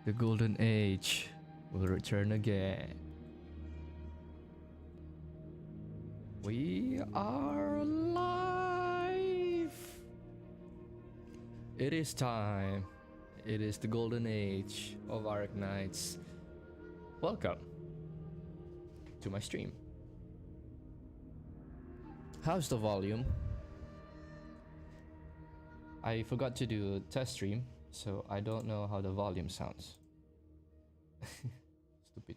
The golden age will return again. We are live! It is time. It is the golden age of Arc Knights. Welcome to my stream. How's the volume? I forgot to do a test stream, so I don't know how the volume sounds. Stupid.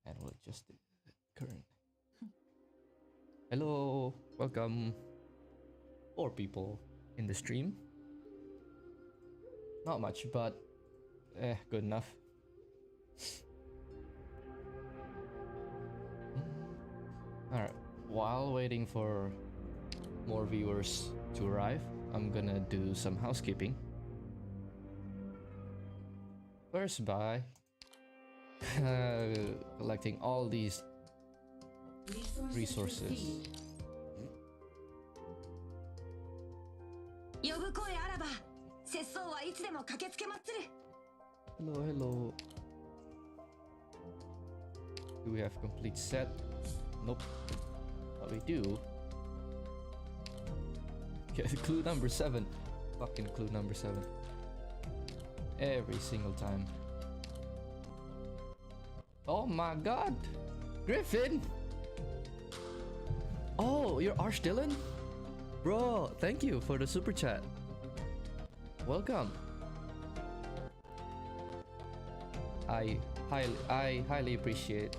And we'll adjust the current. Hello, welcome. 4 people in the stream. Not much, but good enough. Alright, while waiting for more viewers to arrive, I'm gonna do some housekeeping. First by collecting all these resources. Hello, hello. Do we have a complete set? Nope. But we do. Okay, clue number 7. Fucking clue number 7. Every single time. Oh my god! Griffin! Oh, you're Arch Dylan? Bro, thank you for the super chat. Welcome. I highly appreciate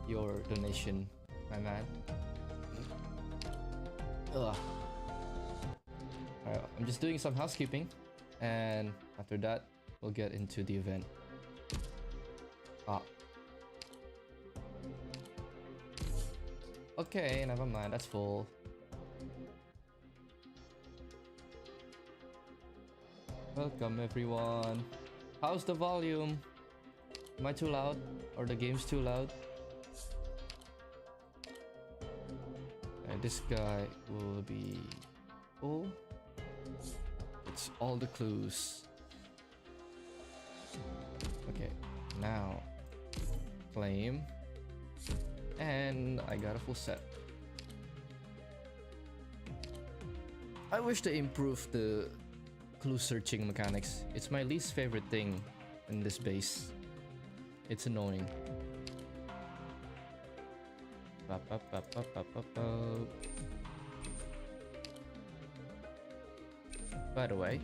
your donation, my man. Ugh. Alright, I'm just doing some housekeeping, and after that, we'll get into the event. Okay, never mind, that's full. Welcome everyone. How's the volume? Am I too loud? Or the game's too loud? And this guy will be full. It's all the clues. Okay, now claim. And I got a full set. I wish they improved the clue searching mechanics. It's my least favorite thing in this base. It's annoying. By the way,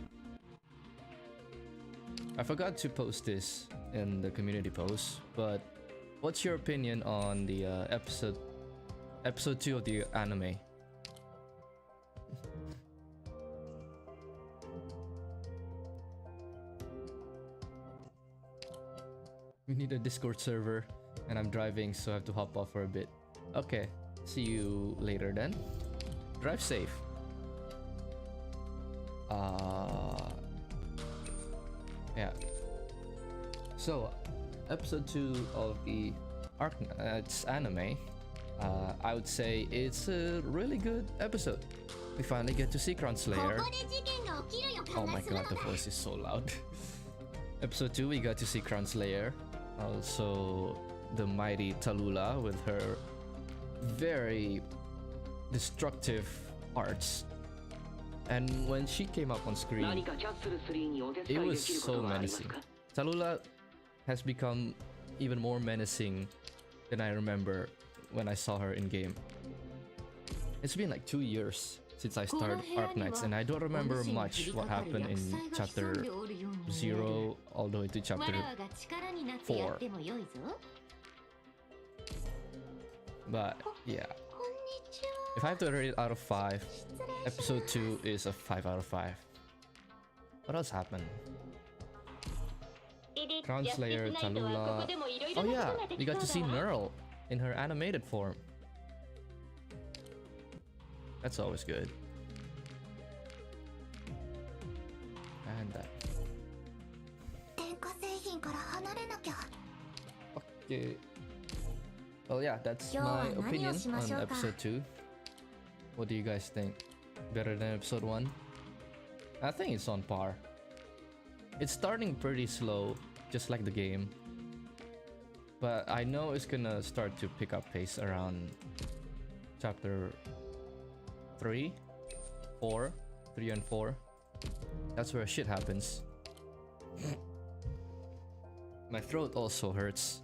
I forgot to post this in the community post, but what's your opinion on the episode 2 of the anime? We need a Discord server, and I'm driving, so I have to hop off for a bit. Okay, see you later then. Drive safe. Yeah. So, episode 2 of the Arc Knights anime, I would say it's a really good episode. We finally get to see Crown Slayer. Oh my god, the voice is so loud. Episode 2, we got to see Crown Slayer. Also, the mighty Tallulah with her very destructive arts. And when she came up on screen, it was so menacing. Tallulah has become even more menacing than I remember when I saw her in game. It's been like 2 years since I started Arc Knights, and I don't remember much what happened in chapter 0 all the way to chapter 4. But yeah, if I have to rate it out of 5, episode 2 is a 5 out of 5. What else happened? Crown Slayer, Tallulah. Oh yeah, we got to see Nerl in her animated form. That's always good. And that. Okay. Well, yeah, that's my opinion on episode 2. What do you guys think? Better than episode 1? I think it's on par. It's starting pretty slow, just like the game. But I know it's gonna start to pick up pace around chapter 3, 4, 3 and 4. That's where shit happens. My throat also hurts.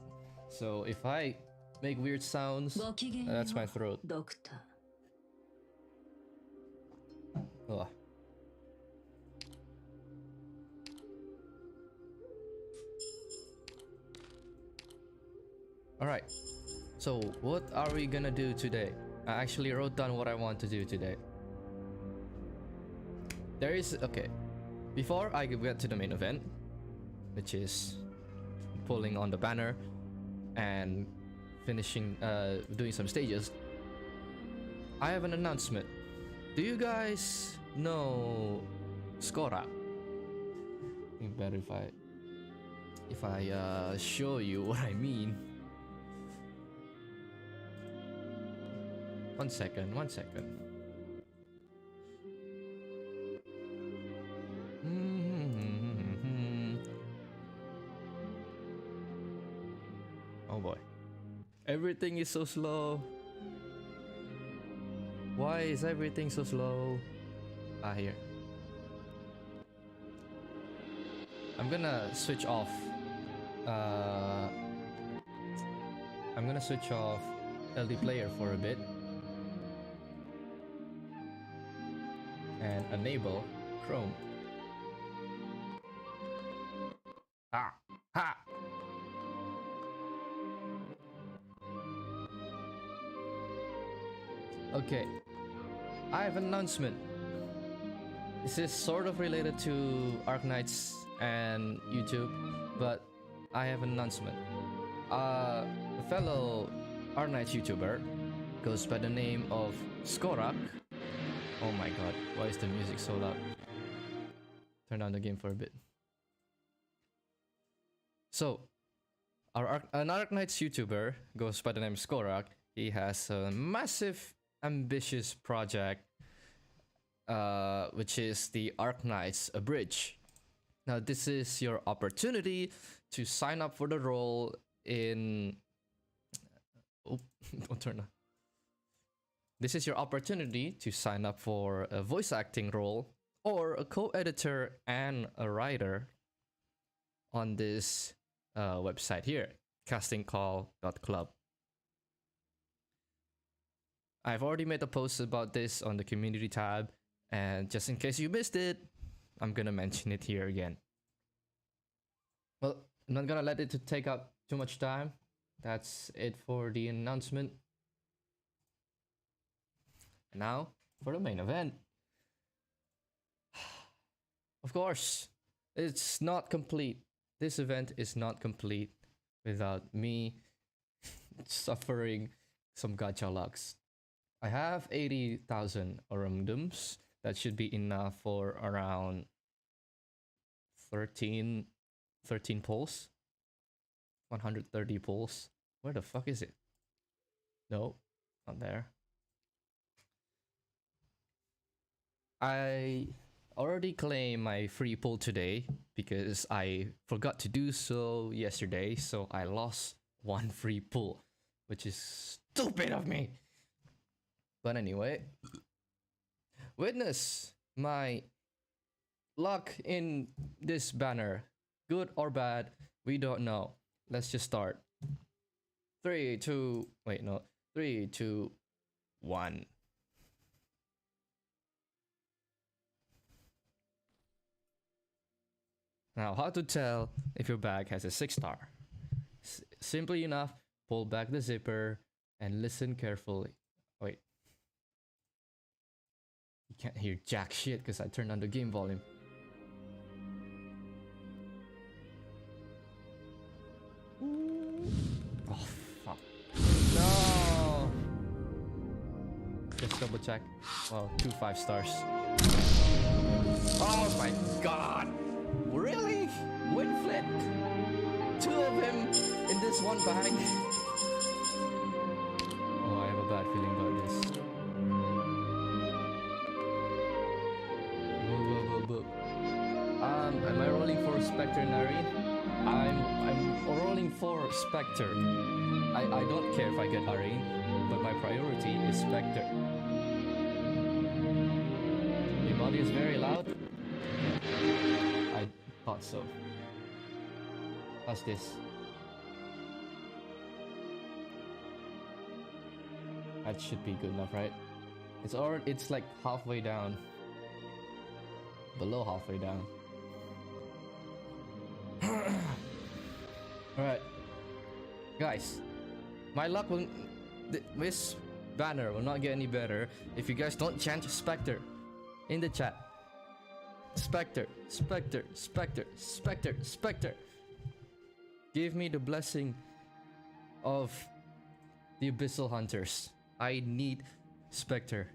So if I make weird sounds, that's my throat. Ugh. Alright, so what are we gonna do today? I actually wrote down what I want to do today. Okay, before I get to the main event, which is pulling on the banner and finishing, doing some stages, I have an announcement. Do you guys know Skora? I think better if I show you what I mean. One second. Oh boy. Everything is so slow. Why is everything so slow? Here. I'm gonna switch off. I'm gonna switch off LD player for a bit. And enable Chrome. Ha! Okay, I have an announcement. This is sort of related to Arknights and YouTube, but I have an announcement. A fellow Arknights YouTuber goes by the name of Skorak. Oh my god, why is the music so loud? Turn down the game for a bit. So, an Arknights YouTuber goes by the name Skorak. He has a massive, ambitious project, which is the Arknights Abridge. Now, this is your opportunity to sign up for the role in... Oh, don't turn on. This is your opportunity to sign up for a voice acting role or a co-editor and a writer on this website here, castingcall.club. I've already made a post about this on the community tab, and just in case you missed it, I'm gonna mention it here again. Well, I'm not gonna let it take up too much time. That's it for the announcement. And now for the main event. Of course, it's not complete. This event is not complete without me suffering some gacha lucks. I have 80,000 orundums. That should be enough for around 13 pulls. 130 pulls. Where the fuck is it? No, not there. I already claimed my free pull today because I forgot to do so yesterday, so I lost one free pull, which is stupid of me. But anyway, witness my luck in this banner. Good or bad, we don't know. Let's just start. 3, 2, 1. Now, how to tell if your bag has a 6-star? Simply enough, pull back the zipper and listen carefully. Wait. You can't hear jack shit because I turned on the game volume. Oh, fuck. No! Just double check. Well, 2 5-stars. Oh my god! Really? Winflet? 2 of him in this one bag? Oh, I have a bad feeling about this. Whoa. or Specter. I don't care if I get Arene, but my priority is Specter. Your body is very loud. I thought so. How's this? That should be good enough, right? It's like halfway down. Below halfway down. Alright. Guys, my luck will... This banner will not get any better if you guys don't chant Specter in the chat. Specter, Specter, Specter, Specter, Specter. Give me the blessing of the Abyssal Hunters. I need Specter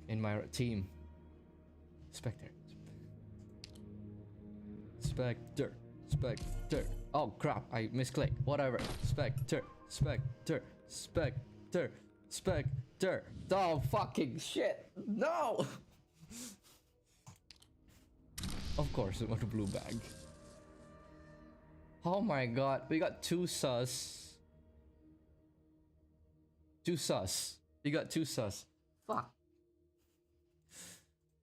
in my team. Specter. Specter. Specter. Oh crap, I misclicked. Whatever. Specter. Specter. Specter. Specter. Oh fucking shit. No! Of course, it was a blue bag. Oh my god, we got 2 sus. 2 sus. You got 2 sus. Fuck.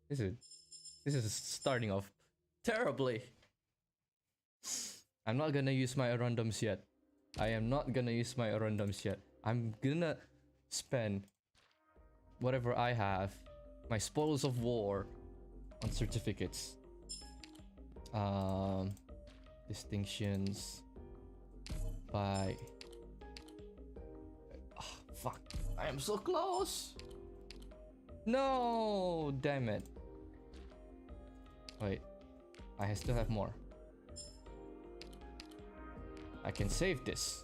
This is starting off terribly. I'm not gonna use my randoms yet. I am not gonna use my randoms yet. I'm gonna spend whatever I have, my spoils of war, on certificates. Distinctions by... Oh, fuck. I am so close. No, damn it. Wait, I still have more. I can save this.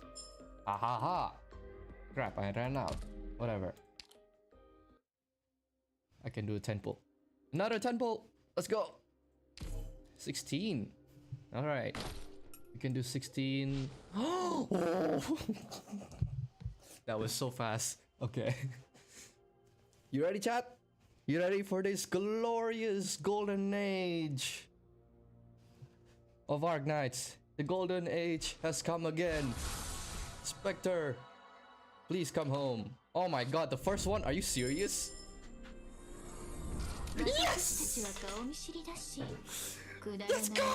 Ha ha ha. Crap, I ran out. Whatever. I can do a 10 pull. Another 10 pull. Let's go. 16. Alright. We can do 16. Oh! That was so fast. Okay. You ready, chat? You ready for this glorious golden age of Arknights? The golden age has come again. Specter, please come home. Oh my god, the first one? Are you serious? Yes! Let's go!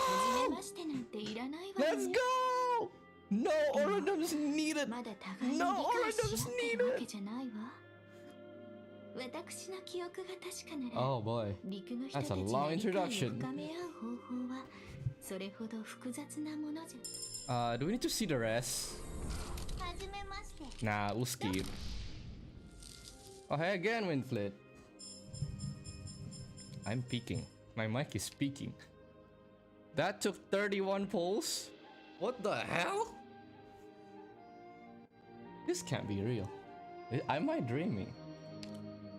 Let's go! No randoms needed! No randoms needed! Oh boy, that's a long introduction. Do we need to see the rest? Nah, we'll skip. Oh hey again, Winflit. I'm peaking. My mic is peaking. That took 31 pulls? What the hell? This can't be real. Am I dreaming?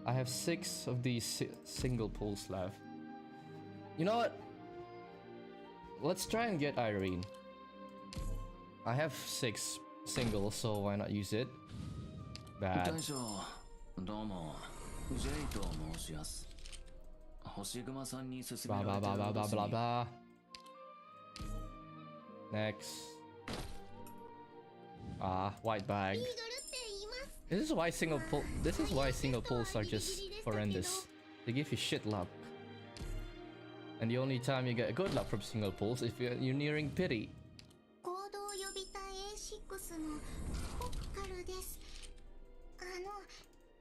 I have 6 of these single pulls left. You know what? Let's try and get Irene. I have 6 singles, so why not use it? Bad. Blah blah blah blah blah blah blah. Next. White bag. This is why single pulls are just horrendous. They give you shit luck. And the only time you get good luck from single pulls is if you're nearing pity.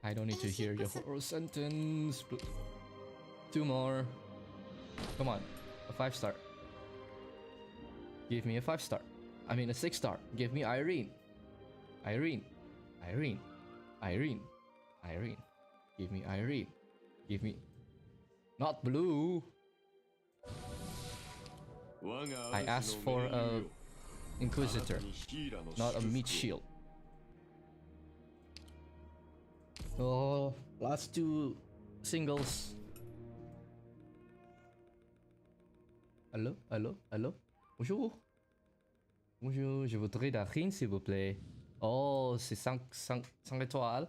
I don't need to hear your whole sentence. 2 more. Come on. A 5-star. Give me a 5-star. I mean a 6-star. Give me Irene. Irene. Irene. Irene. Irene. Give me Irene. Give me... Not blue. I asked for a Inquisitor, not a meat shield. Oh, last 2 singles. Allô, allô, allô. Bonjour. Bonjour, je voudrais d'Arine s'il vous plaît. Oh, c'est 5 étoiles.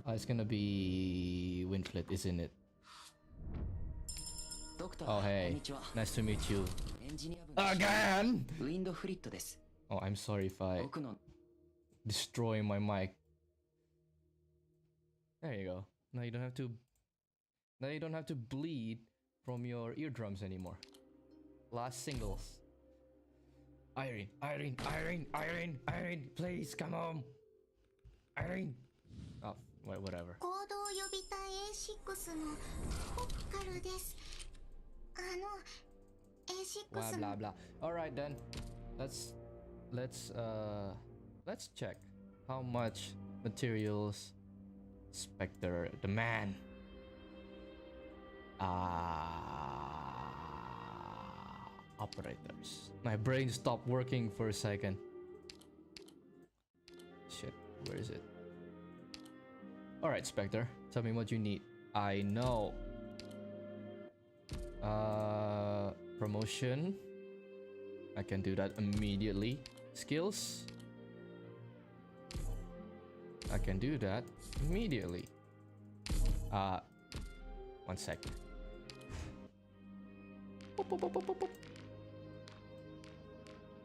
Oh, it's gonna be Winflet, isn't it? Oh, hey. Nice to meet you. Again? Oh, I'm sorry if I destroy my mic. There you go. Now you don't have to. Now you don't have to bleed from your eardrums anymore. Last singles. Irene, Irene, Irene, Irene, Irene, please come home. Irene. Oh, wait, whatever. Blah blah blah. All right then. Let's check how much materials Specter the man. Operators. My brain stopped working for a second. Shit, where is it? Alright, Specter, tell me what you need. I know. Promotion. I can do that immediately. Skills. I can do that immediately. One sec.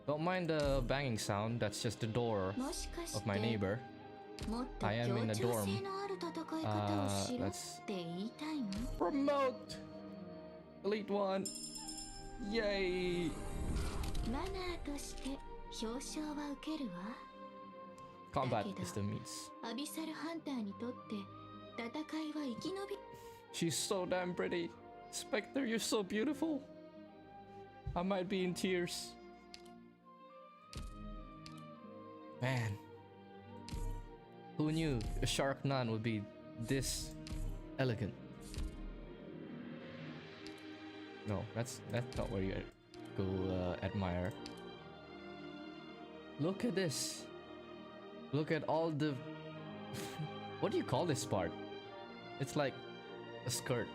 Don't mind the banging sound, that's just the door of my neighbor. I am in a dorm. Let's promote! Elite 1! Yay! Combat is the means. She's so damn pretty. Specter, you're so beautiful. I might be in tears. Man. Who knew a shark nun would be this elegant? No, that's not where you go admire. Look at this. Look at all the... What do you call this part? It's like a skirt,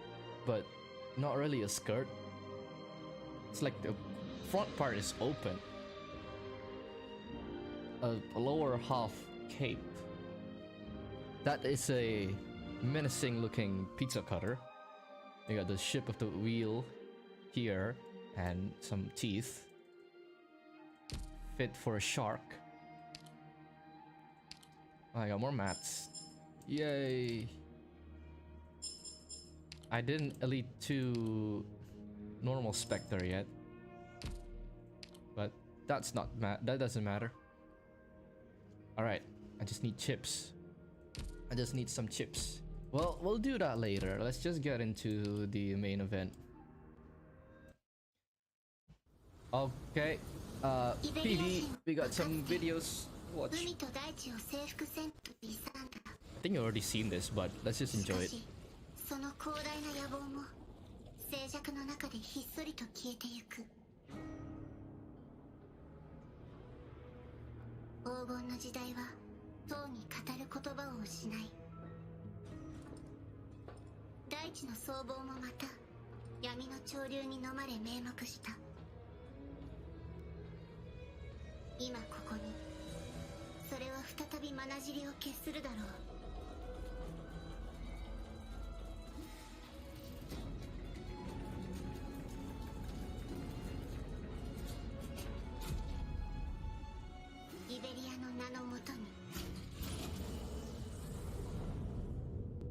but not really a skirt. It's like the front part is open. A lower half cape. That is a menacing looking pizza cutter. You got the ship of the wheel here and some teeth. Fit for a shark. I got more mats. Yay! I didn't elite 2 normal Specter yet, but that doesn't matter. All right, I just need chips. I just need some chips. Well, we'll do that later. Let's just get into the main event. Okay, PD, we got some videos to watch. I think you've already seen this, but let's just enjoy it.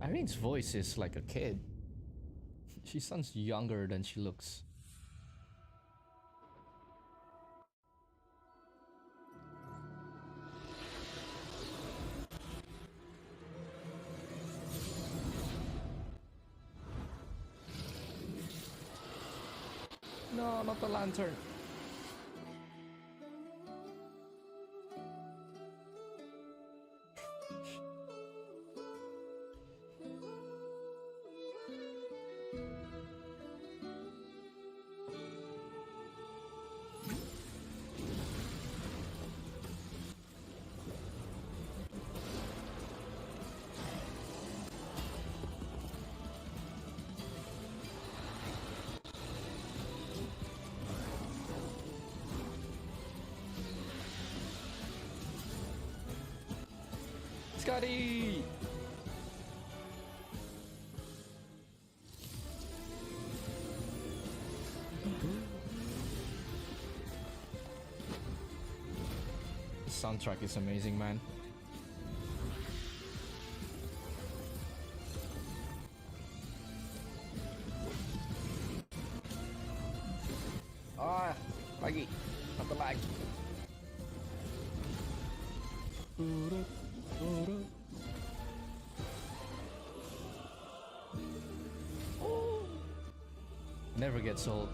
Irene's voice is like a kid. She sounds younger than she looks. No, not the lantern. Scotty! soundtrack is amazing, man. Ah, laggy. Not the lag. Never gets old.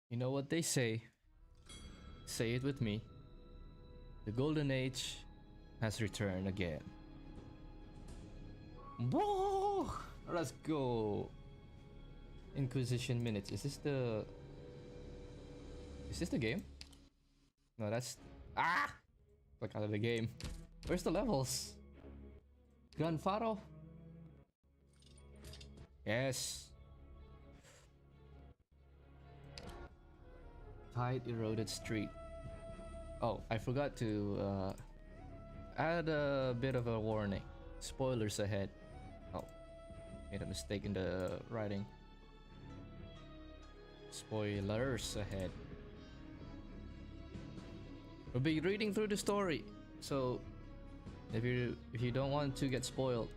You know what they say? Say it with me. The golden age has returned again. Whoa! Let's go. Inquisition minutes. Is this the game? No, that's click out of the game. Where's the levels? Gran Faro? Yes. Tide eroded street. Oh, I forgot to add a bit of a warning. Spoilers ahead. Oh, made a mistake in the writing. Spoilers ahead. We'll be reading through the story, so if you don't want to get spoiled,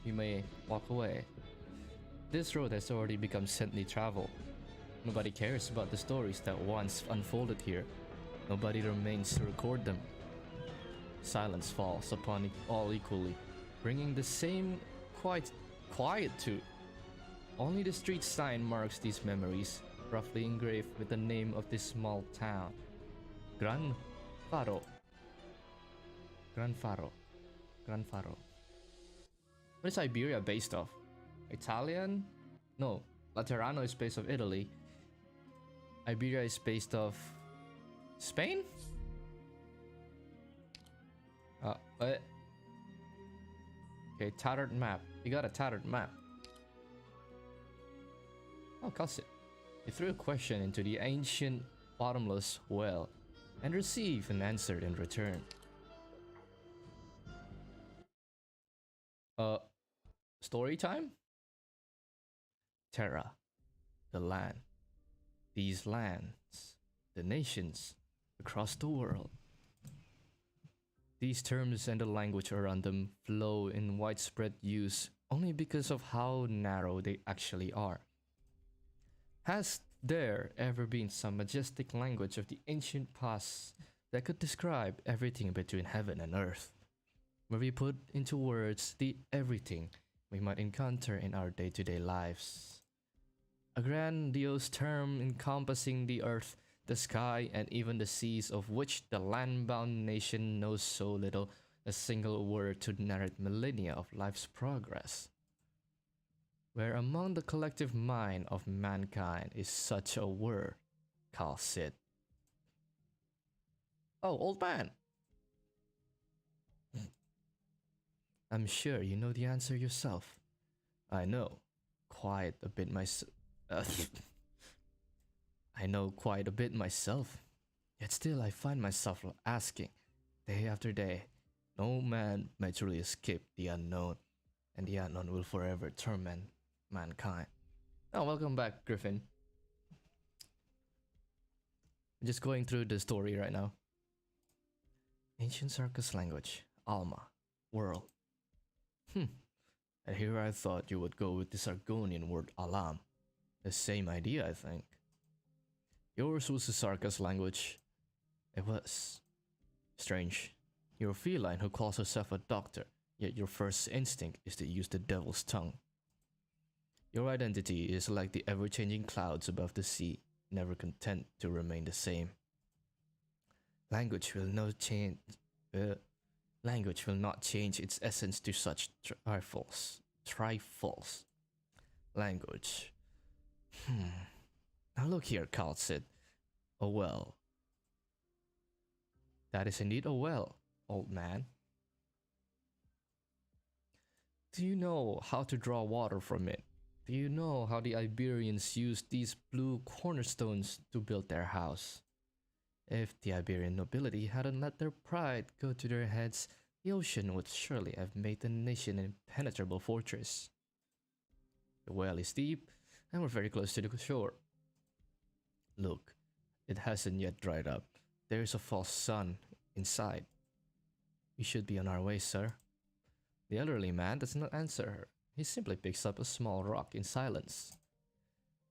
you may walk away. This road has already become saintly travel. Nobody cares about the stories that once unfolded here. Nobody remains to record them. Silence falls upon all equally, bringing the same quiet too. Only the street sign marks these memories, roughly engraved with the name of this small town. Gran Faro. Gran Faro. Gran Faro. What is Iberia based off? Italian? No, Laterano is based off Italy. Iberia is based off Spain? Okay, tattered map. You got a tattered map. Oh, cuss it. You threw a question into the ancient bottomless well and received an answer in return. Story time? Terra, the land. These lands, the nations across the world. These terms and the language around them flow in widespread use only because of how narrow they actually are. Has there ever been some majestic language of the ancient past that could describe everything between heaven and earth, where we put into words the everything we might encounter in our day-to-day lives? A grandiose term encompassing the earth, the sky, and even the seas, of which the land-bound nation knows so little, a single word to narrate millennia of life's progress. Where among the collective mind of mankind is such a word, call Sid. Oh, old man! I'm sure you know the answer yourself. I know quite a bit myself. I know quite a bit myself, yet still I find myself asking, day after day, no man may truly escape the unknown, and the unknown will forever torment mankind. Oh, welcome back, Griffin. I'm just going through the story right now. Ancient Sarkas language, Alma, world. And here I thought you would go with the Sargonian word Alam. The same idea, I think. Yours was the Sarkas language. It was. Strange. You're a feline who calls herself a doctor, yet your first instinct is to use the devil's tongue. Your identity is like the ever-changing clouds above the sea, never content to remain the same. Language will not change its essence to such trifles. Language. Now look here, Calcid. A well. That is indeed a well, old man. Do you know how to draw water from it? Do you know how the Iberians used these blue cornerstones to build their house? If the Iberian nobility hadn't let their pride go to their heads, the ocean would surely have made the nation an impenetrable fortress. The well is deep, and we're very close to the shore. Look, it hasn't yet dried up. There is a false sun inside. We should be on our way, sir. The elderly man does not answer her. He simply picks up a small rock in silence.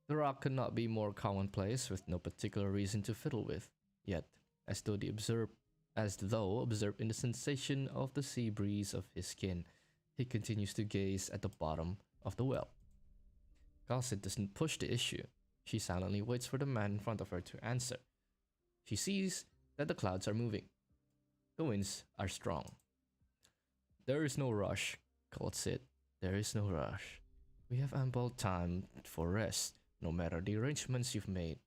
The rock could not be more commonplace, with no particular reason to fiddle with. Yet, as though observed in the sensation of the sea breeze of his skin, he continues to gaze at the bottom of the well. Gossip doesn't push the issue. She silently waits for the man in front of her to answer. She sees that the clouds are moving. The winds are strong. There is no rush, called Sid. There is no rush. We have ample time for rest, no matter the arrangements you've made.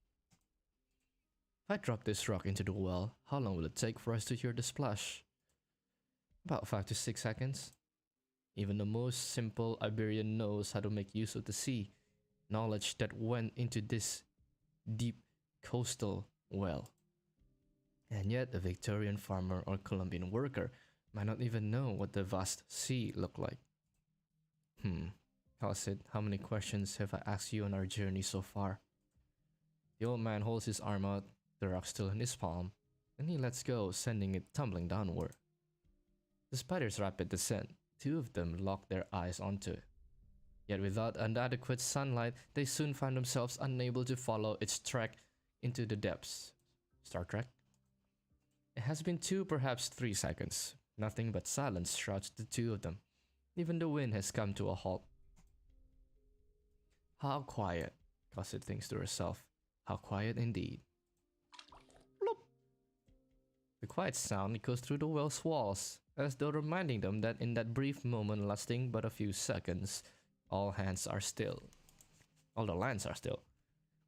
If I drop this rock into the well, how long will it take for us to hear the splash? About 5 to 6 seconds. Even the most simple Iberian knows how to make use of the sea, knowledge that went into this deep coastal well. And yet a Victorian farmer or Colombian worker might not even know what the vast sea looked like. Calcid, how many questions have I asked you on our journey so far? The old man holds his arm out, the rock still in his palm, and he lets go, sending it tumbling downward. The spider's rapid descent, two of them lock their eyes onto it. Yet without adequate sunlight, they soon find themselves unable to follow its track into the depths. Star Trek? It has been 2, perhaps 3 seconds. Nothing but silence shrouds the two of them. Even the wind has come to a halt. How quiet, Gossip thinks to herself. How quiet indeed. Bloop. The quiet sound echoes through the well's walls, as though reminding them that in that brief moment lasting but a few seconds, all hands are still. All the lands are still.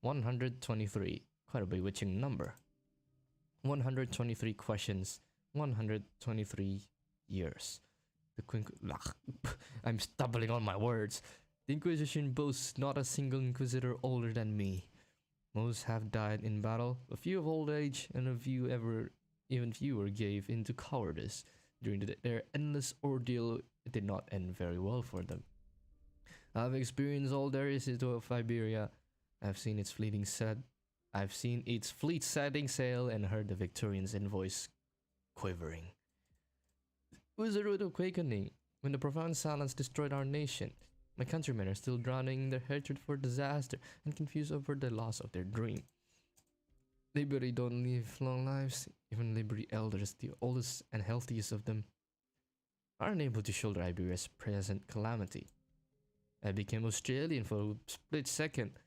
123, quite a bewitching number. 123 questions, 123 years. I'm stumbling on my words. The Inquisition boasts not a single Inquisitor older than me. Most have died in battle, a few of old age, and even fewer gave in to cowardice. During their endless ordeal, it did not end very well for them. I've experienced all there is of Iberia. I've seen its fleet setting sail and heard the Victorians' voice quivering. It was the root of quakening, when the profound silence destroyed our nation. My countrymen are still drowning in their hatred for disaster and confused over the loss of their dream. Liberty don't live long lives. Even Liberty elders, the oldest and healthiest of them, are unable to shoulder Iberia's present calamity. I became Australian for a split second.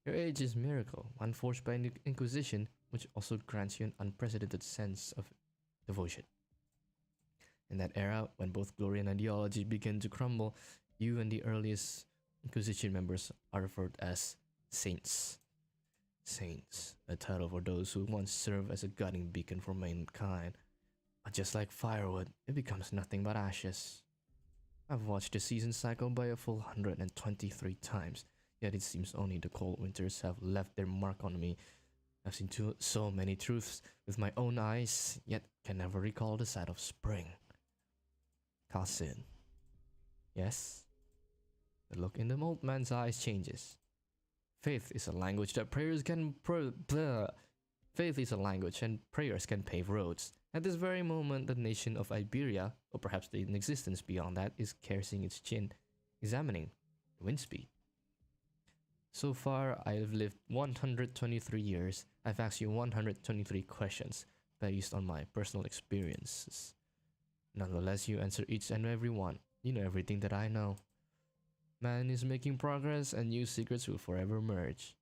Your age is a miracle, one forged by the Inquisition, which also grants you an unprecedented sense of devotion. In that era, when both glory and ideology began to crumble, you and the earliest Inquisition members are referred as saints. Saints, a title for those who once served as a guiding beacon for mankind. But just like firewood, it becomes nothing but ashes. I've watched the season cycle by a full 123 times, yet it seems only the cold winters have left their mark on me. I've seen so many truths with my own eyes, yet can never recall the sight of spring. Cousin. Yes? The look in the old man's eyes changes. Faith is a language that Faith is a language and prayers can pave roads. At this very moment, the nation of Iberia, or perhaps the existence beyond that, is caressing its chin, examining the wind speed. So far, I have lived 123 years. I've asked you 123 questions based on my personal experiences. Nonetheless, you answer each and every one. You know everything that I know. Man is making progress and new secrets will forever emerge.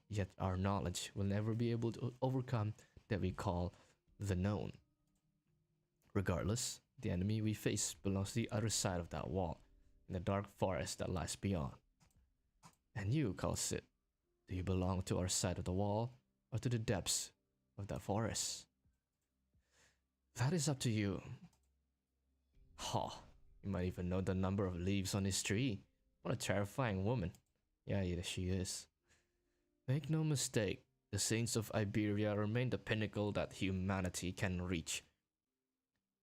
Yet our knowledge will never be able to overcome that we call the known. Regardless, the enemy we face belongs to the other side of that wall, in the dark forest that lies beyond. And you, Kalsit, Do you belong to our side of the wall or to the depths of that forest? That is up to you. Ha! You might even know the number of leaves on this tree. What a terrifying woman. Yeah, she is. Make no mistake, the saints of Iberia remain the pinnacle that humanity can reach.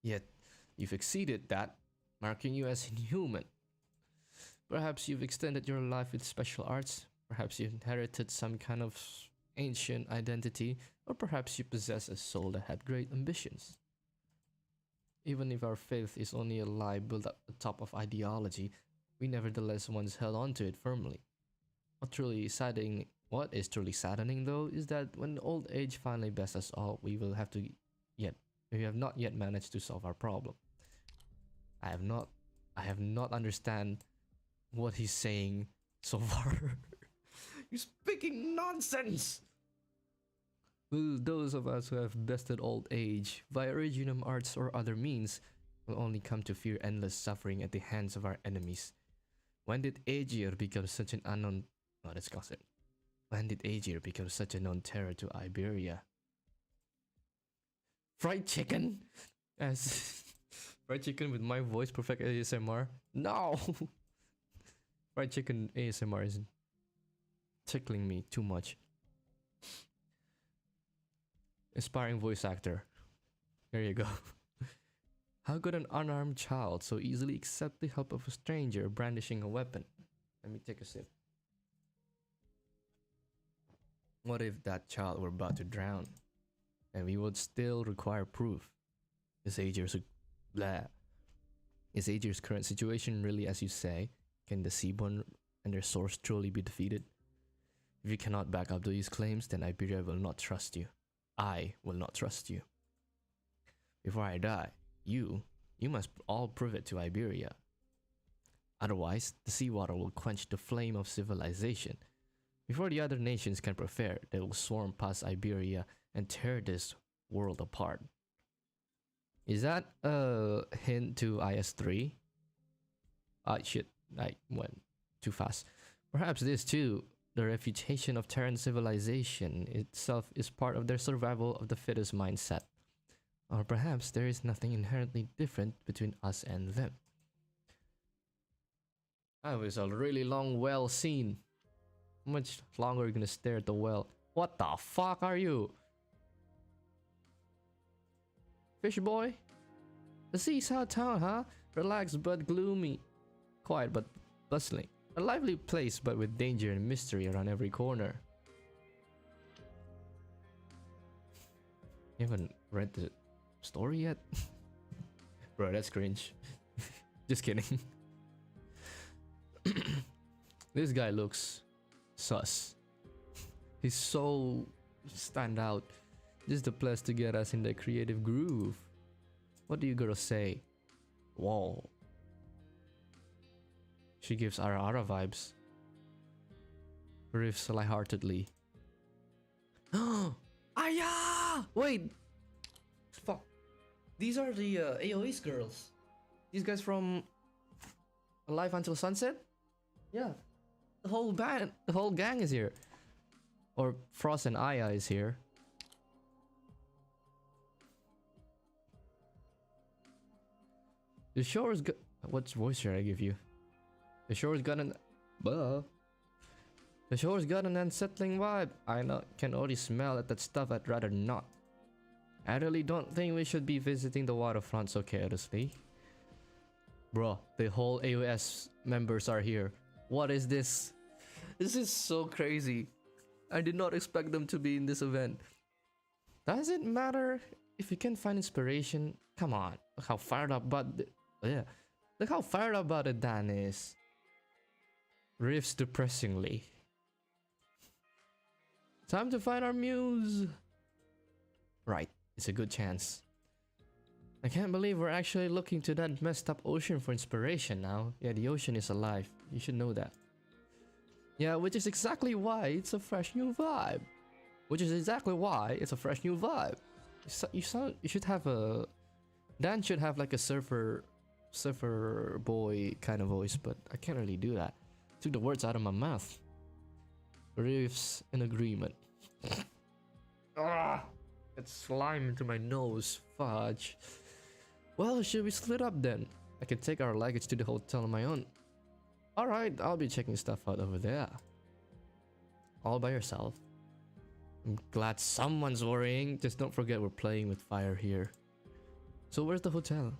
Yet, you've exceeded that, marking you as inhuman. Perhaps you've extended your life with special arts, perhaps you inherited some kind of ancient identity, or perhaps you possess a soul that had great ambitions. Even if our faith is only a lie built up atop of ideology, we nevertheless once held on to it firmly. What is truly saddening though is that when old age finally bests us all, yet we have not yet managed to solve our problem. I have not understand what he's saying so far. You're speaking nonsense. Well, those of us who have bested old age via originum arts or other means will only come to fear endless suffering at the hands of our enemies. When did Aegir become such an unknown? Oh, let's gossip. When did Aegir become such a known terror to Iberia? Fried chicken? As fried chicken with my voice, perfect ASMR? No! Fried chicken ASMR is tickling me too much. Aspiring voice actor. There you go. How could an unarmed child so easily accept the help of a stranger brandishing a weapon? Let me take a sip. What if that child were about to drown? And we would still require proof. Is Aegir's current situation really as you say? Can the Seaborn and their source truly be defeated? If you cannot back up these claims, then Iberia will not trust you. I will not trust you. Before I die, you must all prove it to Iberia. Otherwise, the seawater will quench the flame of civilization. Before the other nations can prepare, they will swarm past Iberia and tear this world apart. Is that a hint to IS-3? Shit, I went too fast. Perhaps this too, the refutation of Terran civilization itself is part of their survival of the fittest mindset. Or perhaps there is nothing inherently different between us and them. That was a really long well scene. How much longer are you gonna stare at the well? What the fuck are you? Fish boy? A seaside town, huh? Relaxed but gloomy. Quiet but bustling. A lively place but with danger and mystery around every corner. You haven't read the story yet? Bro, that's cringe. Just kidding. This guy looks sus. He's so stand out. Just the place to get us in the creative groove. What do you girls say? Whoa. She gives Ara vibes. Riffs lightheartedly. Aya! Wait! Fuck. These are the AOE's girls. These guys from Alive Until Sunset? Yeah. The whole band, the whole gang is here. Or Frost and Aya is here. The shore's got... What voice should I give you? The shore's got an... The shore's got an unsettling vibe. Can already smell at that stuff. I'd rather not. I really don't think we should be visiting the waterfront so carelessly. Bro, the whole AOS members are here. What is this? This is so crazy. I did not expect them to be in this event. Does it matter if you can find inspiration? Come on, look how fired up look how fired up about it Dan is. Riffs depressingly. Time to find our muse. Right, it's a good chance. I can't believe we're actually looking to that messed up ocean for inspiration now. Yeah, the ocean is alive. You should know that. Yeah, which is exactly why it's a fresh new vibe. You should have a... Dan should have like a surfer boy kind of voice, but I can't really do that. Took the words out of my mouth. Riffs in agreement. Ah! It's slime into my nose. Fudge. Well, should we split up then? I can take our luggage to the hotel on my own. Alright, I'll be checking stuff out over there. All by yourself. I'm glad someone's worrying. Just don't forget we're playing with fire here. So where's the hotel?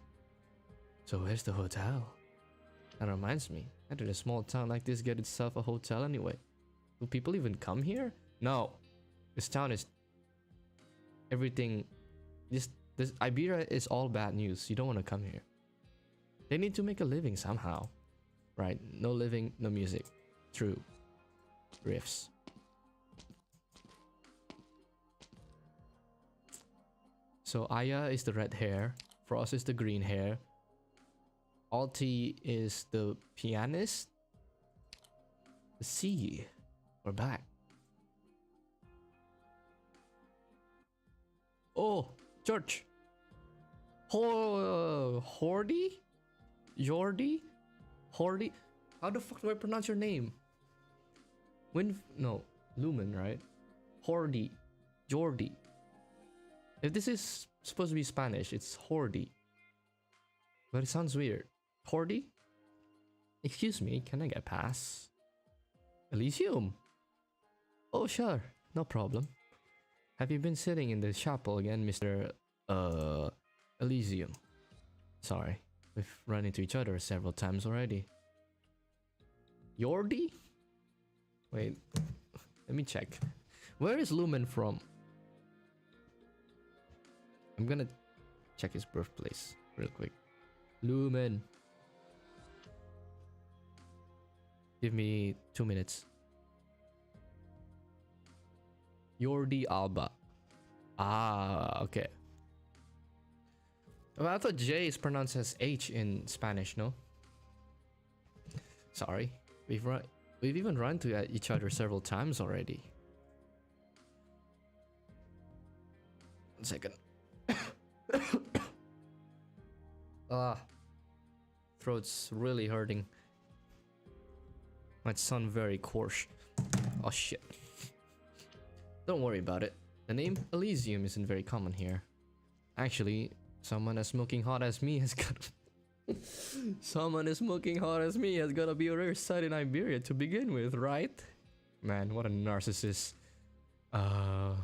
That reminds me. How did a small town like this get itself a hotel anyway? Do people even come here? No. This town is... everything... This Iberia is all bad news. You don't want to come here. They need to make a living somehow. Right? No living, no music. True. Riffs. So Aya is the red hair. Frost is the green hair. Alti is the pianist. See, we're back. Oh, church. Hordy? Jordy? Hordy? How the fuck do I pronounce your name? No, Lumen, right? Hordy. Jordy. If this is supposed to be Spanish, it's Hordy. But it sounds weird. Hordy? Excuse me, can I get past? Elysium? Oh, sure. No problem. Have you been sitting in the chapel again, Mr. Elysium? Sorry, we've run into each other several times already. Yordi? Wait, let me check. Where is Lumen from? I'm gonna check his birthplace real quick. Lumen. Give me 2 minutes. Jordi Alba. Ah, okay. Well, I thought J is pronounced as H in Spanish, no? Sorry. We've even run to each other several times already. 1 second. Throat's really hurting. Might sound very coarse. Oh shit. Don't worry about it. The name Elysium isn't very common here. Actually, someone as smoking hot as me has got someone as smoking hot as me has got to be a rare sight in Iberia to begin with, right? Man, what a narcissist. I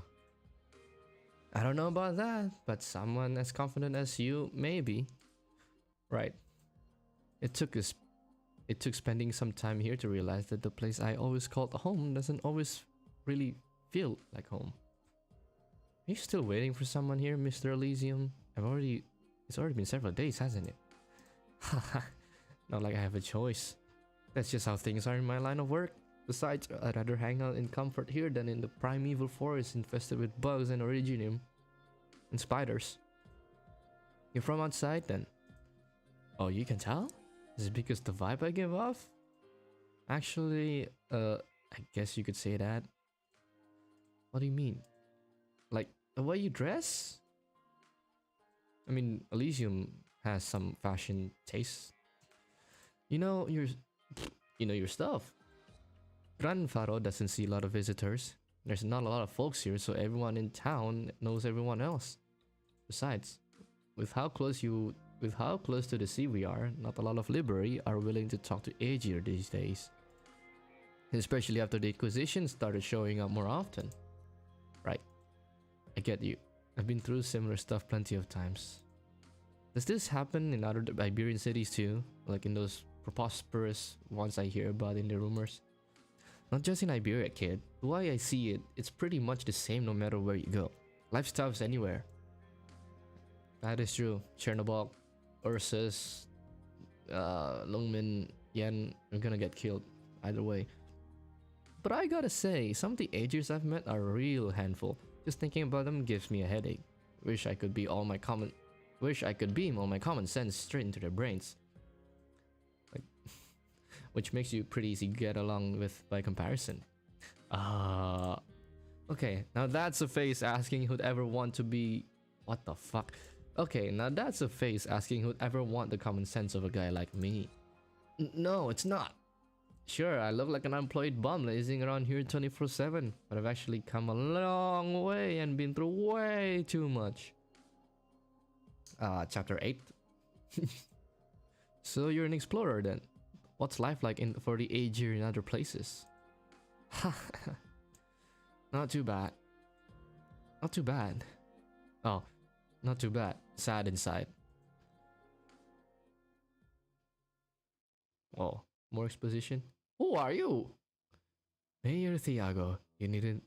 don't know about that, but someone as confident as you, maybe. Right. It took spending some time here to realize that the place I always called home doesn't always really feel like home. Are you still waiting for someone here, Mr. Elysium? It's already been several days, hasn't it? Haha, not like I have a choice. That's just how things are in my line of work. Besides, I'd rather hang out in comfort here than in the primeval forest infested with bugs and originium. And spiders. You're from outside then? Oh, you can tell? Is it because the vibe I give off? Actually, I guess you could say that. What do you mean? Like, the way you dress? I mean, Elysium has some fashion taste. You know your stuff. Gran Faro doesn't see a lot of visitors. There's not a lot of folks here, so everyone in town knows everyone else. Besides, with how close to the sea we are, not a lot of Liberi are willing to talk to Aegir these days. Especially after the Inquisition started showing up more often. Right. I get you. I've been through similar stuff plenty of times. Does this happen in other Iberian cities too? Like in those prosperous ones I hear about in the rumors? Not just in Iberia, kid. The way I see it, it's pretty much the same no matter where you go. Life's tough anywhere. That is true. Chernobyl, Ursus, Lungmin, Yen are gonna get killed either way. But I gotta say, some of the Aegirs I've met are a real handful. Just thinking about them gives me a headache. Wish I could beam all my common sense straight into their brains. Like, which makes you pretty easy to get along with by comparison. Okay, now that's a face asking who'd ever want to be... What the fuck? Okay, now that's a face asking who'd ever want the common sense of a guy like me. No, it's not. Sure, I look like an unemployed bum lazing around here 24/7, but I've actually come a long way and been through way too much. Chapter 8. So you're an explorer then? What's life like for the ager in other places? Not too bad. Not too bad. Oh, not too bad. Sad inside. Oh, more exposition? Who are you? Mayor Thiago, you needn't,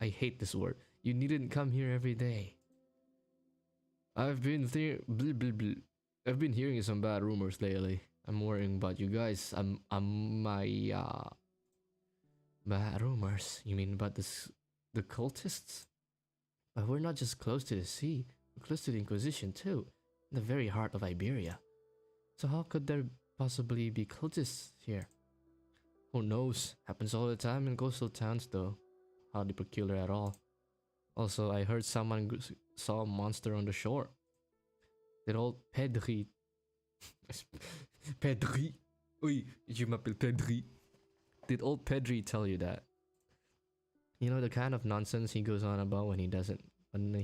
I hate this word. You needn't come here every day. I've been I've been hearing some bad rumors lately. I'm worrying about you guys. Bad rumors? You mean about the cultists? But we're not just close to the sea, we're close to the Inquisition too, in the very heart of Iberia. So how could there possibly be cultists here? Who knows? Happens all the time in coastal towns though. Hardly peculiar at all. Also, I heard someone saw a monster on the shore. Did old Pedri... Pedri? Oui, je m'appelle Pedri. Did old Pedri tell you that? You know the kind of nonsense he goes on about when he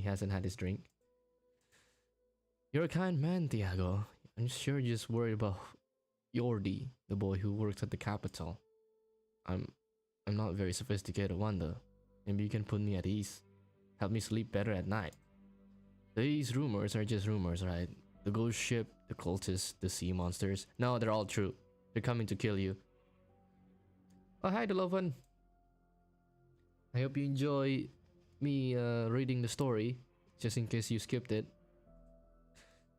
hasn't had his drink? You're a kind man, Thiago. I'm sure you're just worried about Yordi, the boy who works at the capital. I'm not a very sophisticated one though. Maybe you can put me at ease. Help me sleep better at night. These rumors are just rumors, right? The ghost ship, the cultists, the sea monsters. No, they're all true. They're coming to kill you. Oh, hi, Delovan. I hope you enjoy me reading the story, just in case you skipped it.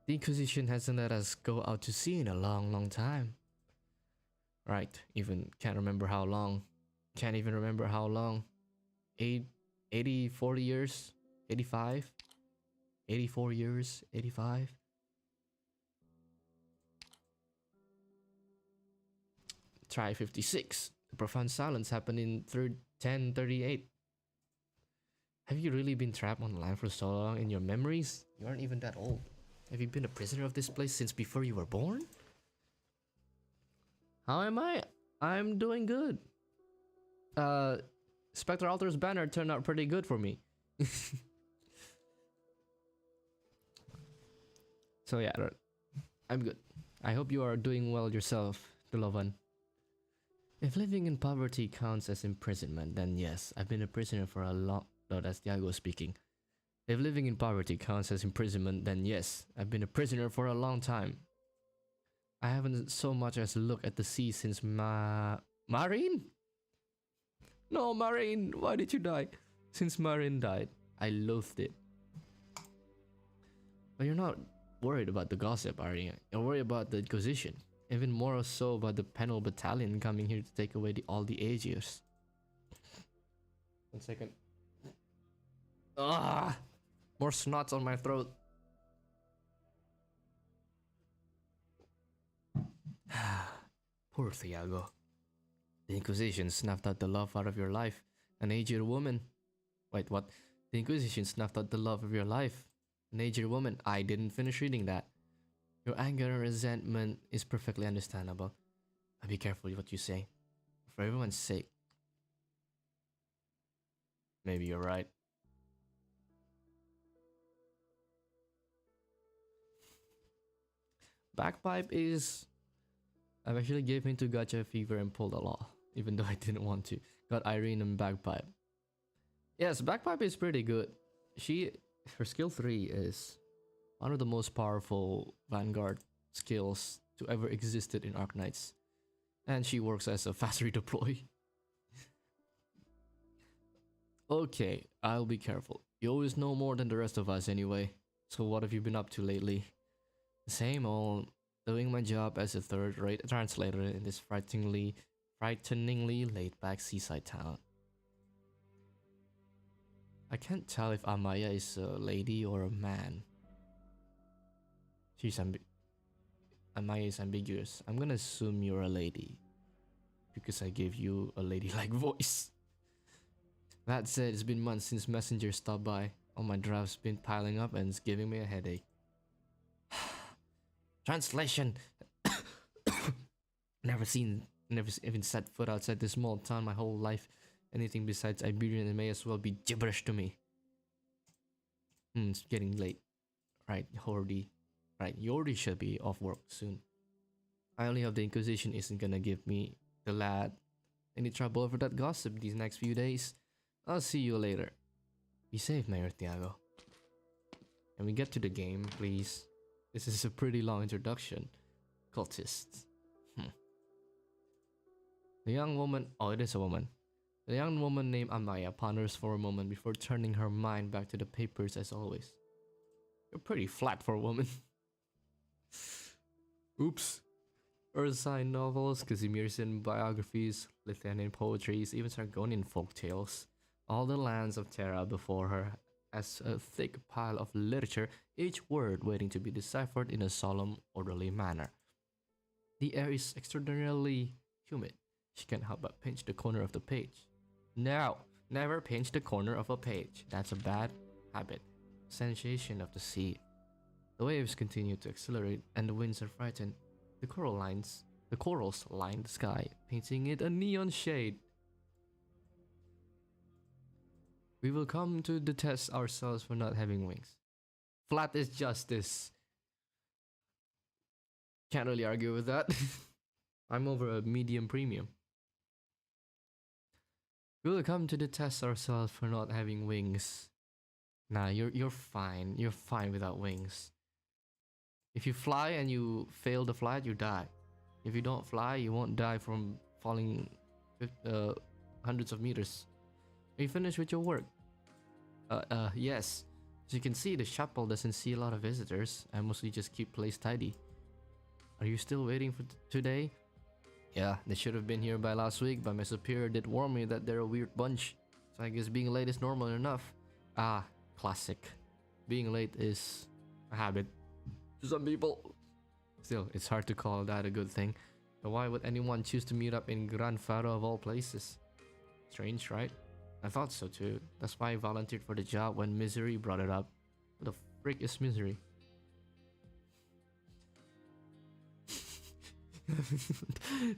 The Inquisition hasn't let us go out to sea in a long time. Right, even can't remember how long. Can't even remember how long. 40 years? 85? 84 years? 85? Try 56. The profound silence happened in 1038. Have you really been trapped on land for so long in your memories? You aren't even that old. Have you been a prisoner of this place since before you were born? How am I? I'm doing good. Specter Alter's banner turned out pretty good for me. So yeah, I'm good. I hope you are doing well yourself, Delovan. If living in poverty counts as imprisonment, then yes, I've been a prisoner for a long... No, that's Thiago speaking. If living in poverty counts as imprisonment, then yes, I've been a prisoner for a long time. I haven't so much as looked at the sea since Marine? No, Marine, why did you die? Since Marine died, I loathed it. But you're not worried about the gossip, are you? You're worried about the Inquisition. Even more so about the penal battalion coming here to take away all the ages. 1 second. Ah! More snots on my throat. Poor Thiago. The Inquisition snuffed out the love out of your life. An aged woman. Wait, what? The Inquisition snuffed out the love of your life. An aged woman. I didn't finish reading that. Your anger and resentment is perfectly understandable. But be careful what you say. For everyone's sake. Maybe you're right. Bagpipe is... I've actually gave into Gacha Fever and pulled a lot, even though I didn't want to. Got Irene and Bagpipe. Yes, Bagpipe is pretty good. Her skill 3 is one of the most powerful Vanguard skills to ever existed in Arknights. And she works as a fast redeploy. Okay, I'll be careful. You always know more than the rest of us anyway. So what have you been up to lately? Same old, doing my job as a third-rate translator in this frighteningly laid-back seaside town. I can't tell if Amaya is a lady or a man. Amaya is ambiguous. I'm gonna assume you're a lady, because I gave you a lady-like voice. That said, it's been months since Messenger stopped by. All my drafts been piling up and it's giving me a headache. Translation. Never even set foot outside this small town my whole life. Anything besides Iberian it may as well be gibberish to me. It's getting late. Right, Hordy. Right, Yordi should be off work soon. I only hope the Inquisition isn't gonna give me, the lad, any trouble over that gossip these next few days. I'll see you later. Be safe, Mayor Tiago. Can we get to the game, please? This is a pretty long introduction. Cultists. The young woman... Oh, it is a woman. The young woman named Amaya ponders for a moment before turning her mind back to the papers as always. You're pretty flat for a woman. Oops. Ursine novels, Casimirsian biographies, Lithuanian poetries, even Sargonian folktales. All the lands of Terra before her as a thick pile of literature, each word waiting to be deciphered in a solemn, orderly manner. The air is extraordinarily humid. She can't help but pinch the corner of the page. No, never pinch the corner of a page. That's a bad habit. Sensation of the sea. The waves continue to accelerate and the winds are frightened. The corals line the sky, painting it a neon shade. We will come to detest ourselves for not having wings. Flat is justice. Can't really argue with that. I'm over a medium premium. We will come to detest ourselves for not having wings. Nah, you're fine. You're fine without wings. If you fly and you fail the flight, you die. If you don't fly, you won't die from falling hundreds of meters. Are you finished with your work? Yes. As you can see, the chapel doesn't see a lot of visitors. I mostly just keep place tidy. Are you still waiting for today? Yeah, they should have been here by last week, but my superior did warn me that they're a weird bunch. So I guess being late is normal enough. Ah, classic. Being late is a habit to some people. Still, it's hard to call that a good thing. But why would anyone choose to meet up in Gran Faro of all places? Strange, right? I thought so too. That's why I volunteered for the job when Misery brought it up. Who the frick is Misery?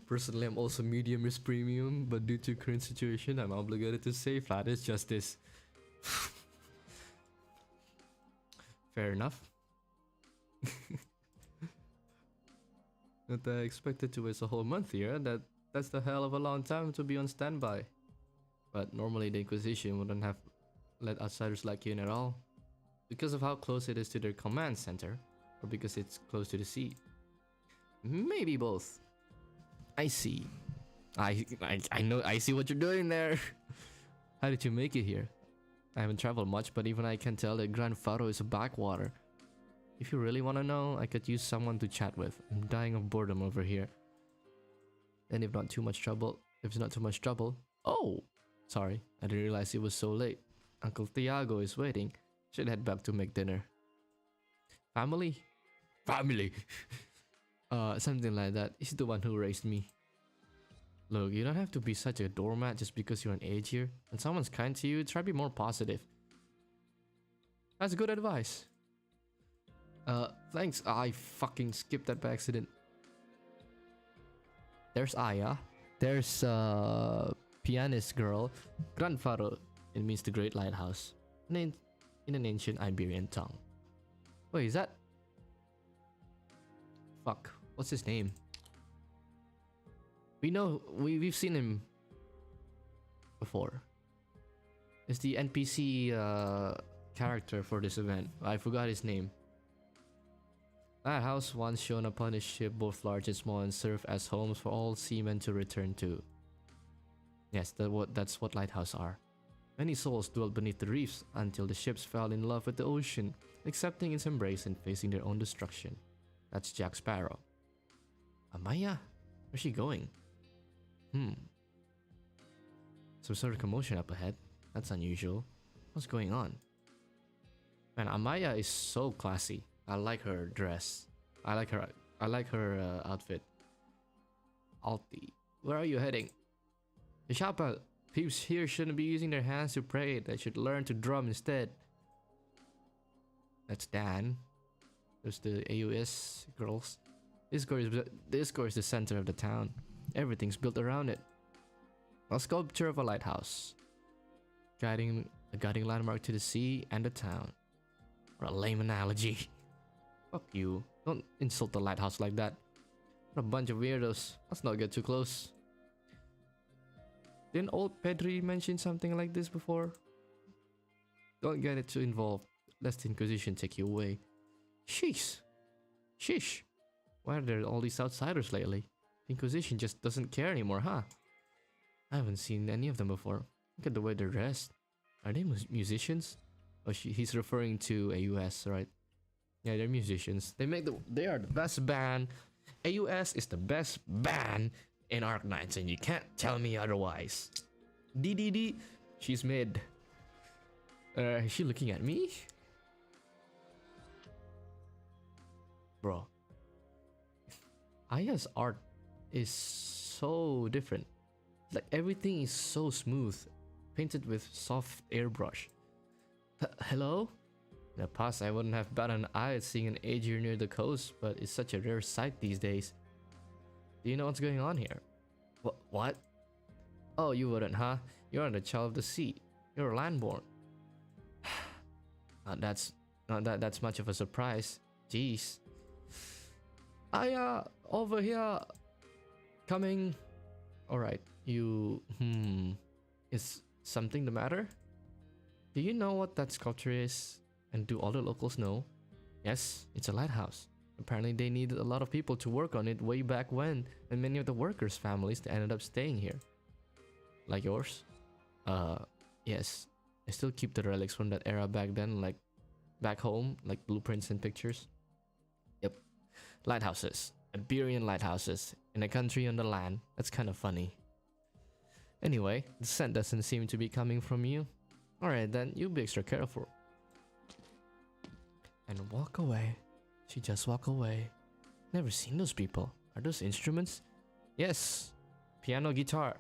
Personally, I'm also medium risk premium, but due to current situation, I'm obligated to say flat is justice. Fair enough. Not expected to waste a whole month here. That's the hell of a long time to be on standby. But normally the Inquisition wouldn't have let outsiders like you in at all. Because of how close it is to their command center, or because it's close to the sea. Maybe both. I see. I know. I see what you're doing there. How did you make it here? I haven't traveled much, but even I can tell that Gran Faro is a backwater. If you really want to know, I could use someone to chat with. I'm dying of boredom over here. And if it's not too much trouble. Oh, sorry. I didn't realize it was so late. Uncle Tiago is waiting. Should head back to make dinner. Family? Family. Something like that. He's the one who raised me. Look, you don't have to be such a doormat just because you're an age here. When someone's kind to you, try to be more positive. That's good advice. Thanks. I fucking skipped that by accident. There's Aya. There's pianist girl. Gran Faro. It means the Great Lighthouse. In an ancient Iberian tongue. Wait, is that? Fuck. What's his name? We know we've seen him before. It's the NPC character for this event. I forgot his name. That house once shone upon a ship both large and small and served as homes for all seamen to return to. Yes, that's what lighthouses are. Many souls dwelt beneath the reefs until the ships fell in love with the ocean, accepting its embrace and facing their own destruction. That's Jack Sparrow. Amaya? Where's she going? Some sort of commotion up ahead. That's unusual. What's going on? Man, Amaya is so classy. I like her dress. I like her outfit. Alti, where are you heading? The chapel. Peeps here shouldn't be using their hands to pray. They should learn to drum instead. That's Dan. There's the AUS girls. This core is the center of the town. Everything's built around it. A sculpture of a lighthouse, a guiding landmark to the sea and the town. Or a lame analogy. Fuck you. Don't insult the lighthouse like that. What a bunch of weirdos. Let's not get too close. Didn't old Pedri mention something like this before? Don't get it too involved, lest the Inquisition take you away. Sheesh. Sheesh. Why are there all these outsiders lately? The Inquisition just doesn't care anymore, huh? I haven't seen any of them before. Look at the way they're dressed. Are they musicians? Oh, he's referring to AUS, right? Yeah, they're musicians. They are the best band. AUS is the best band in Arknights, and you can't tell me otherwise. DDD, she's mid. Is she looking at me? Bro. Aya's art is so different. Like everything is so smooth, painted with soft airbrush. Hello? In the past, I wouldn't have batted an eye at seeing an Aegir near the coast, but it's such a rare sight these days. Do you know what's going on here? What? Oh, you wouldn't, huh? You're the child of the sea. You're landborn. Not that's much of a surprise. Jeez. Over here. Coming. Alright, you... Is something the matter? Do you know what that sculpture is? And do all the locals know? Yes, it's a lighthouse. Apparently they needed a lot of people to work on it way back when, and many of the workers' families ended up staying here. Like yours? Yes. I still keep the relics from that era back then, like back home, like blueprints and pictures. Yep. Lighthouses. Iberian lighthouses. In a country on the land. That's kind of funny. Anyway, the scent doesn't seem to be coming from you. Alright then, you be extra careful. And walk away. She just walk away. Never seen those people. Are those instruments? Yes. Piano, guitar,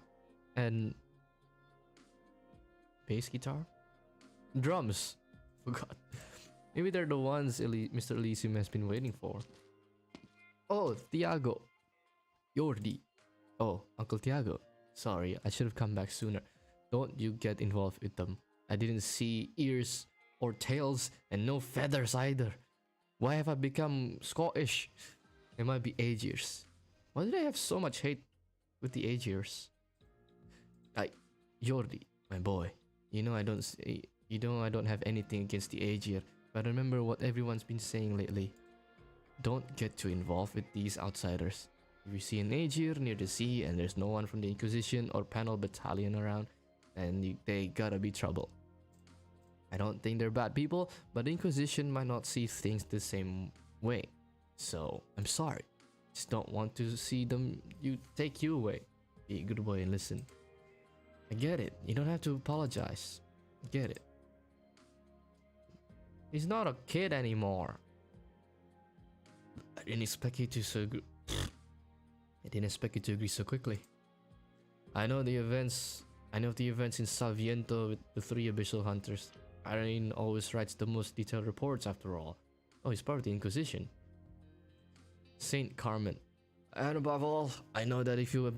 and bass guitar? Drums. Forgot. Maybe they're the ones Mr. Elysium has been waiting for. Oh, Tiago. Jordi. Oh, Uncle Tiago. Sorry, I should have come back sooner. Don't you get involved with them. I didn't see ears or tails and no feathers either. Why have I become Scottish? It might be Aegirs. Why did I have so much hate with the Aegirs? Jordi, my boy. You know I don't have anything against the Aegir, but remember what everyone's been saying lately. Don't get too involved with these outsiders. If you see an Aegir near the sea and there's no one from the Inquisition or Panel Battalion around, then they gotta be trouble. I don't think they're bad people, but the Inquisition might not see things the same way. So, I'm sorry. Just don't want to see them take you away. Be a good boy and listen. I get it. You don't have to apologize. I get it. He's not a kid anymore. I didn't expect you to agree so quickly. I know the events in Salviento with the 3 abyssal hunters. Irene always writes the most detailed reports after all. Oh, he's part of the Inquisition. Saint Carmen. And above all, I know that if you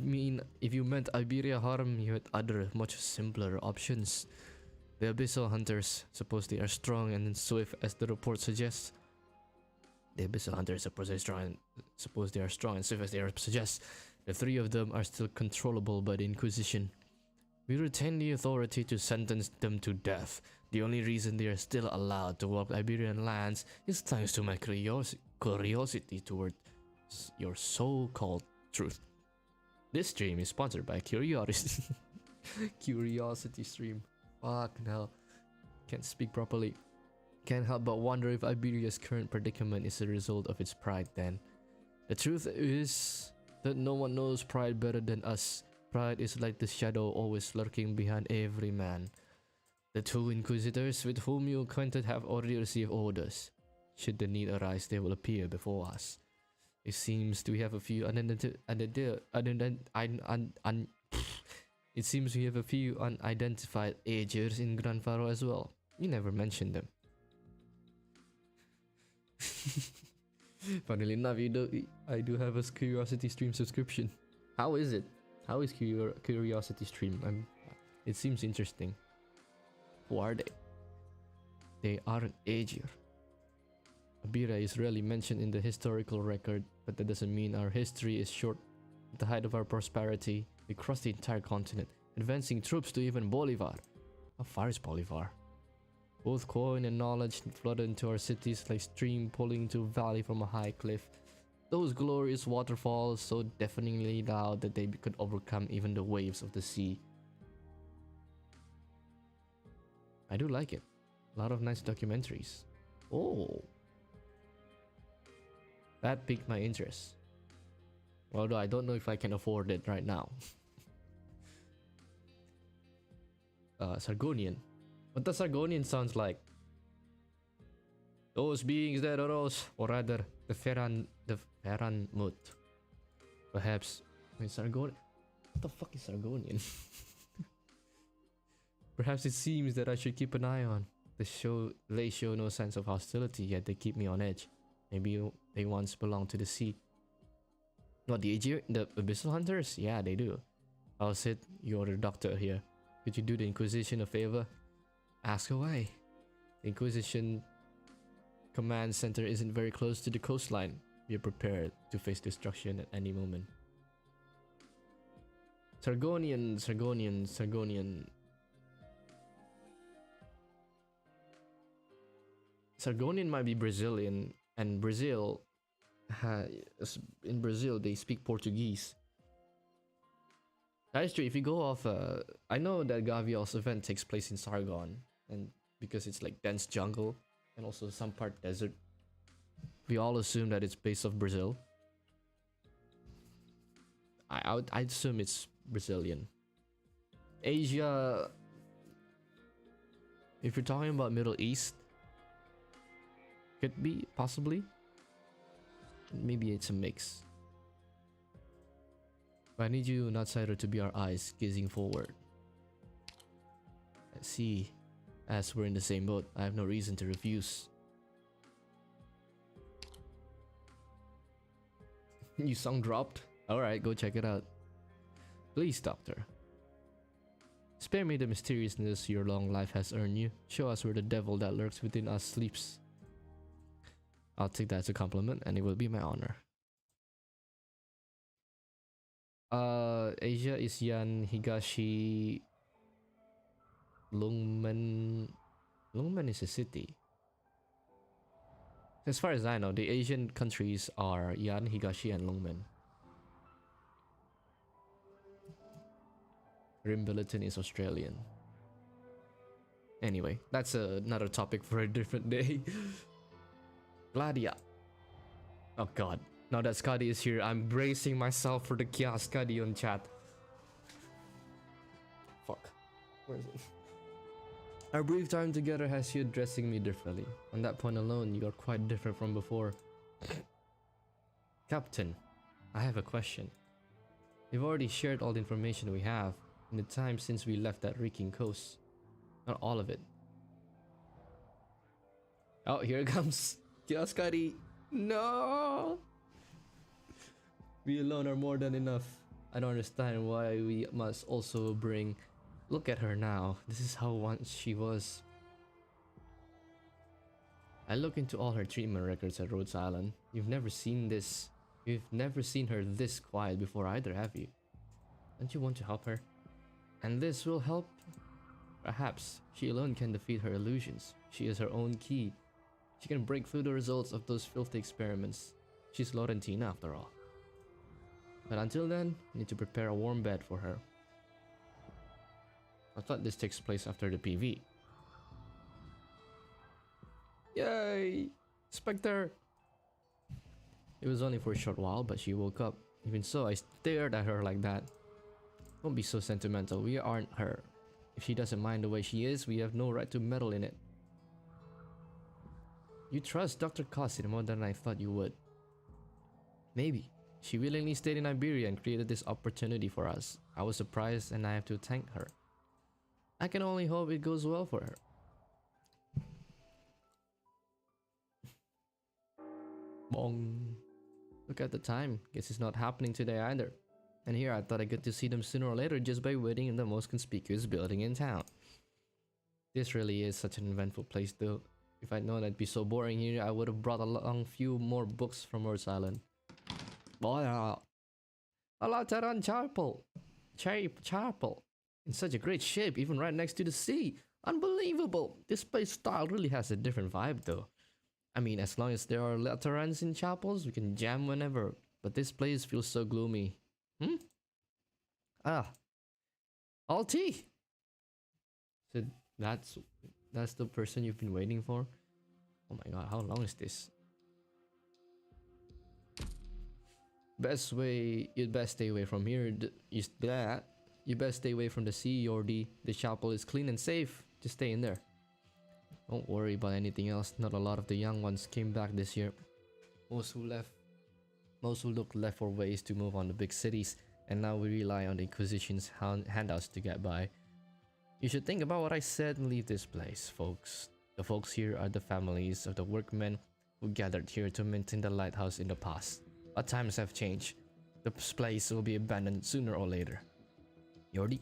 meant Iberia harm, you had other, much simpler options. The abyssal hunters, suppose they are strong and swift as the report suggests. The abyssal hunters suppose they are strong and swift as they suggest. The 3 of them are still controllable by the Inquisition. We retain the authority to sentence them to death. The only reason they are still allowed to walk Iberian lands is thanks to my curiosity toward your so-called truth. This stream is sponsored by Curiosity. Curiosity stream. Fuck no. Can't speak properly. Can't help but wonder if Iberia's current predicament is a result of its pride then. The truth is that no one knows pride better than us. Pride is like the shadow always lurking behind every man. The 2 inquisitors with whom you acquainted have already received orders. Should the need arise, they will appear before us. It seems we have a few unidentified Aegirs in Gran Faro as well. You never mentioned them. Funnily enough, I do have a Curiosity Stream subscription. How is it? How is Curiosity Stream? It seems interesting. Who are they? They aren't Aegir. Abira is rarely mentioned in the historical record, but that doesn't mean our history is short. At the height of our prosperity, we crossed the entire continent, advancing troops to even Bolivar. How far is Bolivar? Both coin and knowledge flooded into our cities like stream pulling into a valley from a high cliff. Those glorious waterfalls so deafeningly loud that they could overcome even the waves of the sea. I do like it. A lot of nice documentaries. Oh. That piqued my interest. Although I don't know if I can afford it right now. Sargonian. What does Sargonian sounds like? Those beings that arose, or rather, the Ferran Mut. Perhaps. Sargonian. What the fuck is Sargonian? Perhaps it seems that I should keep an eye on. They show no sense of hostility, yet they keep me on edge. Maybe they once belonged to the sea. What, the Abyssal Hunters? Yeah, they do. I'll sit. You're the doctor here. Could you do the Inquisition a favor? Ask away. The Inquisition command center isn't very close to the coastline. We are prepared to face destruction at any moment. Sargonian. Sargonian might be Brazilian, and in Brazil they speak Portuguese. That is true. If you go off, I know that Gavial's event takes place in Sargon, and because it's like dense jungle and also some part desert, we all assume that it's based off Brazil. I'd assume it's Brazilian. Asia, if you're talking about Middle East, could be, possibly. Maybe it's a mix. But I need you, an outsider, to be our eyes, gazing forward. Let's see. As we're in the same boat, I have no reason to refuse. You song dropped? Alright, go check it out. Please, Doctor. Spare me the mysteriousness your long life has earned you. Show us where the devil that lurks within us sleeps. I'll take that as a compliment, and it will be my honor. Asia is Yan, Higashi, Lungmen. Lungmen is a city. As far as I know, the Asian countries are Yan, Higashi, and Lungmen. Rimbilliton is Australian. Anyway, that's another topic for a different day. Gladia. Oh god. Now that Scotty is here, I'm bracing myself for the chaos Scotty on chat. Fuck. Where is it? Our brief time together has you addressing me differently. On that point alone, you are quite different from before. Captain, I have a question. We've already shared all the information we have in the time since we left that reeking coast. Not all of it. Oh, here it comes. Chaos Scotty. No! We alone are more than enough. I don't understand why we must also bring... Look at her now. This is how once she was. I look into all her treatment records at Rhodes Island. You've never seen this. You've never seen her this quiet before either, have you? Don't you want to help her? And this will help? Perhaps. She alone can defeat her illusions. She is her own key. She can break through the results of those filthy experiments. She's Laurentina after all. But until then, we need to prepare a warm bed for her. I thought this takes place after the PV. Yay! Specter! It was only for a short while, but she woke up. Even so, I stared at her like that. Don't be so sentimental, we aren't her. If she doesn't mind the way she is, we have no right to meddle in it. You trust Dr. Cossin more than I thought you would. Maybe. She willingly stayed in Iberia and created this opportunity for us. I was surprised and I have to thank her. I can only hope it goes well for her. Bong. Look at the time. Guess it's not happening today either. And here I thought I get to see them sooner or later just by waiting in the most conspicuous building in town. This really is such an eventful place though. If I'd known I'd be so boring here, I would have brought along few more books from Rhodes Island. Boy, Alateran Chapel. In such a great shape, even right next to the sea. Unbelievable! This place style really has a different vibe though. I mean, as long as there are Laterans in chapels, we can jam whenever. But this place feels so gloomy. Ah. Alti! So that's the person you've been waiting for? Oh my god, how long is this? You'd best stay away from here. You best stay away from the sea, Yordi. The chapel is clean and safe. Just stay in there. Don't worry about anything else. Not a lot of the young ones came back this year. Most who looked left for ways to move on to big cities, and now we rely on the Inquisition's handouts to get by. You should think about what I said and leave this place, folks. The folks here are the families of the workmen who gathered here to maintain the lighthouse in the past. But times have changed. This place will be abandoned sooner or later. Yordi?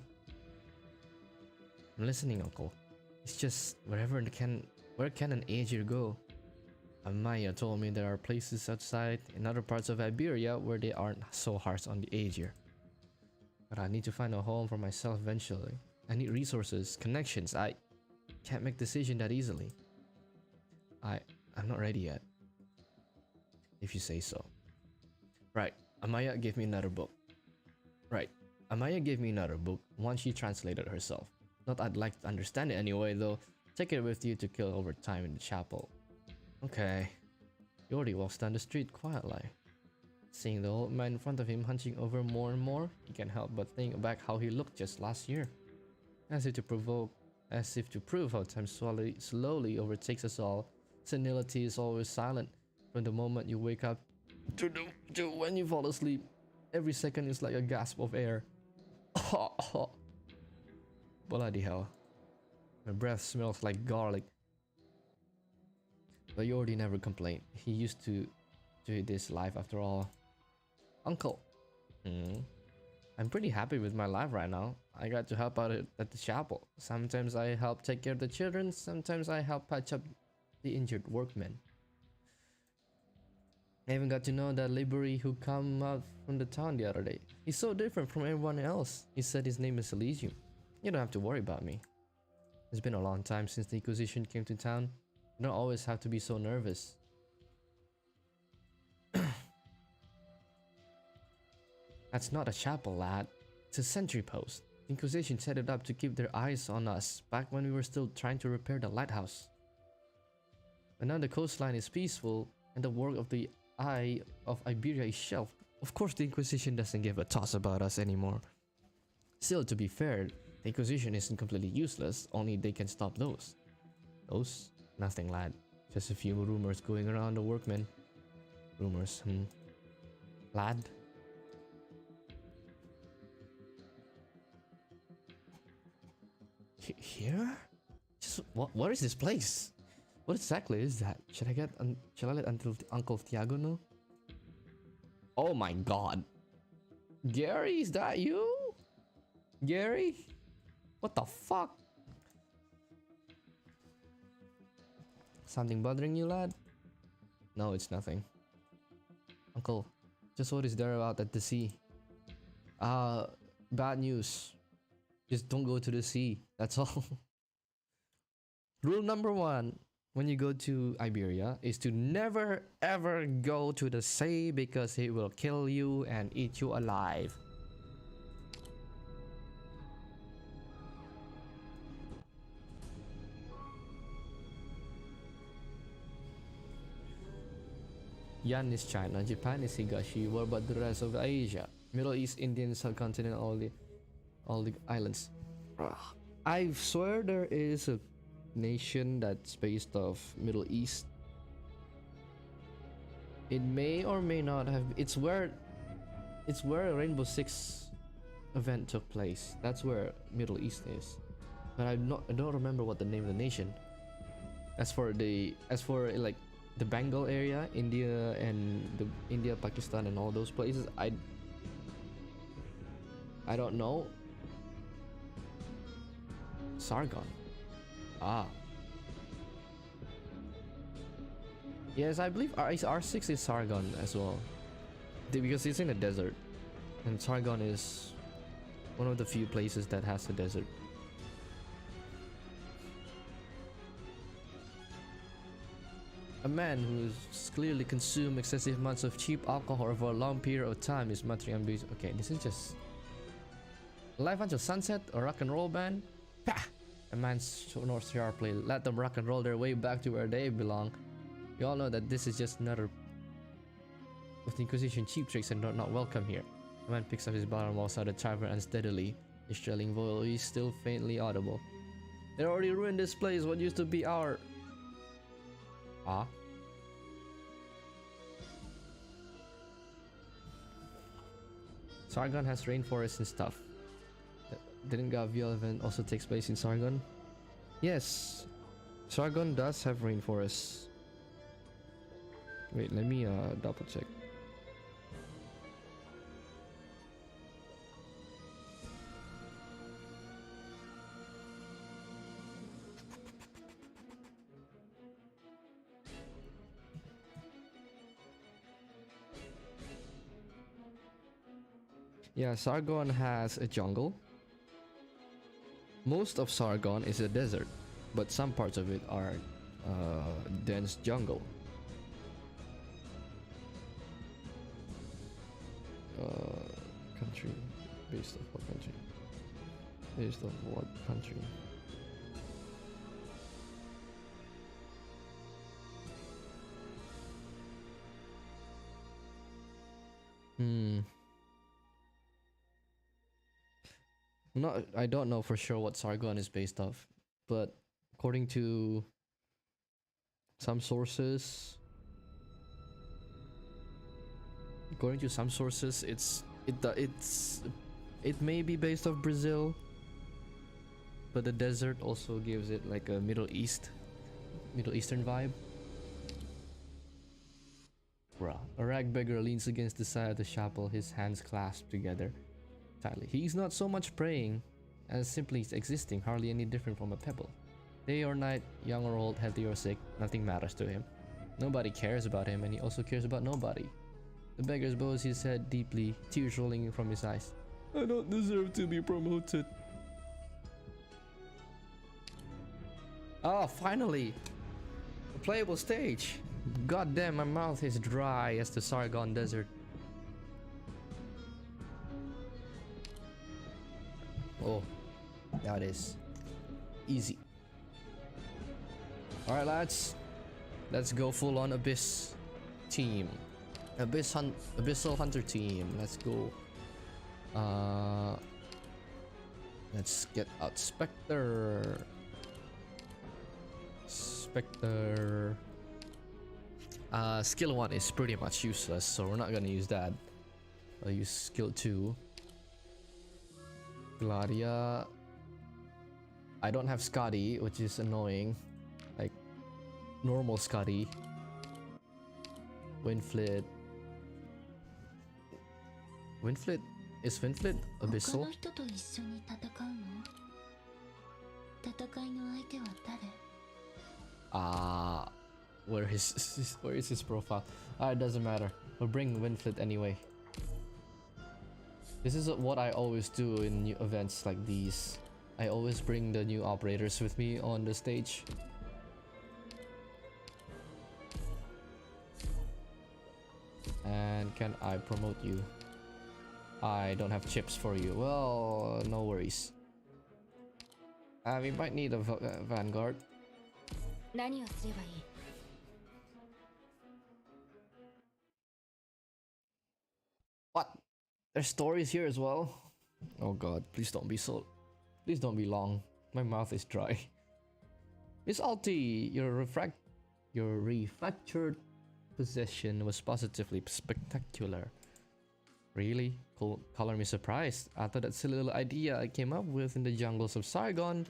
I'm listening, Uncle. It's just where can an Aegir go? Amaya told me there are places outside in other parts of Iberia where they aren't so harsh on the Aegir. But I need to find a home for myself eventually. I need resources, connections. I can't make decisions that easily. I'm not ready yet. If you say so. Right, Amaya gave me another book. One she translated herself. Not I'd like to understand it anyway though. Take it with you to kill over time in the chapel. Okay. Yordi walks down the street quietly. Seeing the old man in front of him hunching over more and more, he can't help but think back how he looked just last year. As if to prove how time slowly overtakes us all. Senility is always silent. From the moment you wake up to when you fall asleep, every second is like a gasp of air. Bloody hell. My breath smells like garlic. But Yordi never complained. He used to this life after all. Uncle. I'm pretty happy with my life right now. I got to help out at the chapel. Sometimes I help take care of the children. Sometimes I help patch up the injured workmen. I even got to know that laborer who come out from the town the other day. He's so different from everyone else. He said his name is Elysium. You don't have to worry about me. It's been a long time since the Inquisition came to town. You don't always have to be so nervous. That's not a chapel, lad. It's a sentry post. The Inquisition set it up to keep their eyes on us back when we were still trying to repair the lighthouse. But now the coastline is peaceful and the work of the Eye of Iberia is shelved. Of course the Inquisition doesn't give a toss about us anymore. Still, to be fair, the Inquisition isn't completely useless, only they can stop those. Those? Nothing, lad. Just a few rumors going around the workmen. Rumors, Lad? Here? Just what is this place? What exactly is that? Should I let Uncle Thiago know? Oh my god. Gary, is that you? Gary? What the fuck? Something bothering you, lad? No, it's nothing. Uncle, just what is there out at the sea? Bad news. Just don't go to the sea. That's all. Rule number 1 when you go to Iberia is to never ever go to the sea because it will kill you and eat you alive. Yan is China, Japan is Higashi. What about the rest of Asia? Middle East, Indian subcontinent, all the islands. I swear there is a nation that's based off Middle East. It may or may not have. It's where Rainbow Six event took place. That's where Middle East is. But I don't remember what the name of the nation. As for like the Bengal area, India and the India, Pakistan, and all those places. I don't know. Sargon. Ah. Yes, I believe R6 is Sargon as well. Because it's in a desert. And Sargon is one of the few places that has a desert. A man who's clearly consumed excessive amounts of cheap alcohol over a long period of time is muttering ambitious. Okay, this is just Live Until Sunset, a rock and roll band. Pah! A man snorts sharply. Let them rock and roll their way back to where they belong. You all know that this is just another of the Inquisition cheap tricks and not welcome here. The man picks up his bottle and walks out of the tavern unsteadily. His trailing voice still faintly audible. They already ruined this place, what used to be our... Ah? Sargon has rainforests and stuff. Didn't Gavial event also takes place in Sargon? Yes, Sargon does have rainforests. Wait, let me double check. Yeah, Sargon has a jungle. Most of Sargon is a desert, but some parts of it are dense jungle. Country, based off what country? Based off what country? No, I don't know for sure what Sargon is based off, but according to some sources, it may be based off Brazil, but the desert also gives it like a Middle Eastern vibe. Bruh. A rag beggar leans against the side of the chapel, his hands clasped together tightly. He's not so much praying as simply existing, hardly any different from a pebble. Day or night, young or old, healthy or sick, nothing matters to him. Nobody cares about him, and he also cares about nobody. The beggar bows his head deeply, tears rolling from his eyes. I don't deserve to be promoted. Oh, finally! A playable stage! God damn, my mouth is dry as the Sargon Desert. Oh, that is easy. Alright lads, let's go full on Abyss team. Abyssal Hunter team. Let's go. Let's get out Specter. Skill 1 is pretty much useless, so we're not gonna use that. I'll use skill 2. Gladia. I don't have Scotty, which is annoying. Like normal Scotty. Winflit. Is Winflit Abyssal? Where is his profile? It doesn't matter. We'll bring Winflit anyway. This is what I always do in new events like these. I always bring the new operators with me on the stage. And can I promote you? I don't have chips for you. Well, no worries. We might need a Vanguard. What? There's stories here as well? Oh god, please don't be long. My mouth is dry. Miss Alti, your refractured possession was positively spectacular. Really? Cool. Color me surprised. I thought that silly little idea I came up with in the jungles of Sargon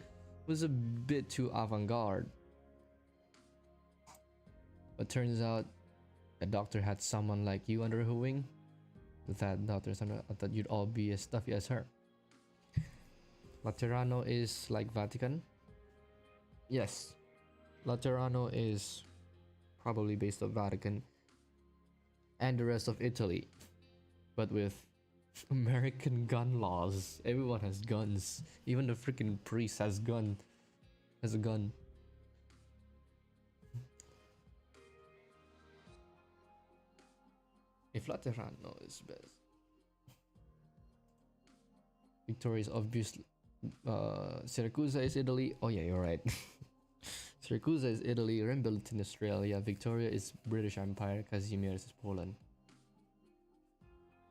was a bit too avant-garde. But turns out the doctor had someone like you under her wing. That doctor, I thought you'd all be as stuffy as her. Laterano is like Vatican. Yes, Laterano is probably based on Vatican and the rest of Italy, but with American gun laws. Everyone has guns. Even the freaking priest has a gun. If Laterano is best, Victoria is obviously. Syracuse is Italy. Oh yeah, you're right. Syracuse is Italy. Rembilton, Australia. Victoria is British Empire. Kazimierz is Poland.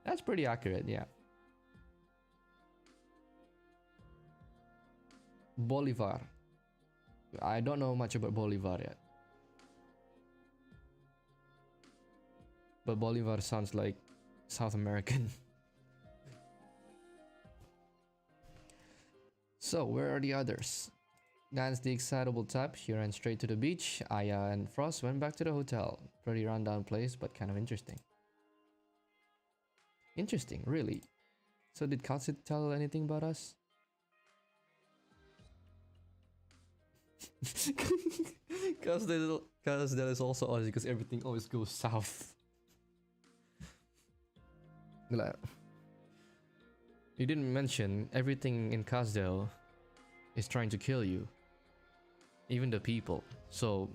That's pretty accurate, yeah. Bolivar. I don't know much about Bolivar yet. But Bolivar sounds like South American. So, where are the others? Dan's the excitable type. She ran straight to the beach. Aya and Frost went back to the hotel. Pretty rundown place, but kind of interesting. Interesting, really. So did Katsit tell anything about us? Because that is also odd because everything always goes south. You didn't mention everything in Kasdale is trying to kill you. Even the people. So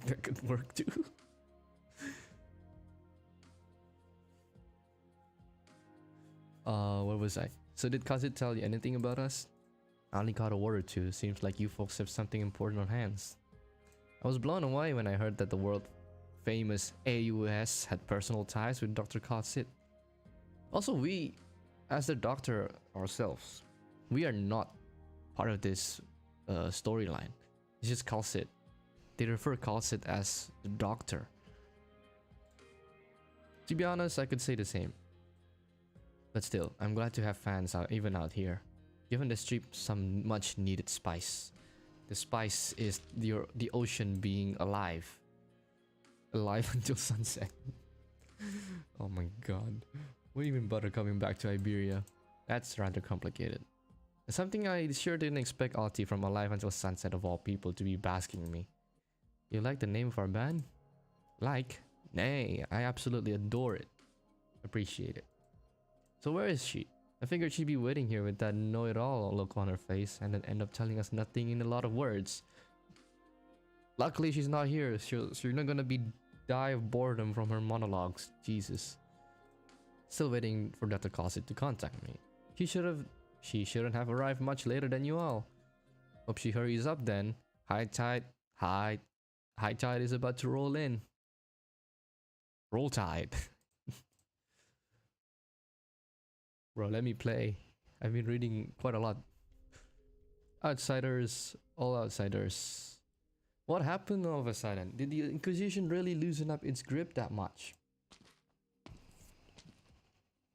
that could work too. Where was I? So did Kazit tell you anything about us? I only caught a word or two. Seems like you folks have something important on hands. I was blown away when I heard that the world famous AUS had personal ties with Dr. Kazit. Also, we, as the doctor ourselves, we are not part of this storyline. It's just Kazit. They refer Kazit as the doctor. To be honest, I could say the same. But still, I'm glad to have fans even out here. Given the strip some much needed spice. The spice is the ocean being alive. Alive until sunset. Oh my god. What even bother coming back to Iberia? That's rather complicated. Something I sure didn't expect Alti from Alive Until Sunset of all people to be basking me. You like the name of our band? Like? Nay, I absolutely adore it. Appreciate it. So where is she? I figured she'd be waiting here with that know-it-all look on her face and then end up telling us nothing in a lot of words. Luckily she's not here, so you're not gonna be die of boredom from her monologues. Jesus. Still waiting for Dr. Cosset to contact me. She shouldn't have arrived much later than you all. Hope she hurries up then. High tide is about to roll in. Roll tide. Bro, let me play. I've been reading quite a lot. Outsiders, all outsiders. What happened all of a sudden? Did the Inquisition really loosen up its grip that much?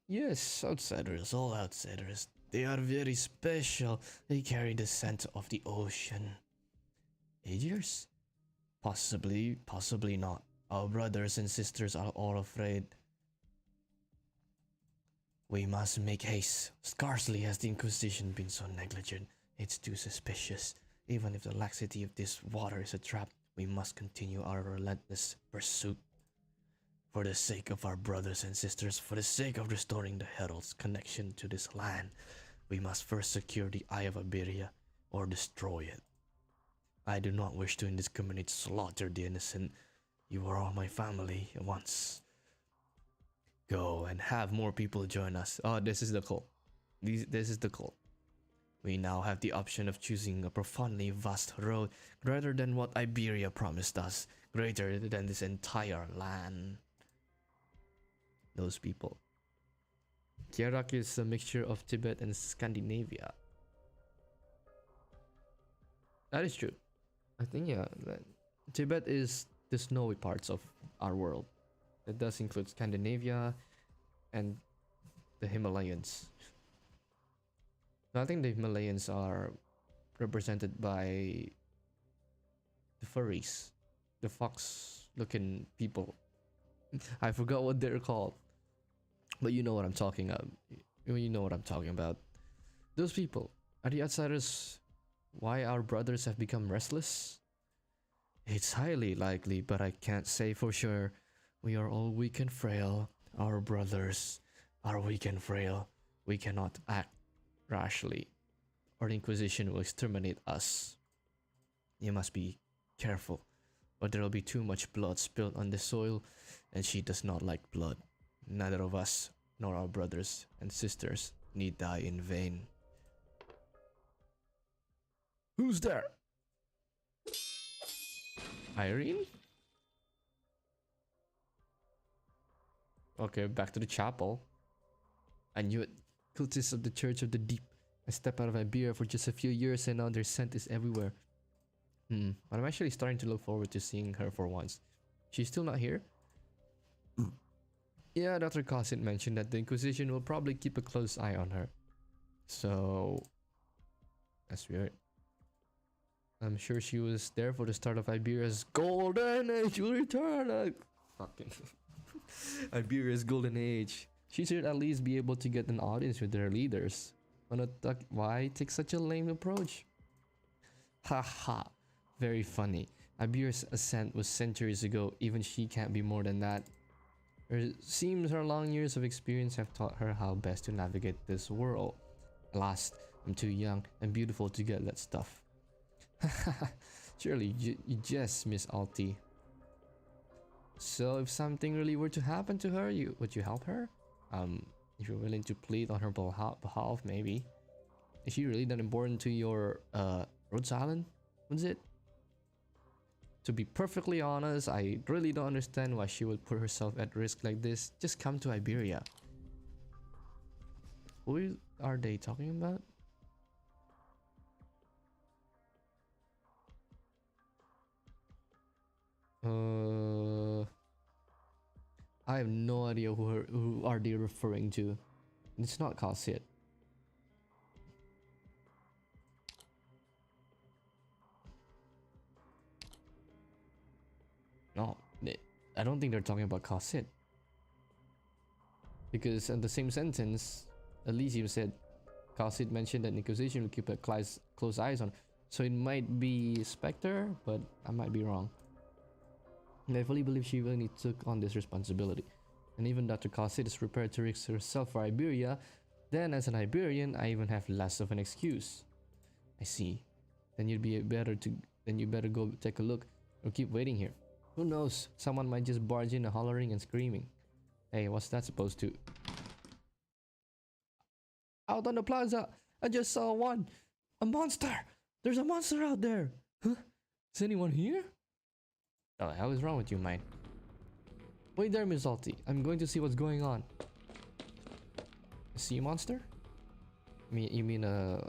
Yes, outsiders, all outsiders. They are very special. They carry the scent of the ocean. Aegers? Possibly, possibly not. Our brothers and sisters are all afraid. We must make haste. Scarcely has the Inquisition been so negligent. It's too suspicious. Even if the laxity of this water is a trap, we must continue our relentless pursuit. For the sake of our brothers and sisters, for the sake of restoring the Herald's connection to this land, we must first secure the Eye of Iberia or destroy it. I do not wish to indiscriminate slaughter the innocent. You are all my family at once. Go and have more people join us. Oh, this is the cult. This is the cult. We now have the option of choosing a profoundly vast road greater than what Iberia promised us, greater than this entire land. Those people. Kierak is a mixture of Tibet and Scandinavia. That is true. I think, yeah, Tibet is the snowy parts of our world. That does include Scandinavia and the Himalayas. I think the Himalayas are represented by the furries. the fox-looking people. I forgot what they're called, but you know what I'm talking about. You know what I'm talking about. Those people are the outsiders. Why our brothers have become restless? It's highly likely, but I can't say for sure. We are all weak and frail. Our brothers are weak and frail. We cannot act rashly, or the Inquisition will exterminate us. You must be careful, or there will be too much blood spilled on the soil, and she does not like blood. Neither of us, nor our brothers and sisters, need die in vain. Who's there? Irene? Okay, back to the chapel. I knew it. Cultists of the Church of the Deep. I stepped out of Iberia for just a few years and now their scent is everywhere. But I'm actually starting to look forward to seeing her for once. She's still not here? Yeah, Dr. Cossit mentioned that the Inquisition will probably keep a close eye on her. So... that's weird. I'm sure she was there for the start of Iberia's golden age will return. Fucking Iberia's golden age. She should at least be able to get an audience with their leaders. Why take such a lame approach? Haha, very funny. Iberia's ascent was centuries ago. Even she can't be more than that. It seems her long years of experience have taught her how best to navigate this world. Alas, I'm too young and beautiful to get that stuff. Surely you jest, Miss Alti. So if something really were to happen to her, would you help her? If you're willing to plead on her behalf, maybe. Is she really that important to your Rhodes Island? Was it? To be perfectly honest, I really don't understand why she would put herself at risk like this. Just come to Iberia. Who are they talking about? I have no idea who are they referring to. It's not Cossit. No, I don't think they're talking about Cossit. Because in the same sentence, Elysium said Cossit mentioned that Inquisition will keep a close eyes on. So it might be Specter, but I might be wrong. And I fully believe she really took on this responsibility. And even Dr. Cossit is prepared to risk herself for Iberia, then as an Iberian, I even have less of an excuse. I see. Then you better go take a look or keep waiting here. Who knows? Someone might just barge in hollering and screaming. Hey, what's that supposed to? Out on the plaza, I just saw one. A monster! There's a monster out there! Huh? Is anyone here? What the hell is wrong with you, mate? Wait there, Miss Alti. I'm going to see what's going on. A sea monster? You mean a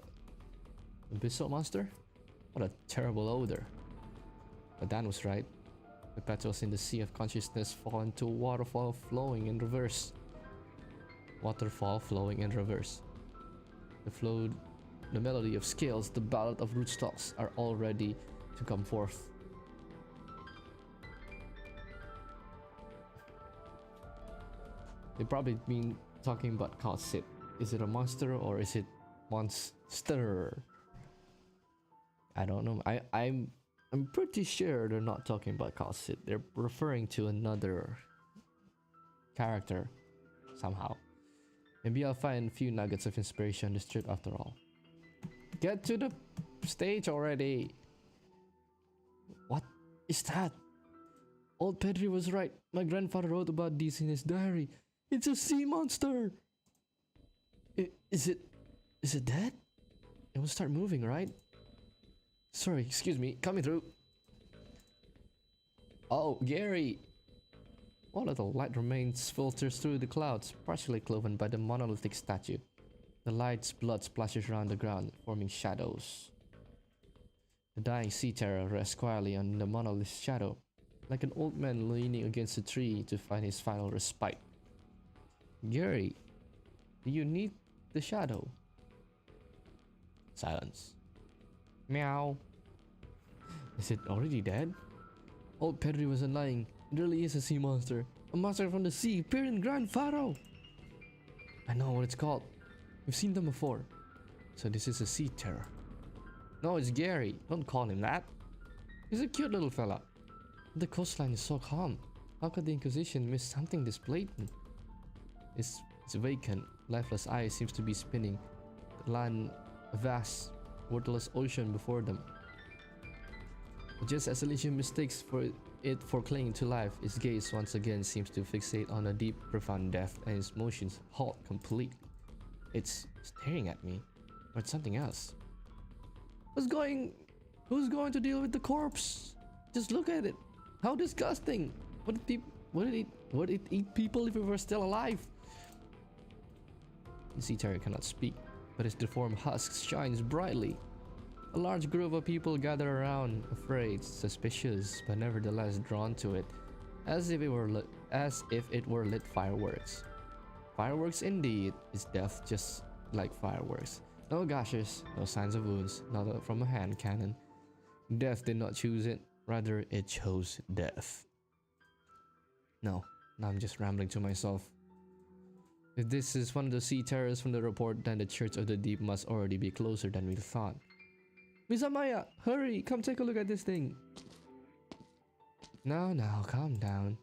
abyssal monster? What a terrible odor. But Dan was right. The petals in the sea of consciousness fall into a waterfall flowing in reverse. Waterfall flowing in reverse. The melody of scales, the ballad of rootstocks are all ready to come forth. They probably been talking about Cossit. Is it a monster or is it monster? I don't know. I'm pretty sure they're not talking about Cossit. They're referring to another character somehow. Maybe I'll find a few nuggets of inspiration on this trip after all. Get to the stage already. What is that? Old Pedri was right. My grandfather wrote about this in his diary. It's a sea monster. Is it dead? It will start moving, right? Sorry, excuse me. Coming through. Oh, Gary. What little light remains filters through the clouds, partially cloven by the monolithic statue. The light's blood splashes around the ground, forming shadows. The dying sea terror rests quietly on the monolith's shadow, like an old man leaning against a tree to find his final respite. Gary, do you need the shadow? Silence. Meow. Is it already dead? Old Pedri wasn't lying. It really is a sea monster. A monster from the sea appeared in Grand Faro. I know what it's called. We've seen them before. So this is a sea terror. No, it's Gary. Don't call him that. He's a cute little fella. The coastline is so calm. How could the Inquisition miss something this blatant? It's vacant. Lifeless eye seems to be spinning. The land, a vast, waterless ocean before them. Just as Elysium mistakes it for clinging to life, its gaze once again seems to fixate on a deep, profound depth, and its motions halt completely. It's staring at me, or it's something else. Who's going to deal with the corpse? Just look at it. How disgusting! Would it eat people if it were still alive? The sea terror cannot speak, but its deformed husk shines brightly. A large group of people gather around, afraid, suspicious, but nevertheless drawn to it, as if it were lit fireworks. Fireworks indeed. It's death just like fireworks. No gashes, no signs of wounds, not from a hand cannon. Death did not choose it, rather it chose death. No, I'm just rambling to myself. If this is one of the sea terrors from the report, then the Church of the Deep must already be closer than we thought. Miss Amaya, hurry, come take a look at this thing. Now, calm down.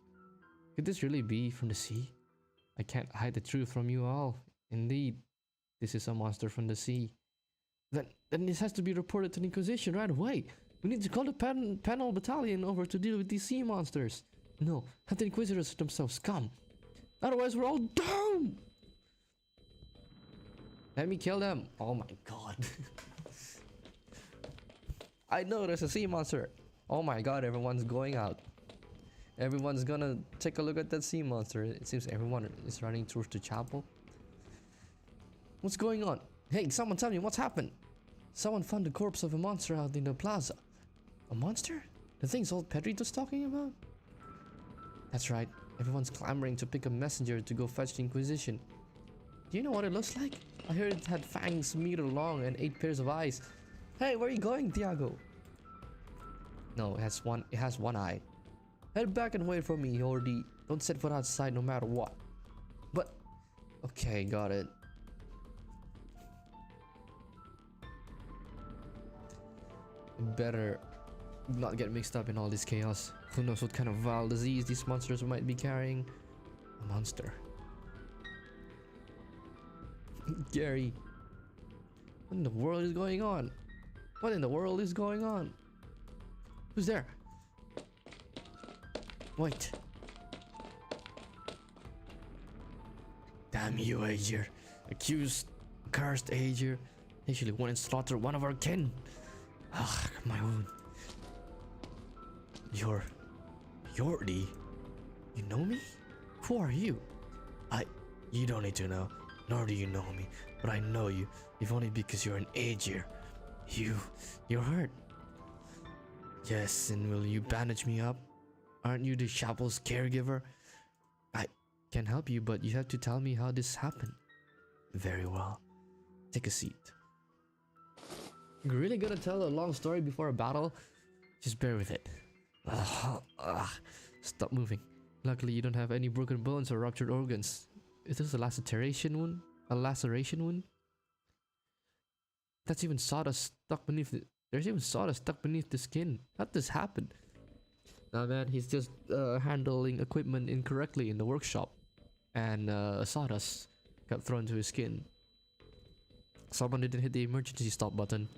Could this really be from the sea? I can't hide the truth from you all. Indeed, this is a monster from the sea. Then this has to be reported to the Inquisition right away. We need to call the panel battalion over to deal with these sea monsters. No, have the Inquisitors themselves come. Otherwise, we're all doomed. Let me kill them. Oh my god. I know there's a sea monster. Oh my god, everyone's going out. Everyone's gonna take a look at that sea monster. It seems everyone is running towards the chapel. What's going on? Hey, someone tell me what's happened. Someone found the corpse of a monster out in the plaza. A monster? The things old Pedri was talking about? That's right. Everyone's clamoring to pick a messenger to go fetch the Inquisition. Do you know what it looks like? I heard it had fangs meter long and 8 pairs of eyes. Hey, where are you going, Tiago? No, it has one eye. Head back and wait for me, Hordy. Don't set foot outside no matter what. But okay, got it. Better not get mixed up in all this chaos. Who knows what kind of vile disease these monsters might be carrying? A monster. Gary. What in the world is going on? What in the world is going on? Who's there? Wait. Damn you, Aegir. Accused, cursed Aegir. Actually went and slaughtered one of our kin. Ah, my own. You're Yordi. You know me? Who are you? You don't need to know, nor do you know me, but I know you, if only because you're an Aegir. You're hurt. Yes, and will you bandage me up? Aren't you the chapel's caregiver? I can help you, but you have to tell me how this happened. Very well. Take a seat. You're really gonna tell a long story before a battle? Just bear with it. Stop moving. Luckily, you don't have any broken bones or ruptured organs. Is this a laceration wound? A laceration wound? That's even sawdust stuck beneath it. There's even sawdust stuck beneath the skin. How'd this happen? Now, man, he's just handling equipment incorrectly in the workshop, and sawdust got thrown to his skin. Someone didn't hit the emergency stop button.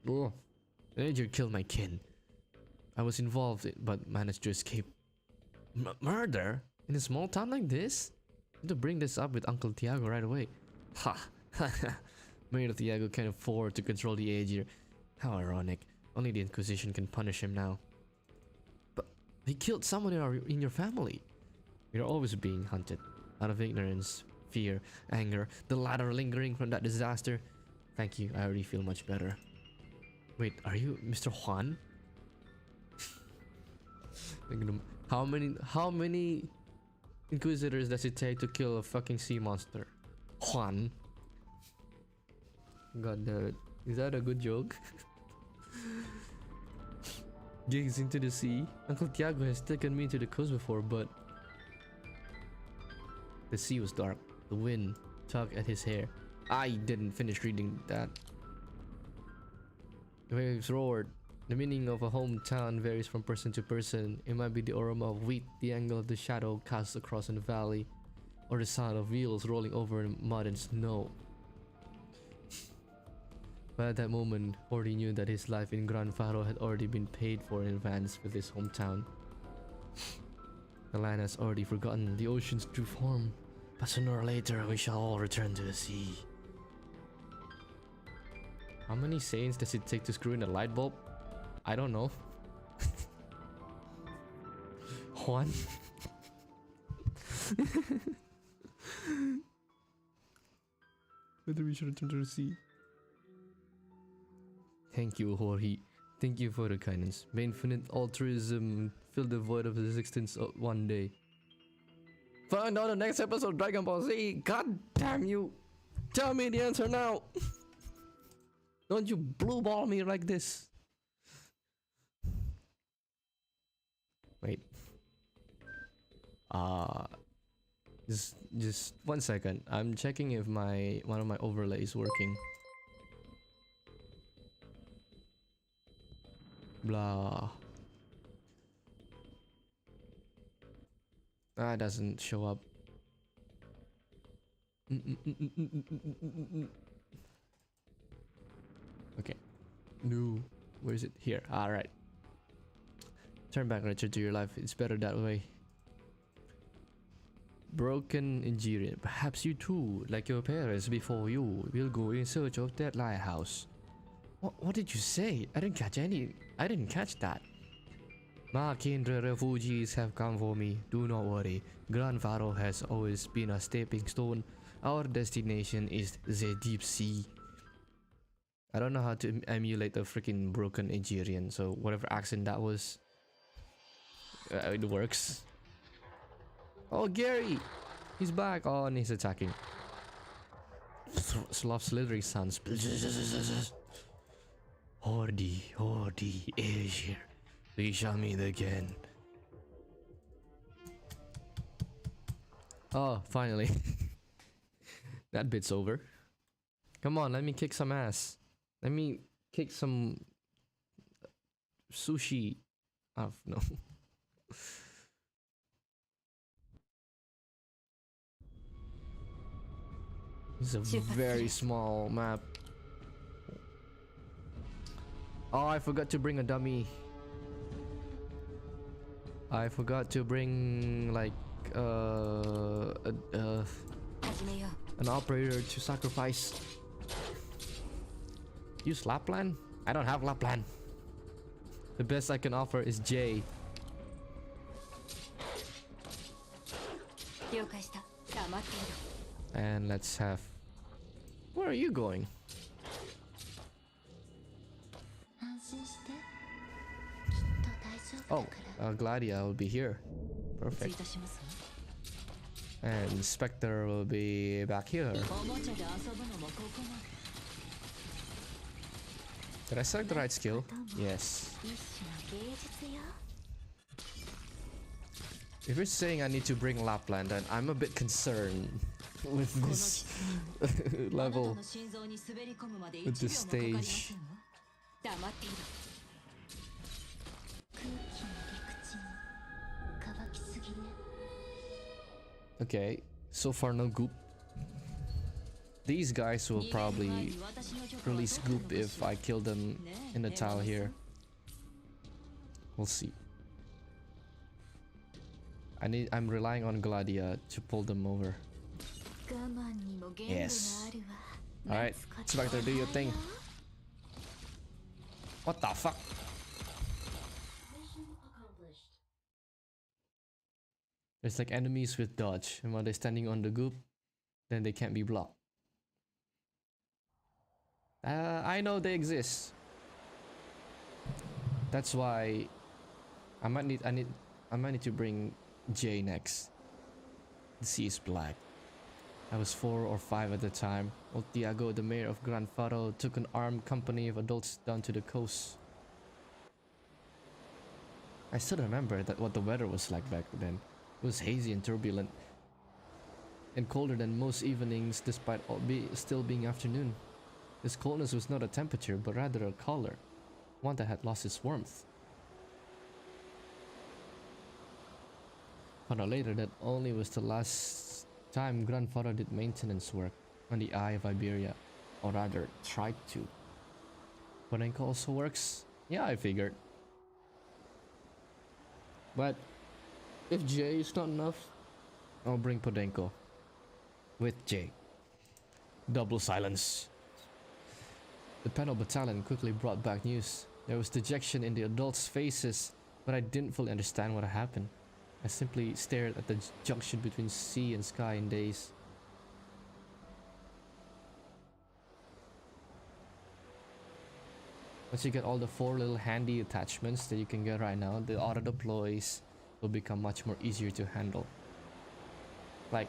Oh, Major killed my kin. I was involved, but managed to escape. Murder? In a small town like this? I need to bring this up with Uncle Tiago right away. Ha! Mayor Tiago can't afford to control the Aegir. How ironic. Only the Inquisition can punish him now. But he killed someone in your family. You're always being hunted. Out of ignorance, fear, anger, the latter lingering from that disaster. Thank you, I already feel much better. Wait, are you Mr. Juan? How many Inquisitors does it take to kill a fucking sea monster? Juan. God damn it. Is that a good joke? Gaze into the sea. Uncle Tiago has taken me to the coast before, but the sea was dark. The wind tugged at his hair. I didn't finish reading that. The waves roared. The meaning of a hometown varies from person to person. It might be the aroma of wheat, the angle of the shadow cast across in the valley, or the sound of wheels rolling over mud and snow. But at that moment, Horty knew that his life in Gran Faro had already been paid for in advance with his hometown. The land has already forgotten the ocean's true form, but sooner or later we shall all return to the sea. How many sayings does it take to screw in a light bulb? I don't know. One. Whether we should return to the sea. Thank you, Jorge. Thank you for the kindness. May infinite altruism fill the void of existence one day. Find out the next episode of Dragon Ball Z. God damn you! Tell me the answer now. Don't you blue ball me like this. Wait. Just 1 second. I'm checking if one of my overlays is working. Blah. That doesn't show up. Okay. No. Where is it? Here. Alright. Turn back, Richard, to your life. It's better that way. Broken Nigerian. Perhaps you too, like your parents before you, will go in search of that lighthouse. What did you say? I didn't catch that. My kindred refugees have come for me. Do not worry. Gran Faro has always been a stepping stone. Our destination is the deep sea. I don't know how to emulate a freaking broken Nigerian, so whatever accent that was, it works. Oh, Gary! He's back. Oh, and he's attacking. Sloth slithering sounds. Hordy is here. We shall meet again. Oh, finally. That bit's over. Come on, let me kick some ass. Let me kick some sushi. Oh, no. It's a very small map. Oh, I forgot to bring a dummy. I forgot to bring like an operator to sacrifice. Use Lapland? I don't have Lapland. The best I can offer is J. And let's have... Where are you going? Oh, Gladia will be here. Perfect. And Specter will be back here. Did I select the right skill? Yes. If you're saying I need to bring Lapland, then I'm a bit concerned with this level, with this stage. Okay, so far no goop. These guys will probably release goop if I kill them in the tile here. We'll see. I'm relying on Gladia to pull them over. Yes. Alright, Spectre, do your thing. What the fuck? There's like enemies with dodge, and while they're standing on the goop, then they can't be blocked. I know they exist. That's why I might need to bring J next. The sea is black. I was 4 or 5 at the time. Old Tiago, the mayor of Gran Faro, took an armed company of adults down to the coast. I still remember that what the weather was like back then. It was hazy and turbulent, and colder than most evenings despite still being afternoon. This coldness was not a temperature, but rather a color, one that had lost its warmth. Found out later that only was the last time grandfather did maintenance work on the Eye of Iberia, or rather tried to. Podenco also works? Yeah, I figured. But if J is not enough, I'll bring Podenco with J. Double silence. The panel battalion quickly brought back news. There was dejection in the adults' faces, but I didn't fully understand what had happened. I simply stared at the junction between sea and sky in daze. Once you get all the 4 little handy attachments that you can get right now, the auto deploys will become much more easier to handle. Like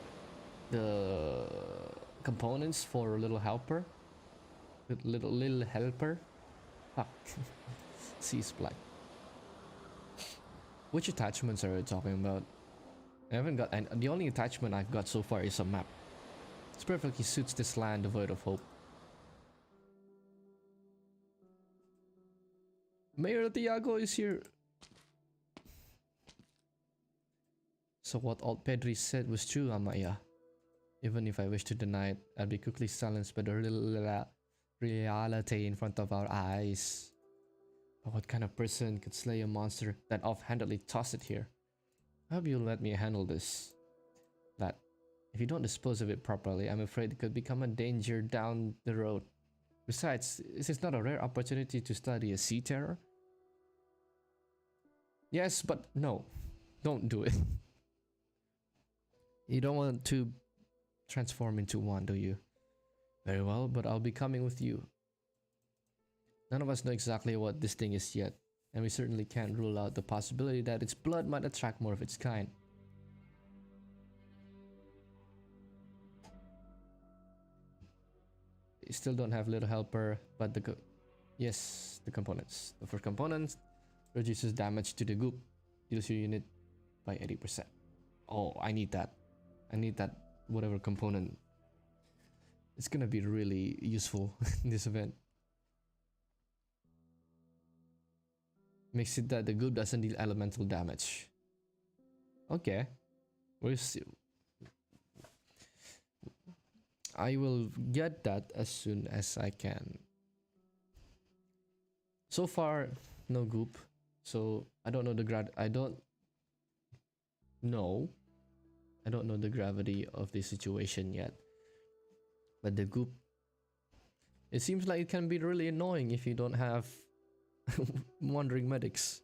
the components for little helper. Little helper. Fuck. Sea's black. Which attachments are you talking about? I haven't got, and the only attachment I've got so far is a map. This perfectly suits this land devoid of hope. Mayor Tiago is here. So what old Pedri said was true, Amaya. Even if I wish to deny it, I'd be quickly silenced by the reality in front of our eyes. But what kind of person could slay a monster that offhandedly tossed it here? I hope you'll let me handle this. That, if you don't dispose of it properly, I'm afraid it could become a danger down the road. Besides, this is not a rare opportunity to study a sea terror. Yes, but no. Don't do it. You don't want to transform into one, do you? Very well, but I'll be coming with you. None of us know exactly what this thing is yet, and we certainly can't rule out the possibility that its blood might attract more of its kind. You still don't have little helper, but the components. The first component reduces damage to the goop, deals your unit by 80%. Oh, I need that. I need that whatever component. It's gonna be really useful in this event. Makes it that the goop doesn't deal elemental damage. Okay. We'll see. I will get that as soon as I can. So far, no goop. So I don't know the I don't know the gravity of the situation yet. But the goop, it seems like it can be really annoying if you don't have wandering medics.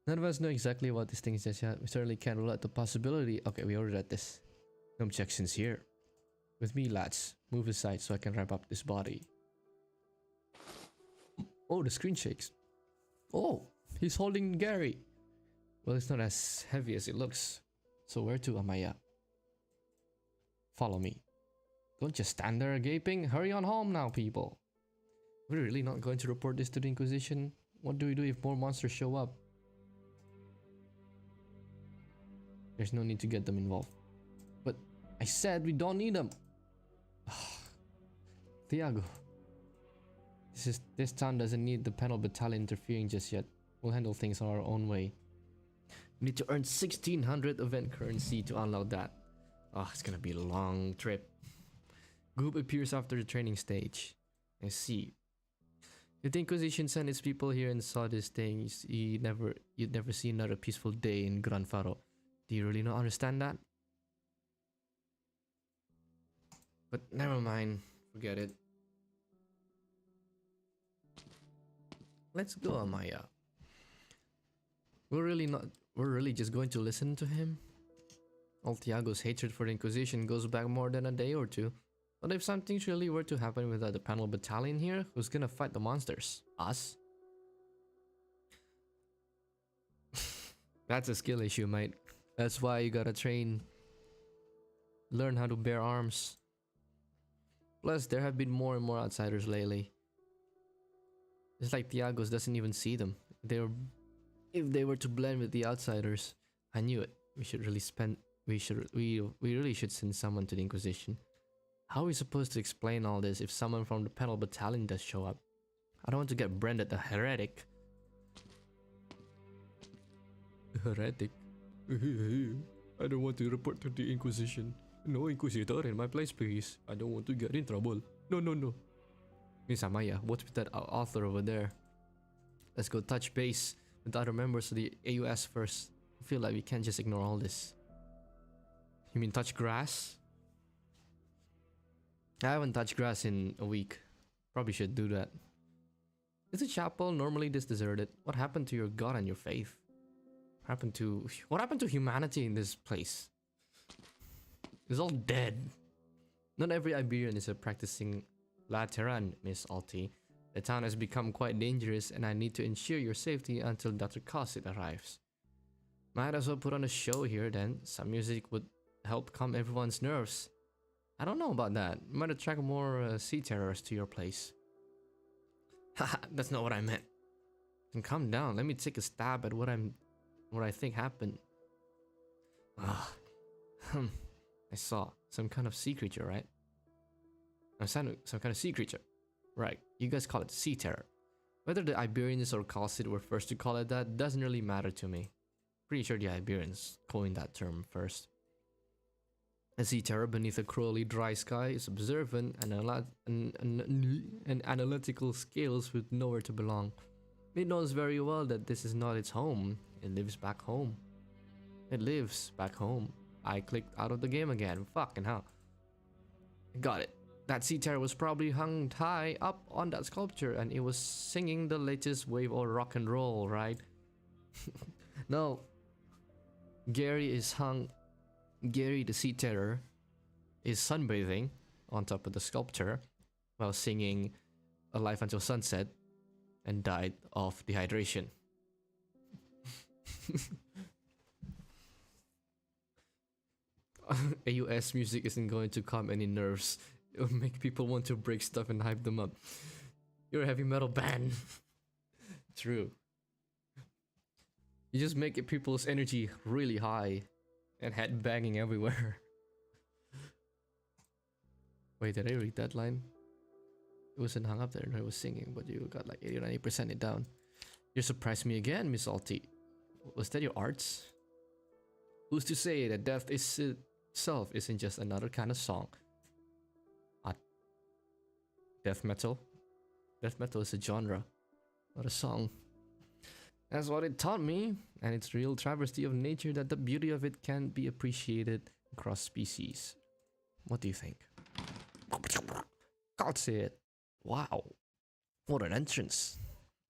None of us know exactly what this thing is just yet. We certainly can't rule out the possibility. Okay, we already read this. No objections here. With me, lads. Move aside so I can wrap up this body. Oh, the screen shakes. Oh, he's holding Gary. Well, it's not as heavy as it looks. So where to, Amaya? Follow me. Don't just stand there gaping. Hurry on home now, people. We're really not going to report this to the Inquisition? What do we do if more monsters show up? There's no need to get them involved. But I said we don't need them. Thiago. This town doesn't need the panel battalion interfering just yet. We'll handle things our own way. We need to earn 1600 event currency to unlock that. Oh, it's gonna be a long trip. Goop appears after the training stage. I see. If the Inquisition sent its people here and saw this thing, you'd never see another peaceful day in Gran Faro. Do you really not understand that? But never mind. Forget it. Let's go, Amaya. We're really just going to listen to him? Old Tiago's hatred for the Inquisition goes back more than a day or two. But if something really were to happen without the panel battalion here, who's gonna fight the monsters? Us? That's a skill issue, mate. That's why you gotta train. Learn how to bear arms. Plus, there have been more and more outsiders lately. It's like Tiago's doesn't even see them. They're If they were to blend with the outsiders, I knew it. We really should send someone to the Inquisition. How are we supposed to explain all this if someone from the Penal Battalion does show up? I don't want to get branded a heretic. Heretic? I don't want to report to the Inquisition. No Inquisitor in my place, please. I don't want to get in trouble. No, no, no. Miss Amaya, what's with that author over there? Let's go touch base with other members of the AUS first. I feel like we can't just ignore all this. You mean touch grass? I haven't touched grass in a week. Probably should do that. Is the chapel normally this deserted? What happened to your god and your faith? What happened to humanity in this place? It's all dead. Not every Iberian is a practicing Lateran, Miss Alti. The town has become quite dangerous and I need to ensure your safety until Dr. Cossit arrives. Might as well put on a show here then. Some music would help calm everyone's nerves. I don't know about that. Might attract more sea terrors to your place. Haha, that's not what I meant. Then calm down. Let me take a stab at what I think happened. I saw some kind of sea creature, right? Some kind of sea creature. Right, you guys call it sea terror. Whether the Iberians or Cossit were first to call it that doesn't really matter to me. Pretty sure the Iberians coined that term first. A sea terror beneath a cruelly dry sky is observant and analytical scales with nowhere to belong. It knows very well that this is not its home. It lives back home. I clicked out of the game again. Fucking hell. Got it. That sea terror was probably hung high up on that sculpture and it was singing the latest wave of rock and roll, right? No. Gary the sea terror is sunbathing on top of the sculpture while singing Alive Until Sunset and died of dehydration. AUS music isn't going to calm any nerves. It'll make people want to break stuff and hype them up. You're a heavy metal band. True. You just make people's energy really high and head banging everywhere. Wait, did I read that line? It wasn't hung up there, I was singing, but you got like 80 or 90% it down. You surprised me again, Miss Alti. Was that your arts? Who's to say that death itself isn't just another kind of song? What? Death metal? Death metal is a genre, not a song. That's what it taught me, and it's real travesty of nature that the beauty of it can be appreciated across species. What do you think? God say it. Wow. What an entrance.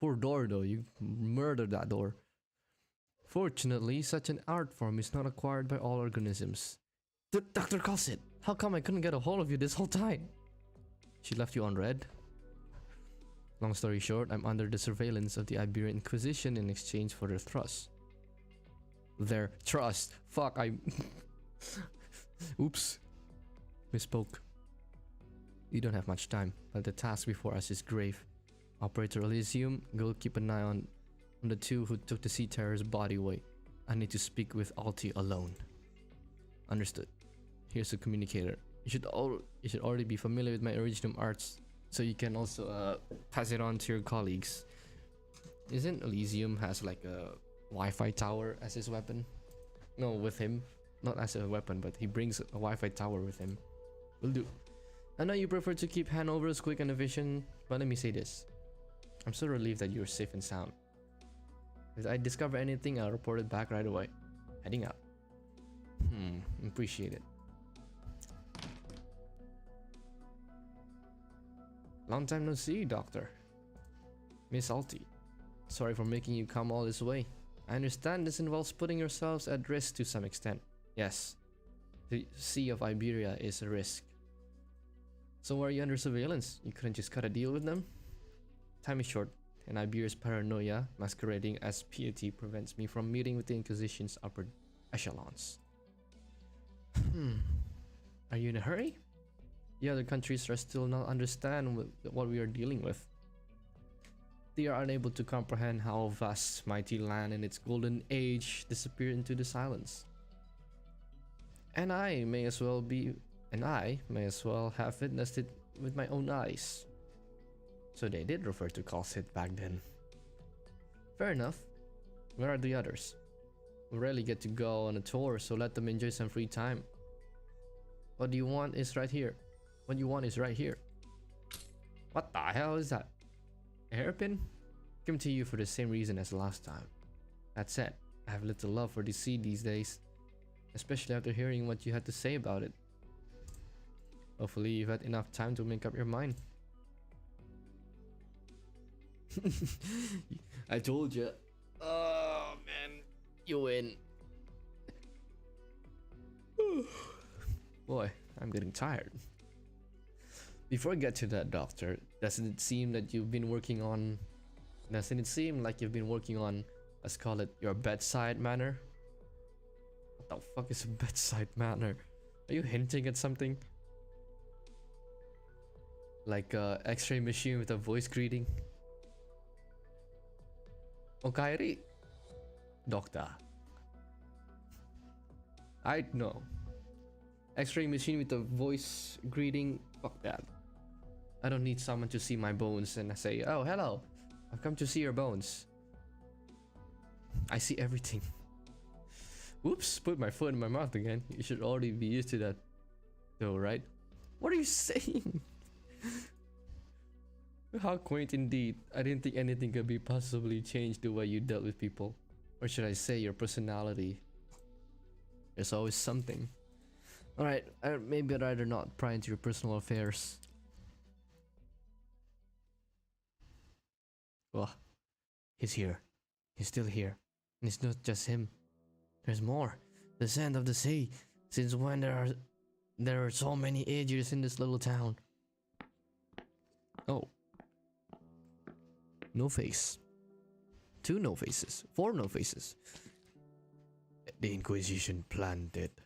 Poor door though, you murdered that door. Fortunately, such an art form is not acquired by all organisms. Dr. Cossit, how come I couldn't get a hold of you this whole time? She left you on red? Long story short, I'm under the surveillance of the Iberian Inquisition in exchange for their trust. Their trust. Fuck, I... Oops. Misspoke. You don't have much time, but the task before us is grave. Operator Elysium, go keep an eye on the two who took the Sea Terror's body away. I need to speak with Alti alone. Understood. Here's a communicator. You should already be familiar with my original arts, so you can also pass it on to your colleagues. Isn't Elysium has like a Wi-Fi tower as his weapon? No, with him. Not as a weapon, but he brings a Wi-Fi tower with him. Will do. I know you prefer to keep handovers quick and efficient, but let me say this. I'm so relieved that you're safe and sound. If I discover anything, I'll report it back right away. Heading out. Appreciate it. Long time no see, Doctor. Miss Alti. Sorry for making you come all this way. I understand this involves putting yourselves at risk to some extent. Yes. The Sea of Iberia is a risk. So why are you under surveillance? You couldn't just cut a deal with them? Time is short, and Iberia's paranoia masquerading as piety prevents me from meeting with the Inquisition's upper echelons. Are you in a hurry? The other countries are still not understand what we are dealing with. They are unable to comprehend how vast mighty land and its golden age disappeared into the silence. And I may as well have witnessed it with my own eyes. So they did refer to Kalsit back then. Fair enough. Where are the others? We rarely get to go on a tour, so let them enjoy some free time. What you want is right here. What you want is right here. What the hell is that? A hairpin? Came to you for the same reason as last time. That said, I have little love for the sea these days, especially after hearing what you had to say about it. Hopefully you've had enough time to make up your mind. I told you. Oh man, you win. Boy, I'm getting tired. Before I get to that, doctor, doesn't it seem like you've been working on, let's call it your bedside manner? What the fuck is a bedside manner? Are you hinting at something? Like a x-ray machine with a voice greeting? Okairi? Doctor. I know. X-ray machine with a voice greeting? Fuck that. I don't need someone to see my bones and I say, oh hello, I've come to see your bones. I see everything. Whoops, put my foot in my mouth again. You should already be used to that though, right? What are you saying? How quaint indeed. I didn't think anything could be possibly changed the way you dealt with people. Or should I say your personality. There's always something. Alright, maybe I'd rather not pry into your personal affairs. Well, he's here. He's still here. And it's not just him. There's more. The sand of the sea. Since when there are so many ages in this little town? Oh. No face. 2 no faces. 4 no faces. The Inquisition planned it.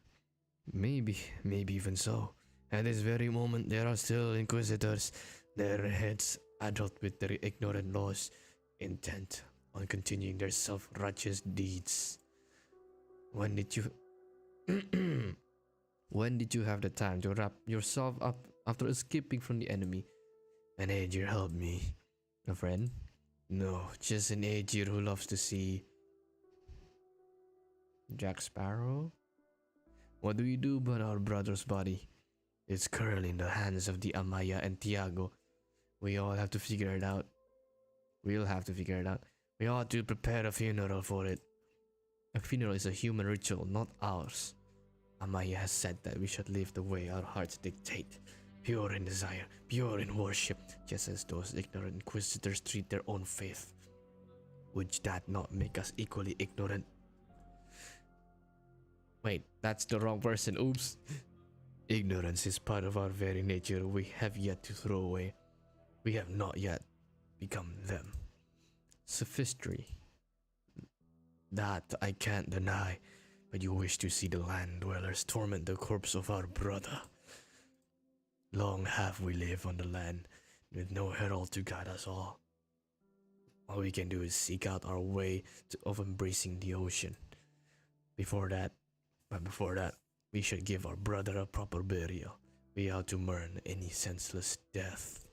Maybe even so. At this very moment, there are still Inquisitors, their heads addled with their ignorant laws, intent on continuing their self-righteous deeds. When did you have the time to wrap yourself up after escaping from the enemy? An Aegir helped me. A friend? No, just an Aegir who loves the sea. Jack Sparrow? What do we do about our brother's body? It's currently in the hands of the Amaya and Tiago. We all have to figure it out. We'll have to figure it out. We ought to prepare a funeral for it. A funeral is a human ritual, not ours. Amaya has said that we should live the way our hearts dictate. Pure in desire, pure in worship, just as those ignorant inquisitors treat their own faith. Would that not make us equally ignorant? Wait, that's the wrong person, oops. Ignorance is part of our very nature we have yet to throw away. We have not yet become them. Sophistry. That I can't deny, but you wish to see the land dwellers torment the corpse of our brother. Long have we lived on the land, with no herald to guide us all. All we can do is seek out our way of embracing the ocean. Before that, we should give our brother a proper burial. We ought to mourn any senseless death.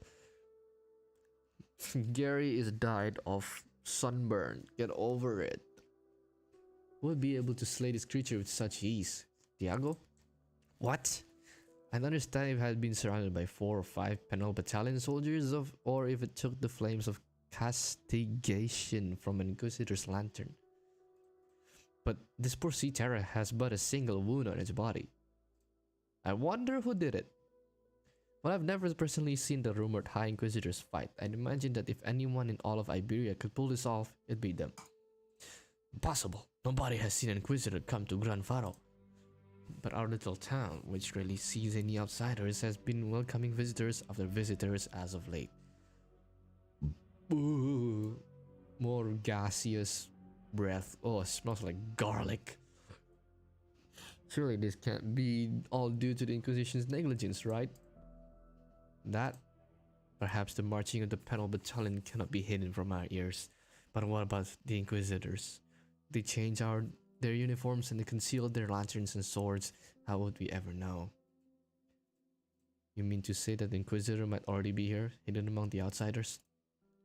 Gary is died of sunburn. Get over it. Who would be able to slay this creature with such ease? Tiago? What? I'd understand if it had been surrounded by 4 or 5 Penal Battalion soldiers or if it took the flames of castigation from an Inquisitor's lantern. But this poor sea terror has but a single wound on its body. I wonder who did it. While I've never personally seen the rumored High Inquisitors fight, I'd imagine that if anyone in all of Iberia could pull this off, it'd be them. Impossible. Nobody has seen an Inquisitor come to Gran Faro. But our little town, which rarely sees any outsiders, has been welcoming visitors after visitors as of late. Ooh, more gaseous breath. Oh, it smells like garlic. Surely this can't be all due to the Inquisition's negligence, right? That Perhaps the marching of the Penal Battalion cannot be hidden from our ears. But what about the Inquisitors? They change their uniforms and they conceal their lanterns and swords. How would we ever know? You mean to say that the Inquisitor might already be here, hidden among the outsiders?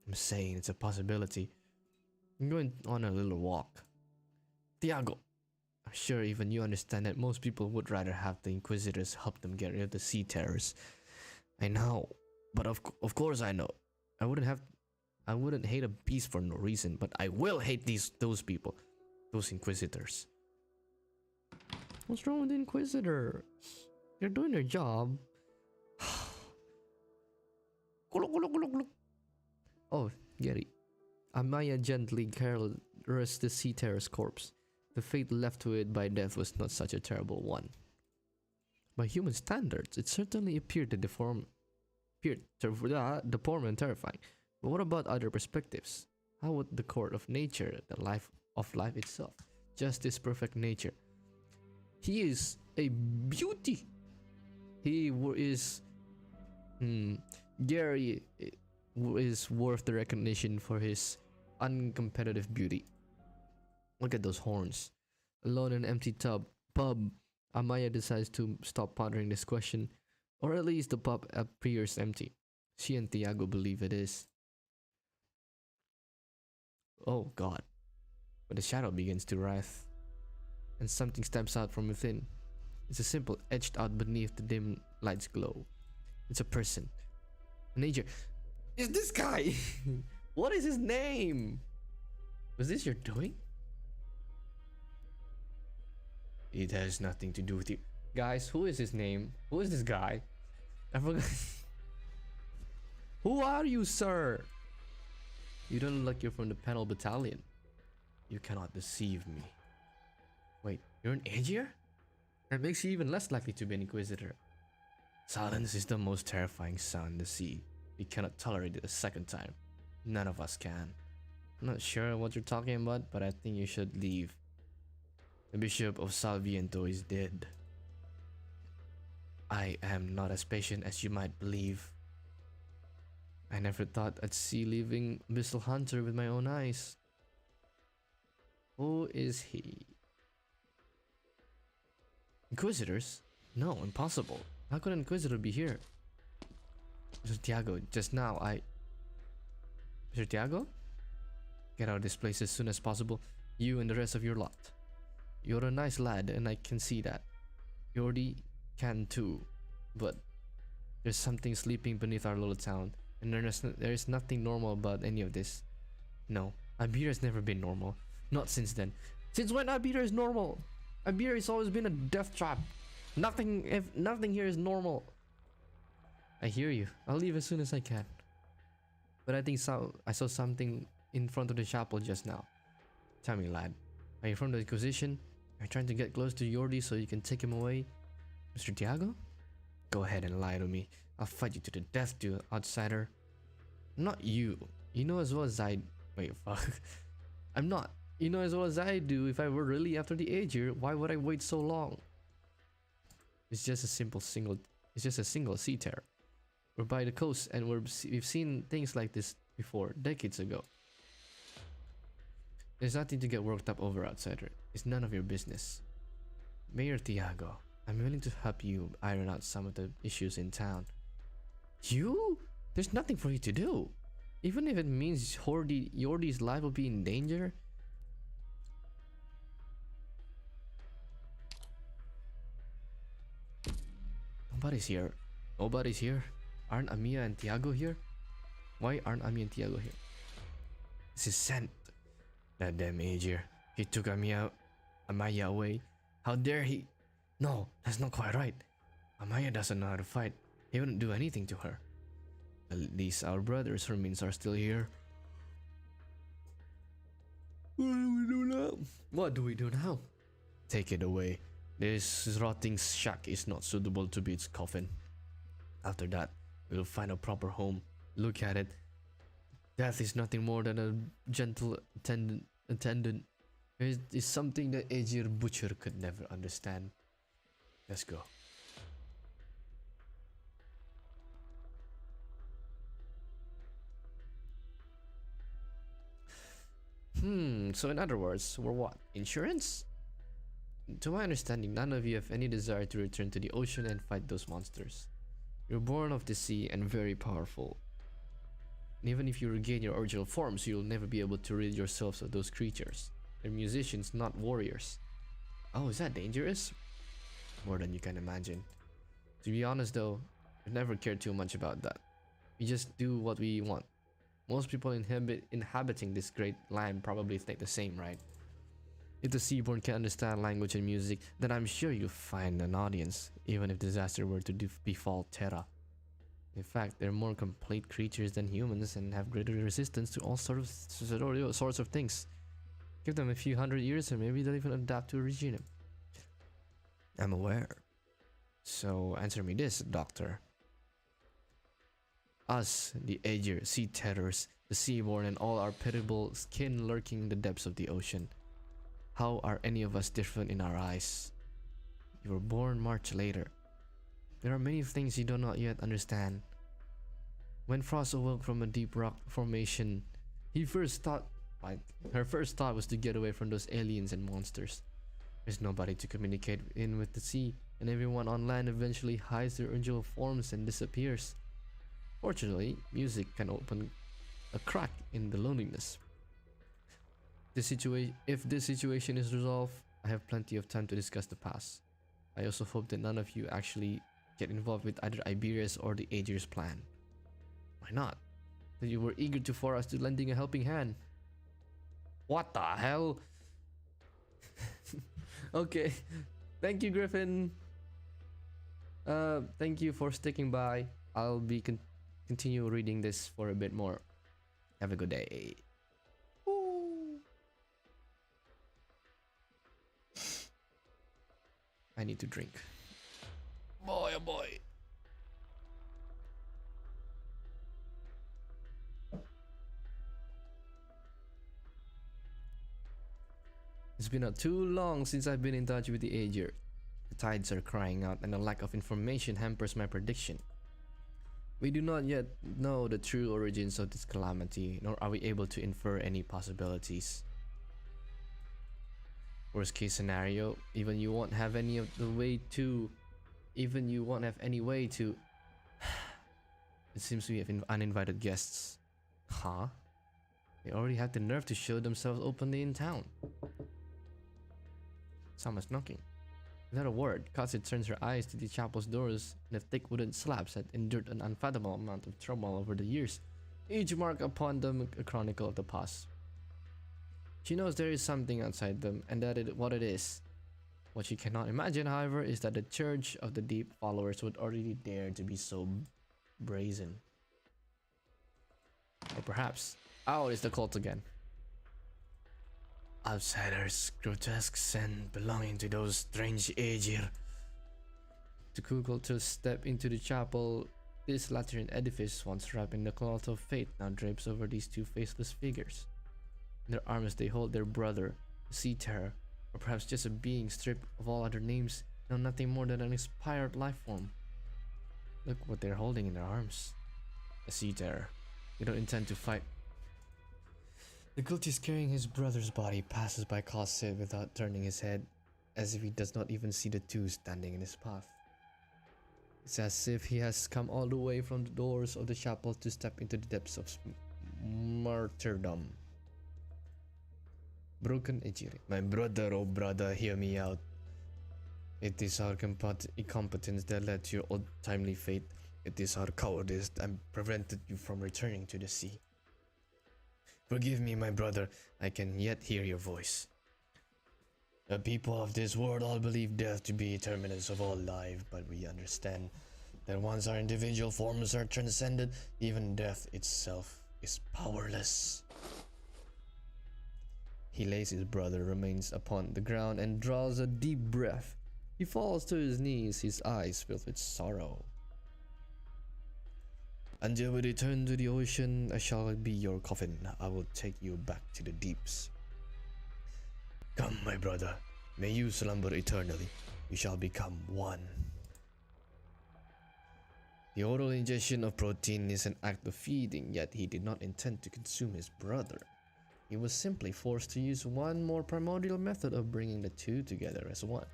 I'm saying it's a possibility. I'm going on a little walk. Tiago, I'm sure even you understand that most people would rather have the Inquisitors help them get rid of the sea terrors. I know, but of course I know. I wouldn't hate a beast for no reason, but I will hate those people, those Inquisitors. What's wrong with the Inquisitors? They're doing their job. Oh, Gary. Amaya gently caressed the sea terror's corpse. The fate left to it by death was not such a terrible one. By human standards, it certainly appeared deformed and terrifying. But what about other perspectives? How would the court of nature, the life of life itself, justice, perfect nature? He is a beauty. Gary is worth the recognition for his uncompetitive beauty. Look at those horns. Alone in an empty pub, Amaya decides to stop pondering this question, or at least the pub appears empty. She and Tiago believe it is. Oh God. But the shadow begins to writhe, and something steps out from within. It's a symbol etched out beneath the dim light's glow. It's a person. Nature. It's this guy! What is his name? Was this your doing? It has nothing to do with you. Guys, who is his name? Who is this guy? I forgot. Who are you, sir? You don't look like you're from the Penal Battalion. You cannot deceive me. Wait, you're an Aegir? That makes you even less likely to be an Inquisitor. Silence is the most terrifying sound in the sea. We cannot tolerate it a second time. None of us can. I'm not sure what you're talking about, but I think you should leave. The Bishop of Salviento is dead. I am not as patient as you might believe. I never thought I'd see living Abyssal Hunter with my own eyes. Who is he? Inquisitors? No, impossible. How could an Inquisitor be here? Mr. Tiago, just now Mr. Tiago? Get out of this place as soon as possible, you and the rest of your lot. You're a nice lad and I can see that. Yordi can too, but there's something sleeping beneath our little town, and there is nothing normal about any of this. No, Iberia has never been normal. Not since then. Since when Iberia is normal? Iberia has always been a death trap. Nothing here is normal. I hear you. I'll leave as soon as I can. But I think I saw something in front of the chapel just now. Tell me, lad. Are you from the Inquisition? Are you trying to get close to Yordi so you can take him away? Mr. Tiago? Go ahead and lie to me. I'll fight you to the death, you outsider. Not you. You know as well as I... Wait, fuck. I'm not. You know as well as I do, if I were really after the Aegir, why would I wait so long? It's just a single sea terror. We're by the coast and we've seen things like this before, decades ago. There's nothing to get worked up over, outsider. It's none of your business. Mayor Tiago, I'm willing to help you iron out some of the issues in town. You? There's nothing for you to do. Even if it means Yordi's life will be in danger. Nobody's here. Nobody's here. Aren't Amia and Tiago here? Why aren't Amia and Tiago here? This is sent. That damn Aegir. He took Amaya away. How dare he? No, that's not quite right. Amaya doesn't know how to fight. He wouldn't do anything to her. At least our brother's remains are still here. What do we do now? What do we do now? Take it away. This rotting shack is not suitable to be its coffin. After that, we'll find a proper home. Look at it. Death is nothing more than a gentle attendant. It is something that Aegir Butcher could never understand. Let's go. So in other words, we're what? Insurance? To my understanding, none of you have any desire to return to the ocean and fight those monsters. You're born of the sea and very powerful. And even if you regain your original forms, you'll never be able to rid yourselves of those creatures. They're musicians, not warriors. Oh, is that dangerous? More than you can imagine. To be honest though, I've never cared too much about that. We just do what we want. Most people inhabiting this great land probably think the same, right? If the Seaborn can understand language and music, then I'm sure you'll find an audience, even if disaster were to befall Terra. In fact, they're more complete creatures than humans and have greater resistance to all sorts of things. Give them a few hundred years and maybe they'll even adapt to a regime. I'm aware. So answer me this, Doctor. Us, the Aegir, sea terrors, the Seaborn, and all our pitiable skin lurking in the depths of the ocean. How are any of us different in our eyes? You were born much later. There are many things you do not yet understand. When Frost awoke from a deep rock formation, her first thought was to get away from those aliens and monsters. There's nobody to communicate in with the sea, and everyone on land eventually hides their original forms and disappears. Fortunately, music can open a crack in the loneliness. If this situation is resolved, I have plenty of time to discuss the past. I also hope that none of you actually get involved with either Iberia's or the Aegir's plan. Why not? That you were eager to for us to lending a helping hand. What the hell? Okay, thank you, Griffin. Thank you for sticking by. I'll be continue reading this for a bit more. Have a good day. Ooh. I need to drink. Boy, oh boy. It's been too long since I've been in touch with the Aegir. The tides are crying out and the lack of information hampers my prediction. We do not yet know the true origins of this calamity, nor are we able to infer any possibilities. Worst case scenario, even you won't have any way to... It seems we have uninvited guests. Huh? They already have the nerve to show themselves openly in town. Someone's knocking. Without a word, Katsu turns her eyes to the chapel's doors, and the thick wooden slabs that endured an unfathomable amount of trouble over the years, each mark upon them a chronicle of the past. She knows there is something outside them, and what it is. What she cannot imagine, however, is that the Church of the Deep followers would already dare to be so brazen. Or perhaps, it's the cult again. Outsiders, grotesques, and belonging to those strange Aegir. The Kugel to step into the chapel. This lateran edifice, once wrapped in the cloth of fate, now drapes over these two faceless figures. In their arms they hold their brother, the Sea Terror, or perhaps just a being stripped of all other names, now nothing more than an inspired life form. Look what they're holding in their arms. A Sea Terror. They don't intend to fight. The cultist carrying his brother's body passes by Cosset without turning his head, as if he does not even see the two standing in his path. It's as if he has come all the way from the doors of the chapel to step into the depths of martyrdom. Broken Aegir. My brother, oh brother, hear me out. It is our incompetence that led to your untimely fate. It is our cowardice that prevented you from returning to the sea. Forgive me, my brother, I can yet hear your voice. The people of this world all believe death to be terminus of all life, but we understand that once our individual forms are transcended, even death itself is powerless. He lays his brother remains upon the ground and draws a deep breath. He falls to his knees, his eyes filled with sorrow. Until we return to the ocean, I shall be your coffin. I will take you back to the deeps. Come, my brother. May you slumber eternally. We shall become one. The oral ingestion of protein is an act of feeding, yet he did not intend to consume his brother. He was simply forced to use one more primordial method of bringing the two together as one.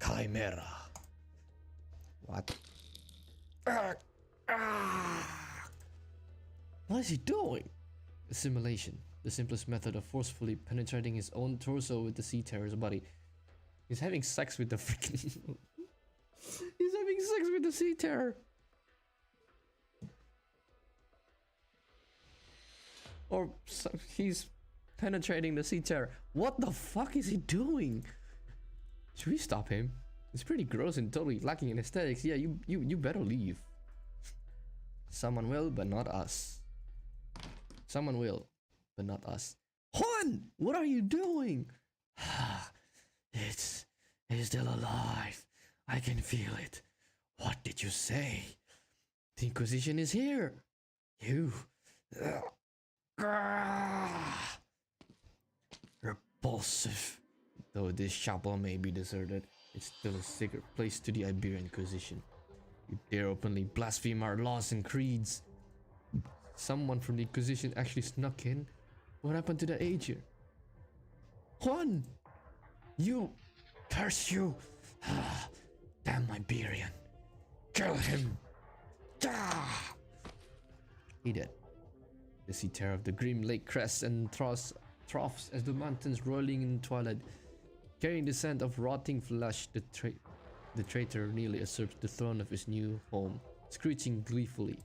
Chimera. What? What is he doing? Assimilation, the simplest method of forcefully penetrating his own torso with the Sea Terror's body. He's having sex with the freaking... He's having sex with the Sea Terror. Or he's penetrating the Sea Terror. What the fuck is he doing? Should we stop him? It's pretty gross and totally lacking in aesthetics. Yeah, you better leave. Someone will, but not us. Someone will, but not us. Juan! What are you doing? It's still alive. I can feel it. What did you say? The Inquisition is here. You... Repulsive. Though this chapel may be deserted, it's still a sacred place to the Iberian Inquisition. You dare openly blaspheme our laws and creeds. Someone from the Inquisition actually snuck in. What happened to the Aegir? Juan! You! Curse you! Damn Iberian! Kill him! He did. The Sea Terror of the grim lake crests and troughs as the mountains rolling in twilight. Carrying the scent of rotting flesh, the traitor nearly usurps the throne of his new home, screeching gleefully.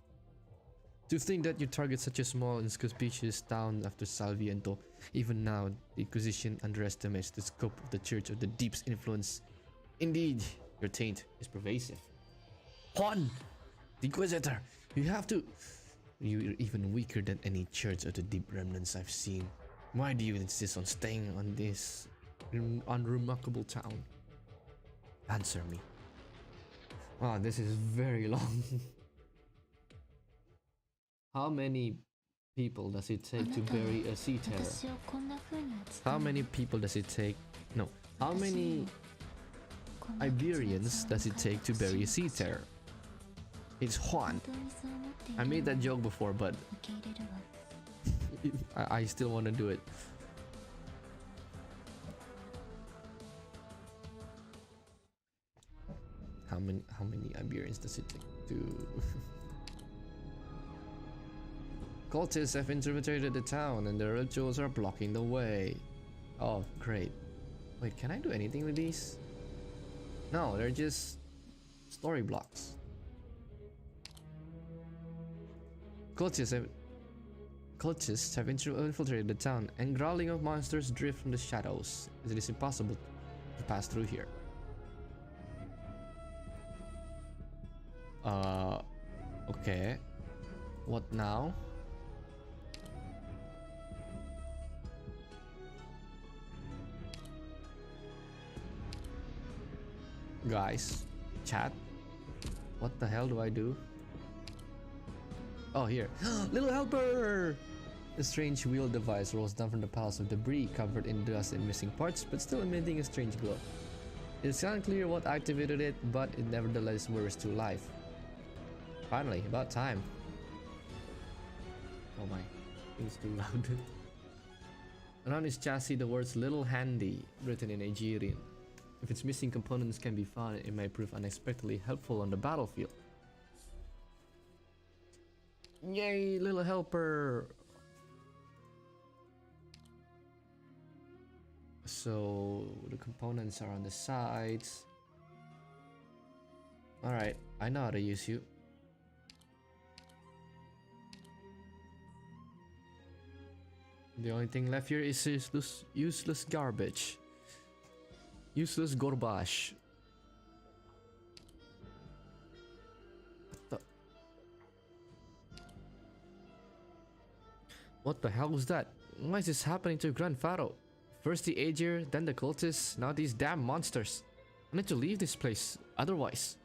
To think that you target such a small inconspicuous town after Salviento, even now the Inquisition underestimates the scope of the Church of the Deep's influence. Indeed, your taint is pervasive. Juan! The Inquisitor! You have to... You're even weaker than any Church of the Deep remnants I've seen. Why do you insist on staying on this unremarkable town? Answer me. Wow, this is very long. How many people does it take to bury a Sea Terror? How many people does it take? No. How many Iberians does it take to bury a Sea Terror? It's Juan. I made that joke before, but I still want to do it. How many Iberians does it take to... Cultists have infiltrated the town and the rituals are blocking the way. Oh, great. Wait, can I do anything with these? No, they're just story blocks. Cultists have infiltrated the town, and growling of monsters drift from the shadows. It is impossible to pass through here. Okay. What now? Guys, chat. What the hell do I do? Oh, here. Little helper! A strange wheel device rolls down from the piles of debris covered in dust and missing parts, but still emitting a strange glow. It's unclear what activated it, but it nevertheless whirs to life. Finally, about time. Oh my, thing's too loud. Around its chassis, the words "Little Handy" written in Aegirian. If its missing components can be found, it may prove unexpectedly helpful on the battlefield. Yay, little helper! So the components are on the sides. Alright, I know how to use you. The only thing left here is useless garbage. Useless garbage. What the hell was that? Why is this happening to Grand Pharaoh? First the Aegir, then the cultists, now these damn monsters. I need to leave this place. Otherwise.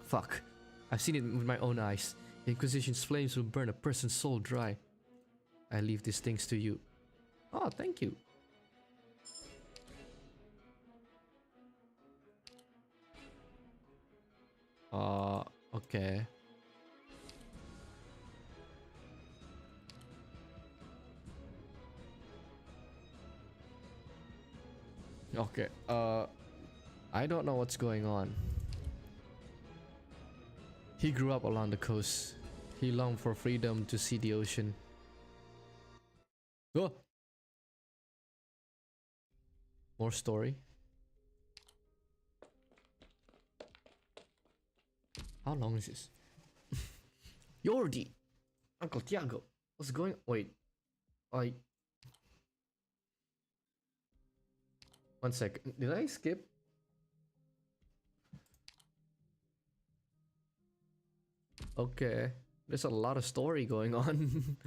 Fuck. I've seen it with my own eyes. The Inquisition's flames will burn a person's soul dry. I leave these things to you. Oh, thank you. Okay. Okay, I don't know what's going on. He grew up along the coast. He longed for freedom to see the ocean. Oh! More story. How long is this? Yordi! Uncle Tiago! What's going... Wait. I... One second. Did I skip? Okay. There's a lot of story going on.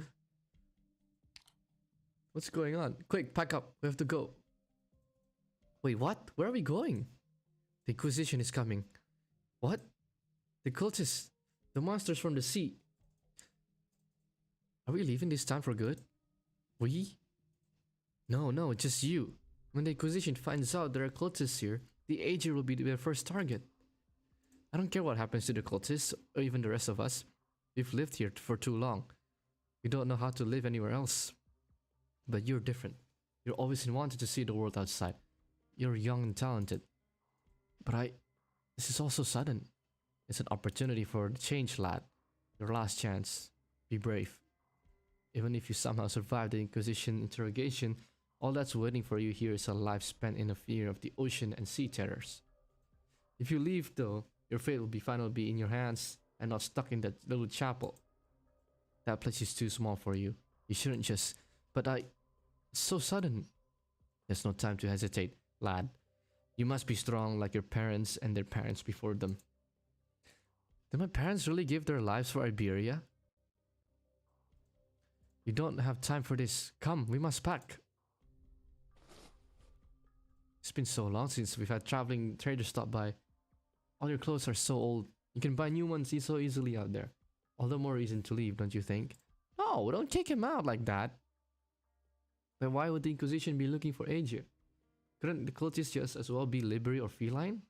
What's going on? Quick, pack up. We have to go. Wait, what? Where are we going? The Inquisition is coming. What? The cultists. The monsters from the sea. Are we leaving this town for good? We? No, just you. When the Inquisition finds out there are cultists here, the Aegir will be their first target. I don't care what happens to the cultists, or even the rest of us. We've lived here for too long. We don't know how to live anywhere else. But you're different. You're always wanted to see the world outside. You're young and talented. But this is also sudden. It's an opportunity for the change, lad. Your last chance. Be brave. Even if you somehow survive the Inquisition interrogation, all that's waiting for you here is a life spent in the fear of the ocean and sea terrors. If you leave, though, your fate will finally be in your hands and not stuck in that little chapel. That place is too small for you. You shouldn't just... But it's so sudden. There's no time to hesitate, lad. You must be strong like your parents and their parents before them. Did my parents really give their lives for Iberia? We don't have time for this. Come, we must pack. It's been so long since we've had traveling traders stop by. All your clothes are so old. You can buy new ones so easily out there. All the more reason to leave, don't you think? No, don't kick him out like that. But why would the Inquisition be looking for Aegir? Couldn't the cultists just as well be Liberi or feline?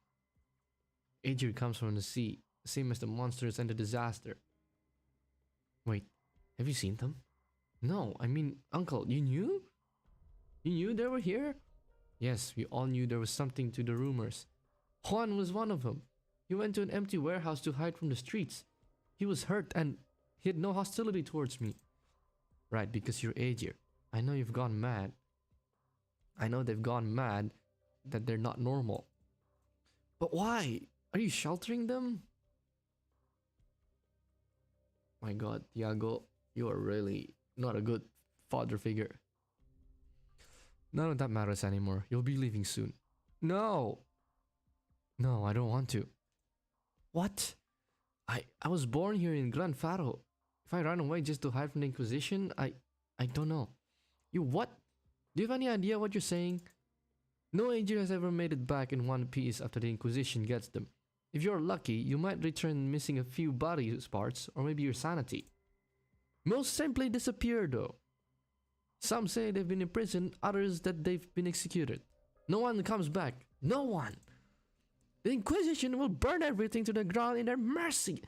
Aegir comes from the sea, same as the monsters and the disaster. Wait, have you seen them? No, I mean, Uncle, you knew? You knew they were here? Yes, we all knew there was something to the rumors. Juan was one of them. He went to an empty warehouse to hide from the streets. He was hurt and he had no hostility towards me. Right, because you're Aegir. I know you've gone mad. I know they've gone mad, that they're not normal. But why? Are you sheltering them? My god, Tiago, you are really not a good father figure. None of that matters anymore. You'll be leaving soon. No! No, I don't want to. What? I was born here in Gran Faro. If I run away just to hide from the Inquisition, I don't know. You what? Do you have any idea what you're saying? No Aegir has ever made it back in one piece after the Inquisition gets them. If you're lucky, you might return missing a few body parts or maybe your sanity. Most simply disappear though. Some say they've been in prison, others that they've been executed. No one comes back. No one. The Inquisition will burn everything to the ground in their mercy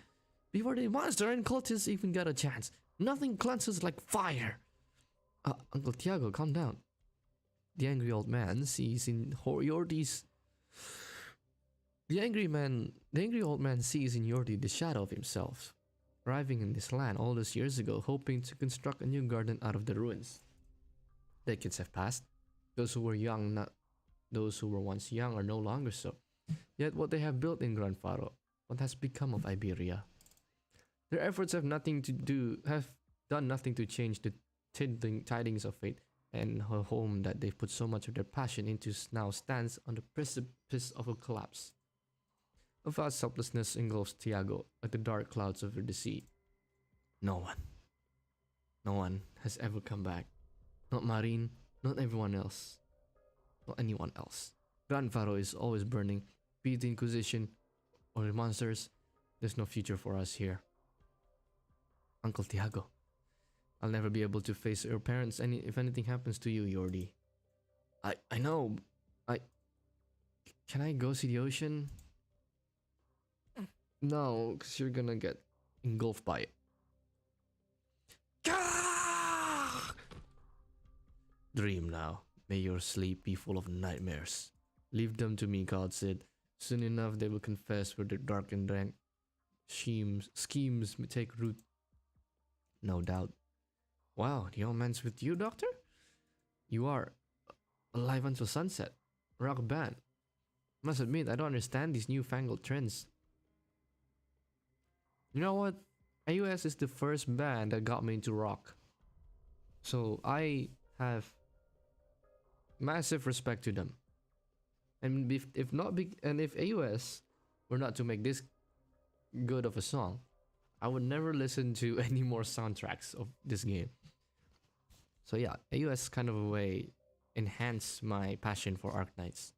before the monster and cultists even get a chance. Nothing cleanses like fire. Uncle Tiago, calm down. The angry old man sees in Yordi's... The angry old man sees in Yordi the shadow of himself, arriving in this land all those years ago, hoping to construct a new garden out of the ruins. Decades have passed. Those who were once young are no longer so. Yet what they have built in Gran Faro, what has become of Iberia? Their efforts have done nothing to change the tidings of fate, and her home that they've put so much of their passion into now stands on the precipice of a collapse. A vast helplessness engulfs Tiago like the dark clouds over the sea. No one has ever come back. Not Marine, not everyone else. Not anyone else. Gran Faro is always burning. Be it the Inquisition or the monsters, there's no future for us here. Uncle Tiago, I'll never be able to face your parents if anything happens to you, Yordi. I know. Can I go see the ocean? No, because you're gonna get engulfed by it. Dream now. May your sleep be full of nightmares. Leave them to me, God said. Soon enough they will confess where their dark and rank schemes may take root. No doubt. Wow, the old man's with you, Doctor? You are alive until sunset. Rock band. Must admit, I don't understand these newfangled trends. You know what? AUS is the first band that got me into rock. So I have massive respect to them. And if not big, and if AUS were not to make this good of a song, I would never listen to any more soundtracks of this game. So yeah, AUS kind of a way enhance my passion for Arknights.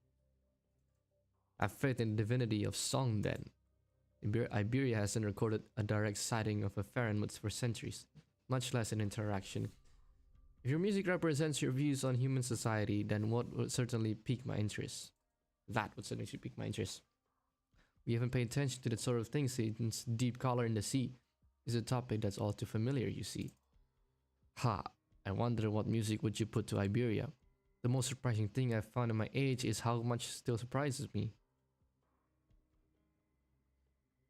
I have faith in the divinity of song then. Iberia hasn't recorded a direct sighting of a Farenmuts for centuries, much less an interaction. If your music represents your views on human society, then what would certainly pique my interest? That would certainly pique my interest. We haven't paid attention to that sort of thing since Deep Color in the Sea is a topic that's all too familiar, you see. Ha, I wonder what music would you put to Iberia? The most surprising thing I've found in my age is how much still surprises me.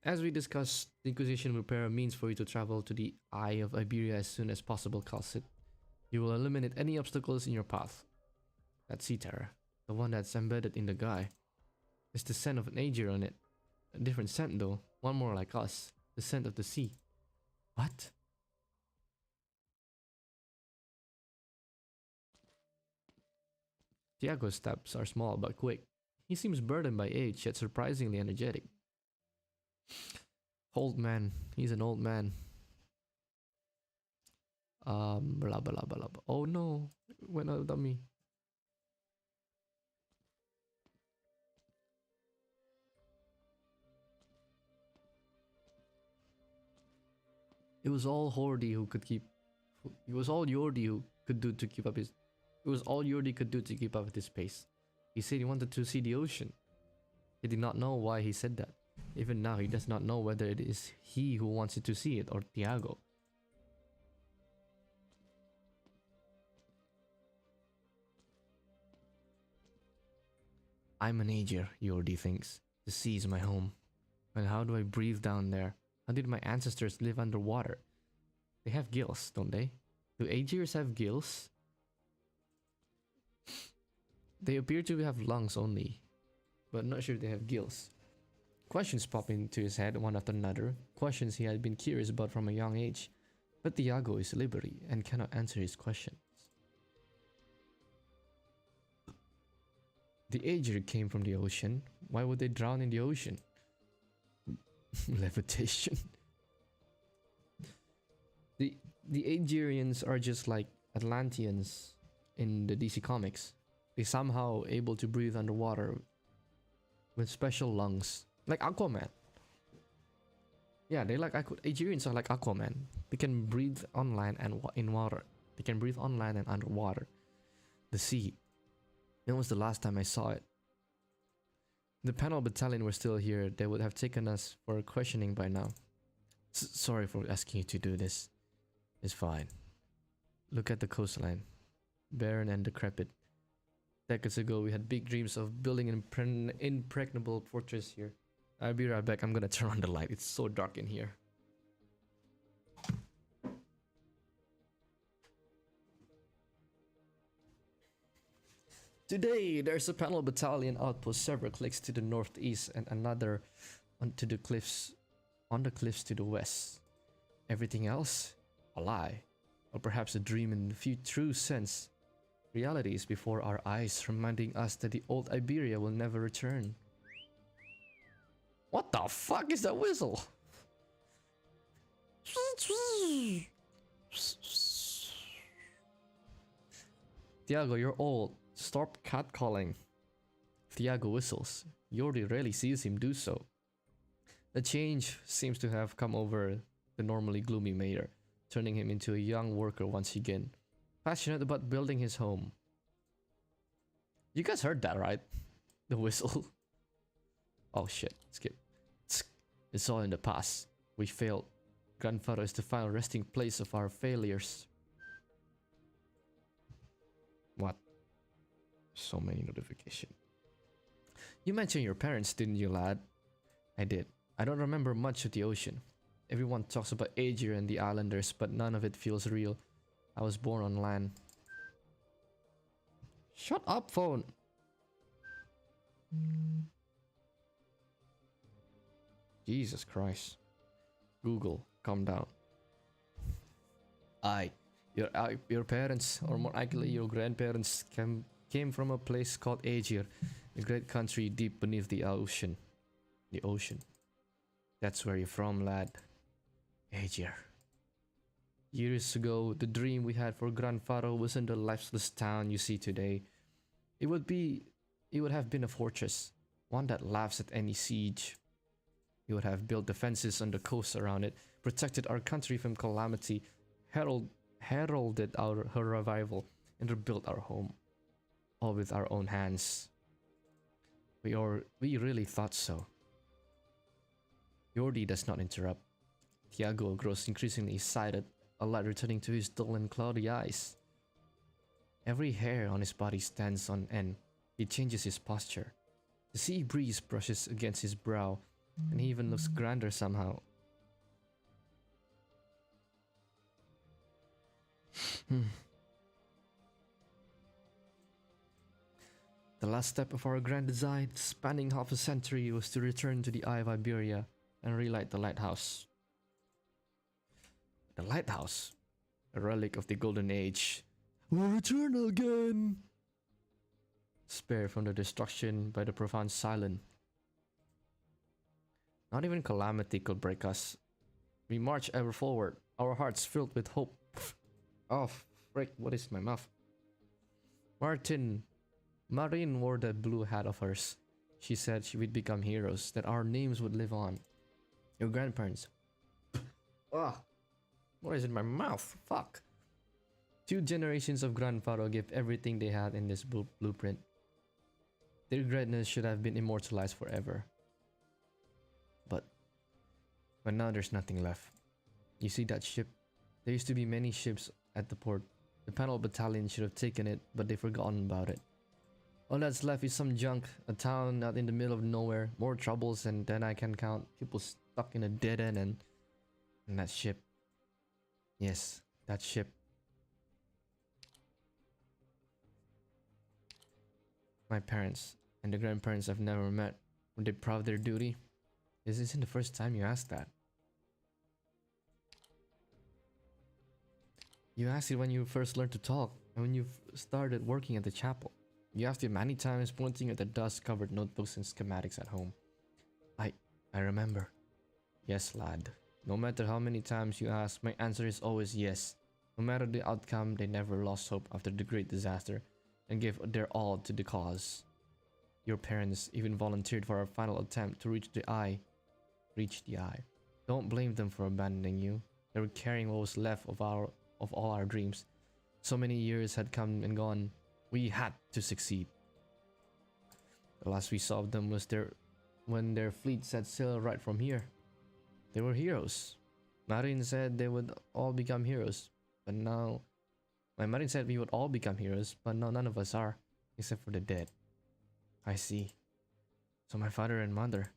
As we discussed, the Inquisition will prepare a means for you to travel to the Eye of Iberia as soon as possible, Calcid. You will eliminate any obstacles in your path. That sea terror, the one that's embedded in the guy, is the scent of an Aegir on it. A different scent though, one more like us, the scent of the sea. What? Tiago's steps are small but quick. He seems burdened by age, yet surprisingly energetic. Old man. He's an old man. Blah blah blah blah. Oh no, went out of me. It was all Hordy who could keep. It was all Yordi who could do to keep up his. It was all Yordi could do to keep up with his pace. He said he wanted to see the ocean. He did not know why he said that. Even now, he does not know whether it is he who wants to see it or Tiago. I'm an Aegir, Yordi thinks. The sea is my home. But how do I breathe down there? How did my ancestors live underwater? They have gills, don't they? Do Aegirs have gills? They appear to have lungs only, but not sure they have gills. Questions pop into his head one after another, questions he had been curious about from a young age, but Tiago is Liberi and cannot answer his questions. The Aegir came from the ocean. Why would they drown in the ocean? Levitation. The Aegirians are just like Atlanteans in the DC comics. They somehow able to breathe underwater with special lungs, like Aquaman. Yeah, they like Aegirians are like Aquaman. They can breathe on land and in water. They can breathe on land and underwater. The sea. When was the last time I saw it? The panel battalion were still here. They would have taken us for questioning by now. Sorry for asking you to do this. It's fine. Look at the coastline. Barren and decrepit. Decades ago, we had big dreams of building an impregnable fortress here. I'll be right back. I'm gonna turn on the light. It's so dark in here. Today, there's a panel battalion outpost several clicks to the northeast and another onto the cliffs, on the cliffs to the west. Everything else? A lie. Or perhaps a dream in the true sense. Reality is before our eyes, reminding us that the old Iberia will never return. What the fuck is that whistle? Tiago, you're old. Stop catcalling. Tiago whistles. Yordi rarely sees him do so. The change seems to have come over the normally gloomy mayor, turning him into a young worker once again, passionate about building his home. You guys heard that, right? The whistle. Oh shit, skip. It's all in the past. We failed. Grandfather is the final resting place of our failures. What? So many notifications. You mentioned your parents, didn't you, lad? I did. I don't remember much of the ocean. Everyone talks about Aegir and the islanders, but none of it feels real. I was born on land. Shut up, phone! Jesus Christ. Google, calm down. Your parents, or more accurately your grandparents, came from a place called Aegir, a great country deep beneath the ocean. The ocean. That's where you're from, lad. Aegir. Years ago, the dream we had for Grandfather wasn't the lifeless town you see today. It would have been a fortress, one that laughs at any siege. We would have built defenses on the coast around it, protected our country from calamity, heralded her revival, and rebuilt our home, all with our own hands. We really thought so. Yordi does not interrupt. Tiago grows increasingly excited, a light returning to his dull and cloudy eyes. Every hair on his body stands on end. He changes his posture. The sea breeze brushes against his brow, and he even looks grander somehow. The last step of our grand design, spanning half a century, was to return to the Eye of Iberia and relight the lighthouse. The lighthouse, a relic of the Golden Age, will return again, spared from the destruction by the profound silence. Not even calamity could break us. We march ever forward, our hearts filled with hope. Oh, frick, what is my mouth? Marine wore that blue hat of hers. She said she would become heroes, that our names would live on. Your grandparents. Ugh. What is in my mouth? Fuck. 2 generations of grandfather gave everything they had in this blueprint. Their greatness should have been immortalized forever. But now there's nothing left. You see that ship? There used to be many ships at the port. The panel battalion should have taken it, but they've forgotten about it. All that's left is some junk, a town out in the middle of nowhere, more troubles and then I can count, people stuck in a dead end and that ship. Yes, that ship. My parents and the grandparents I've never met, were they proud of their duty? This isn't the first time you asked that. You asked it when you first learned to talk and when you started working at the chapel. You asked it many times, pointing at the dust-covered notebooks and schematics at home. I remember. Yes, lad. No matter how many times you ask, my answer is always yes. No matter the outcome, they never lost hope after the great disaster and gave their all to the cause. Your parents even volunteered for our final attempt to reach the eye. Don't blame them for abandoning you. They were carrying what was left of all our dreams. So many years had come and gone. We had to succeed. The last we saw of them was when their fleet set sail right from here. They were heroes. Marin said they would all become heroes, but now... Marin said we would all become heroes, but now none of us are, except for the dead. I see. So my father and mother.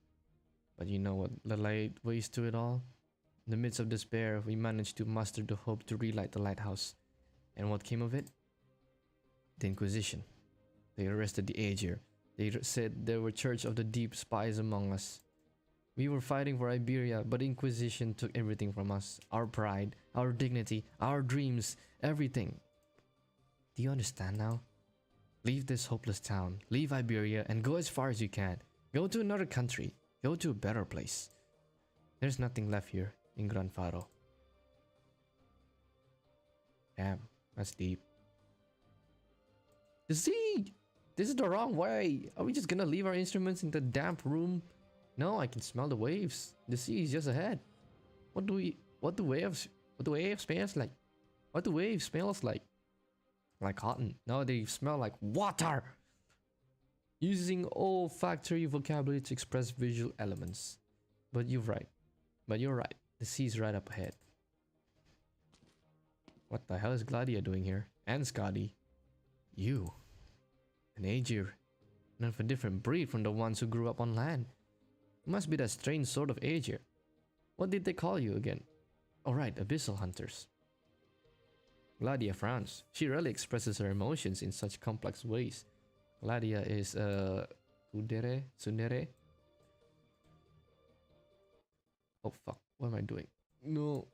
But you know what led ways to it all? In the midst of despair, we managed to muster the hope to relight the lighthouse. And what came of it? The Inquisition. They arrested the Aegir. They said there were Church of the Deep spies among us. We were fighting for Iberia, but the Inquisition took everything from us. Our pride, our dignity, our dreams, everything. Do you understand now? Leave this hopeless town, leave Iberia, and go as far as you can. Go to another country. Go to a better place. There's nothing left here in Gran Faro. Damn, that's deep. The sea! This is the wrong way. Are we just gonna leave our instruments in the damp room? No, I can smell the waves. The sea is just ahead. What do waves smells like? What do waves smells like? Like cotton. No, they smell like water. Using olfactory vocabulary to express visual elements. But you're right. The sea's right up ahead. What the hell is Gladia doing here? And Scotty. You. An Aegir. And of a different breed from the ones who grew up on land. You must be that strange sort of Aegir. What did they call you again? Oh right, Abyssal Hunters. Gladia frowns. She rarely expresses her emotions in such complex ways. Gladia is tsundere. Oh fuck, what am I doing? No.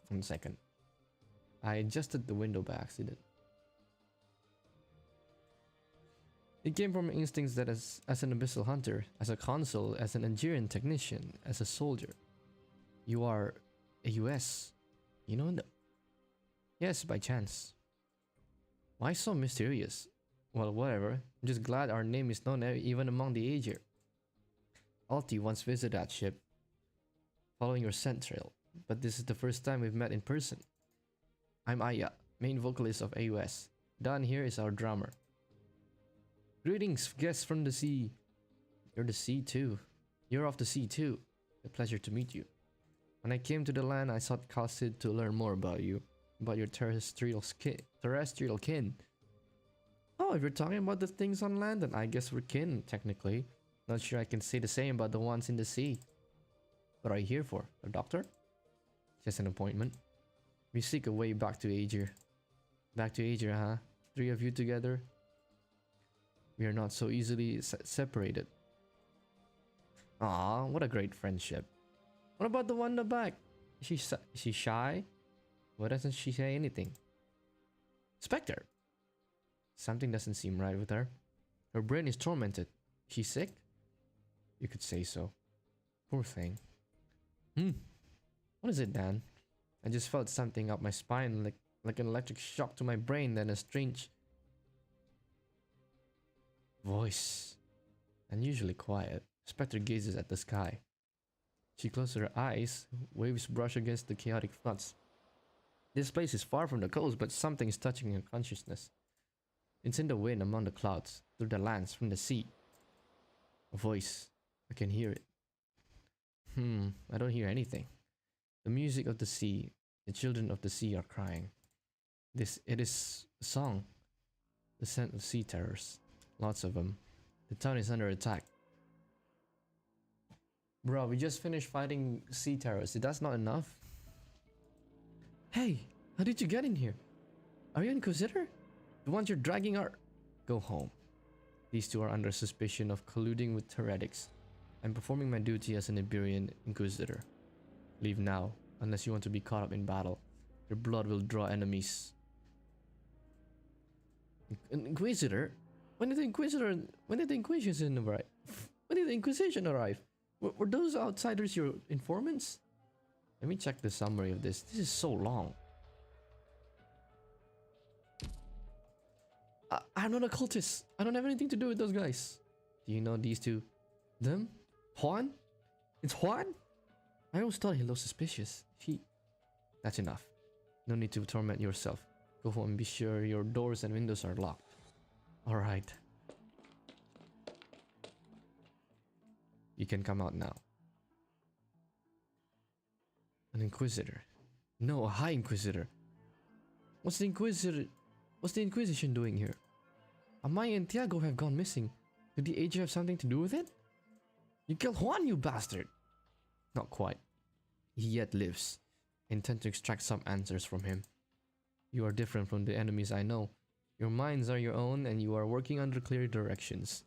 1 second. I adjusted the window by accident. It came from instincts that as an Abyssal Hunter, as a consul, as an Nigerian technician, as a soldier. You are a US. You know that? Yes, by chance. Why so mysterious? Well, whatever. I'm just glad our name is known even among the Aegir. Alti once visited that ship, following your scent trail, but this is the first time we've met in person. I'm Aya, main vocalist of AUS. Dan here is our drummer. Greetings, guests from the sea. You're the sea too. You're of the sea too. A pleasure to meet you. When I came to the land, I sought Cossid to learn more about you, about your terrestrial kin. Oh, if you're talking about the things on land, then I guess we're kin, technically. Not sure I can say the same about the ones in the sea. What are you here for? A doctor? Just an appointment. We seek a way back to Aegir. Back to Aegir, huh? 3 of you together? We are not so easily separated. Aw, what a great friendship. What about the one in the back? Is she shy? Why doesn't she say anything? Specter! Something doesn't seem right with her. Her brain is tormented. She's sick? You could say so. Poor thing. What is it, Dan? I just felt something up my spine, like an electric shock to my brain, then a strange voice. Unusually quiet. Spectre gazes at the sky. She closes her eyes, waves brush against the chaotic floods. This place is far from the coast, but something is touching her consciousness. It's in the wind, among the clouds, through the lands, from the sea. A voice. I can hear it. I don't hear anything. The music of the sea. The children of the sea are crying. It is a song. The scent of sea terrors. Lots of them. The town is under attack. Bro, we just finished fighting sea terrors. That's not enough. Hey, how did you get in here? Are you an Inquisitor? The ones you're dragging are... Go home. These two are under suspicion of colluding with heretics. I'm performing my duty as an Iberian Inquisitor. Leave now, unless you want to be caught up in battle. Your blood will draw enemies. An Inquisitor? When did the Inquisition arrive? When did the Inquisition arrive? Were those outsiders your informants? Let me check the summary of this. This is so long. I'm not a cultist. I don't have anything to do with those guys. Do you know these two? Them? Juan? It's Juan? I always thought he looked suspicious. That's enough. No need to torment yourself. Go home and be sure your doors and windows are locked. Alright. You can come out now. An Inquisitor. No, a High Inquisitor. What's the Inquisition doing here? Amaya and Tiago have gone missing. Did the Aegir have something to do with it? You killed Juan, you bastard! Not quite. He yet lives. I intend to extract some answers from him. You are different from the enemies I know. Your minds are your own and you are working under clear directions.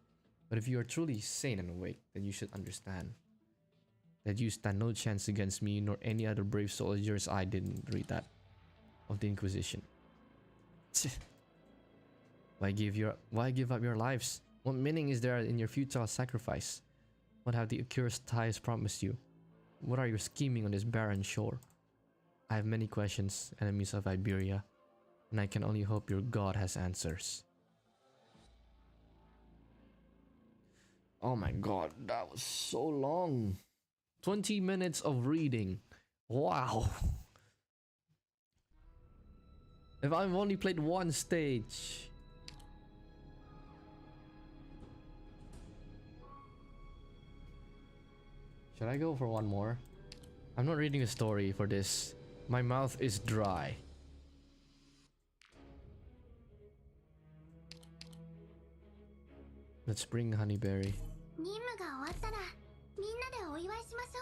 But if you are truly sane and awake, then you should understand that you stand no chance against me nor any other brave soldiers. I didn't read that. Of the Inquisition. Why give up your lives? What meaning is there in your futile sacrifice? What have the accursed ties promised you? What are you scheming on this barren shore? I have many questions, enemies of Iberia, and I can only hope your god has answers. Oh my god, that was so long. 20 minutes of reading. Wow. If I've only played one stage. Should I go for one more? I'm not reading a story for this. My mouth is dry. Let's bring Honeyberry. 任務が終わったらみんなでお祝いしましょ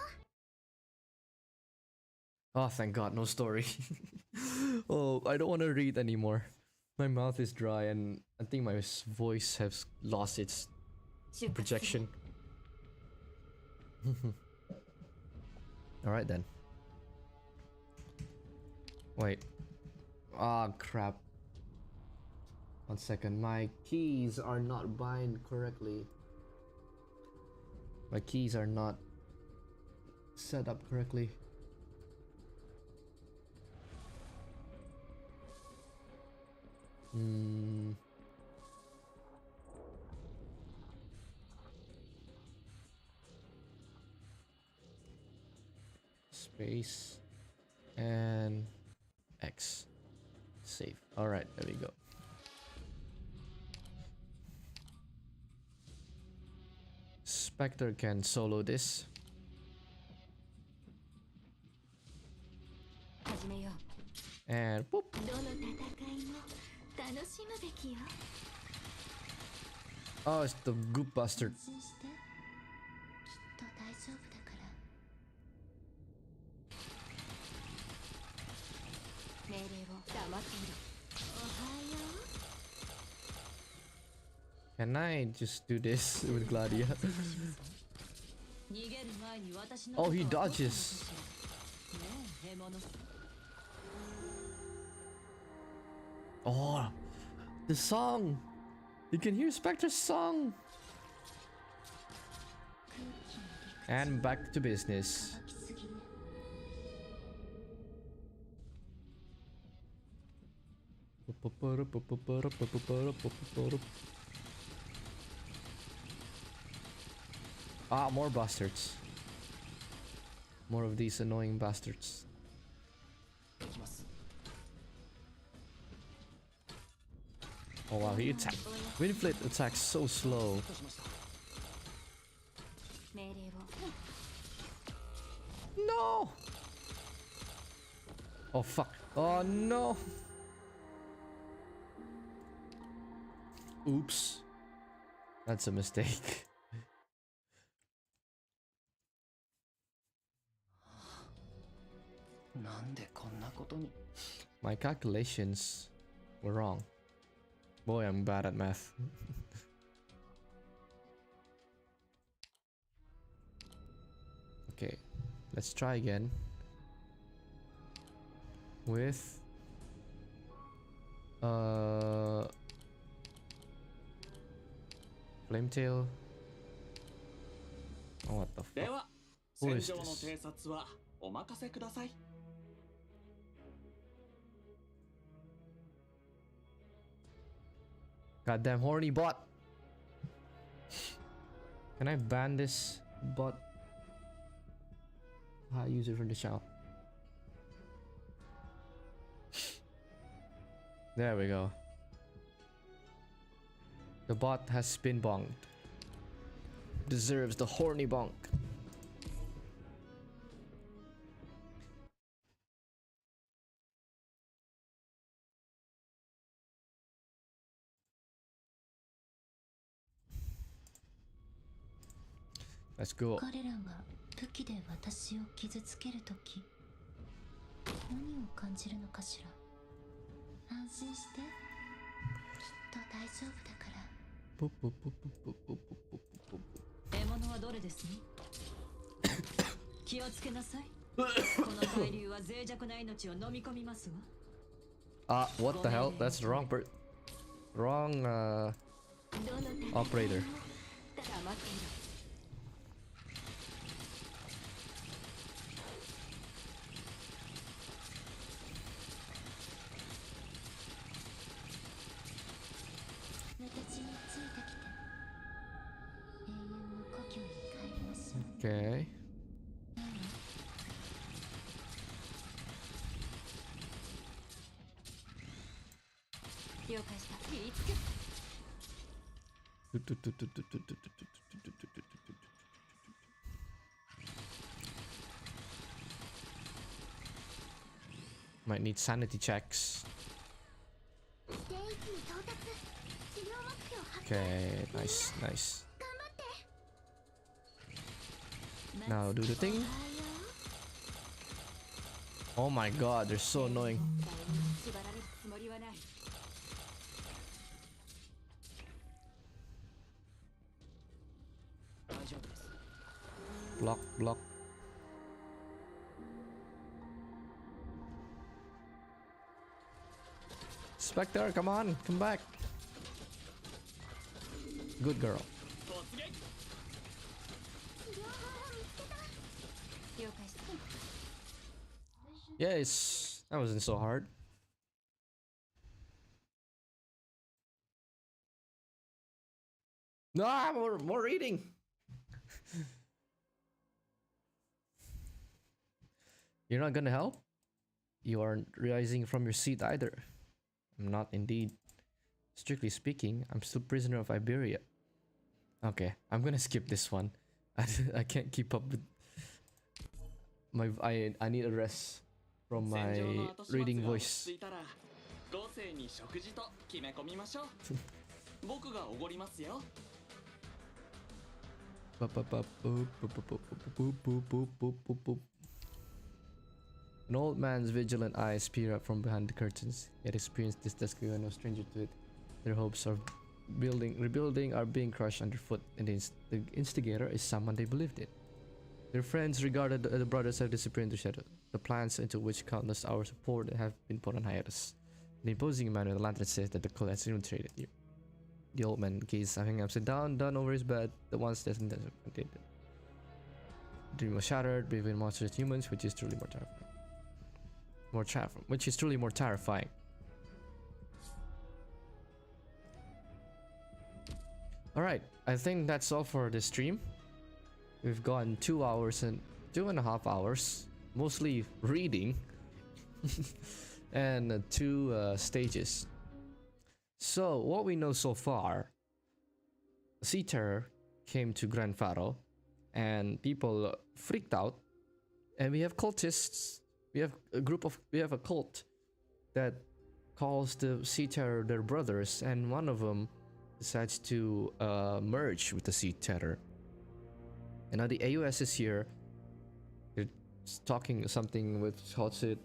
う。 Oh, thank God, no story. Oh, I don't want to read anymore. My mouth is dry and I think my voice has lost its projection. Alright then. Wait. Ah, crap. 1 second. My keys are not bind correctly. My keys are not set up correctly. Space and X. Save. Alright, there we go. Specter can solo this. And boop. Oh, it's the goop bastard. Can I just do this with Gladia? Oh, he dodges. Oh, the song. You can hear Spectre's song. And back to business. Ah, more bastards. More of these annoying bastards. Oh wow, he attacked. Winflit attacks so slow. No! Oh fuck. Oh no! Oops. That's a mistake. My calculations were wrong. Boy, I'm bad at math. Okay, let's try again. With Flametail. Oh, what the fuck? Who is this? Goddamn horny bot. Can I ban this bot? I use it for the shout. There we go. The bot has spin bonked. Deserves the horny bonk. Let's go. 彼らが武器で私を傷つけるとき、何を感じるのかしら。安心して、きっと大丈夫だから。獲物はどれですね。気をつけなさい。この海流は脆弱な命を飲み込みますわ。Ah, what the hell? That's the wrong operator. Okay. Might need sanity checks. Okay, nice, nice. Now do the thing. Oh my god, they're so annoying. Block, block. Specter, come on, come back. Good girl. Yes, that wasn't so hard. No, more reading. You're not gonna help? You aren't rising from your seat either. I'm not indeed. Strictly speaking, I'm still prisoner of Iberia. Okay, I'm gonna skip this one. I can't keep up with my I need a rest from my reading voice. An old man's vigilant eyes peer up from behind the curtains. He had experienced this dusk and no stranger to it. Their hopes of rebuilding are being crushed underfoot, and the instigator is someone they believed in. Their friends regarded the brothers have disappeared into shadow. The plans into which countless hours of poured have been put on hiatus. The imposing man with the lantern says that the cult has infiltrated you. The old man gazed hanging upside down over his bed. The once destined to contain it. The dream was shattered between monstrous humans, which is truly more terrifying. Alright, I think that's all for this stream. We've gone 2 hours and 2.5 hours, mostly reading, and 2 stages. So, what we know so far, Sea Terror came to Gran Faro, and people freaked out, and we have cultists. We have a cult that calls the Sea Terror their brothers, and one of them decides to merge with the Sea Terror. And now the AUS is here. They're talking something with Hotsit.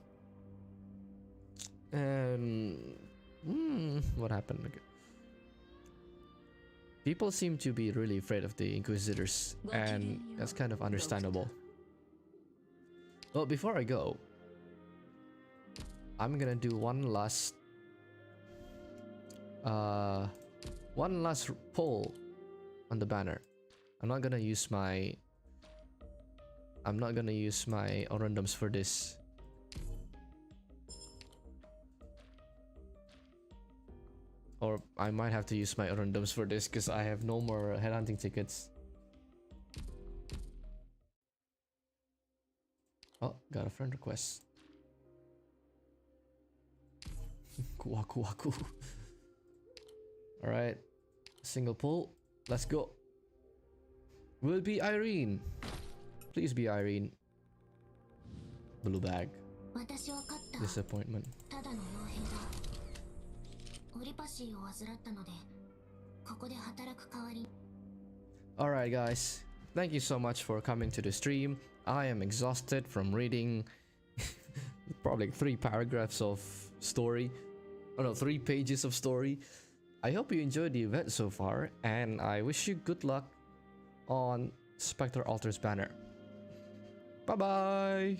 And what happened? People seem to be really afraid of the Inquisitors, and that's kind of understandable. Well, before I go, I'm gonna do one last poll on the banner. I'm not gonna use my randoms for this. Or I might have to use my randoms for this because I have no more headhunting tickets. Oh, got a friend request. Waku waku. Alright. Single pull. Let's go. Will it be Irene? Please be Irene. Blue bag. Disappointment. Alright guys, thank you so much for coming to the stream. I am exhausted from reading probably 3 paragraphs of story. Oh no, 3 pages of story. I hope you enjoyed the event so far, and I wish you good luck on Specter Alter's banner. Bye bye!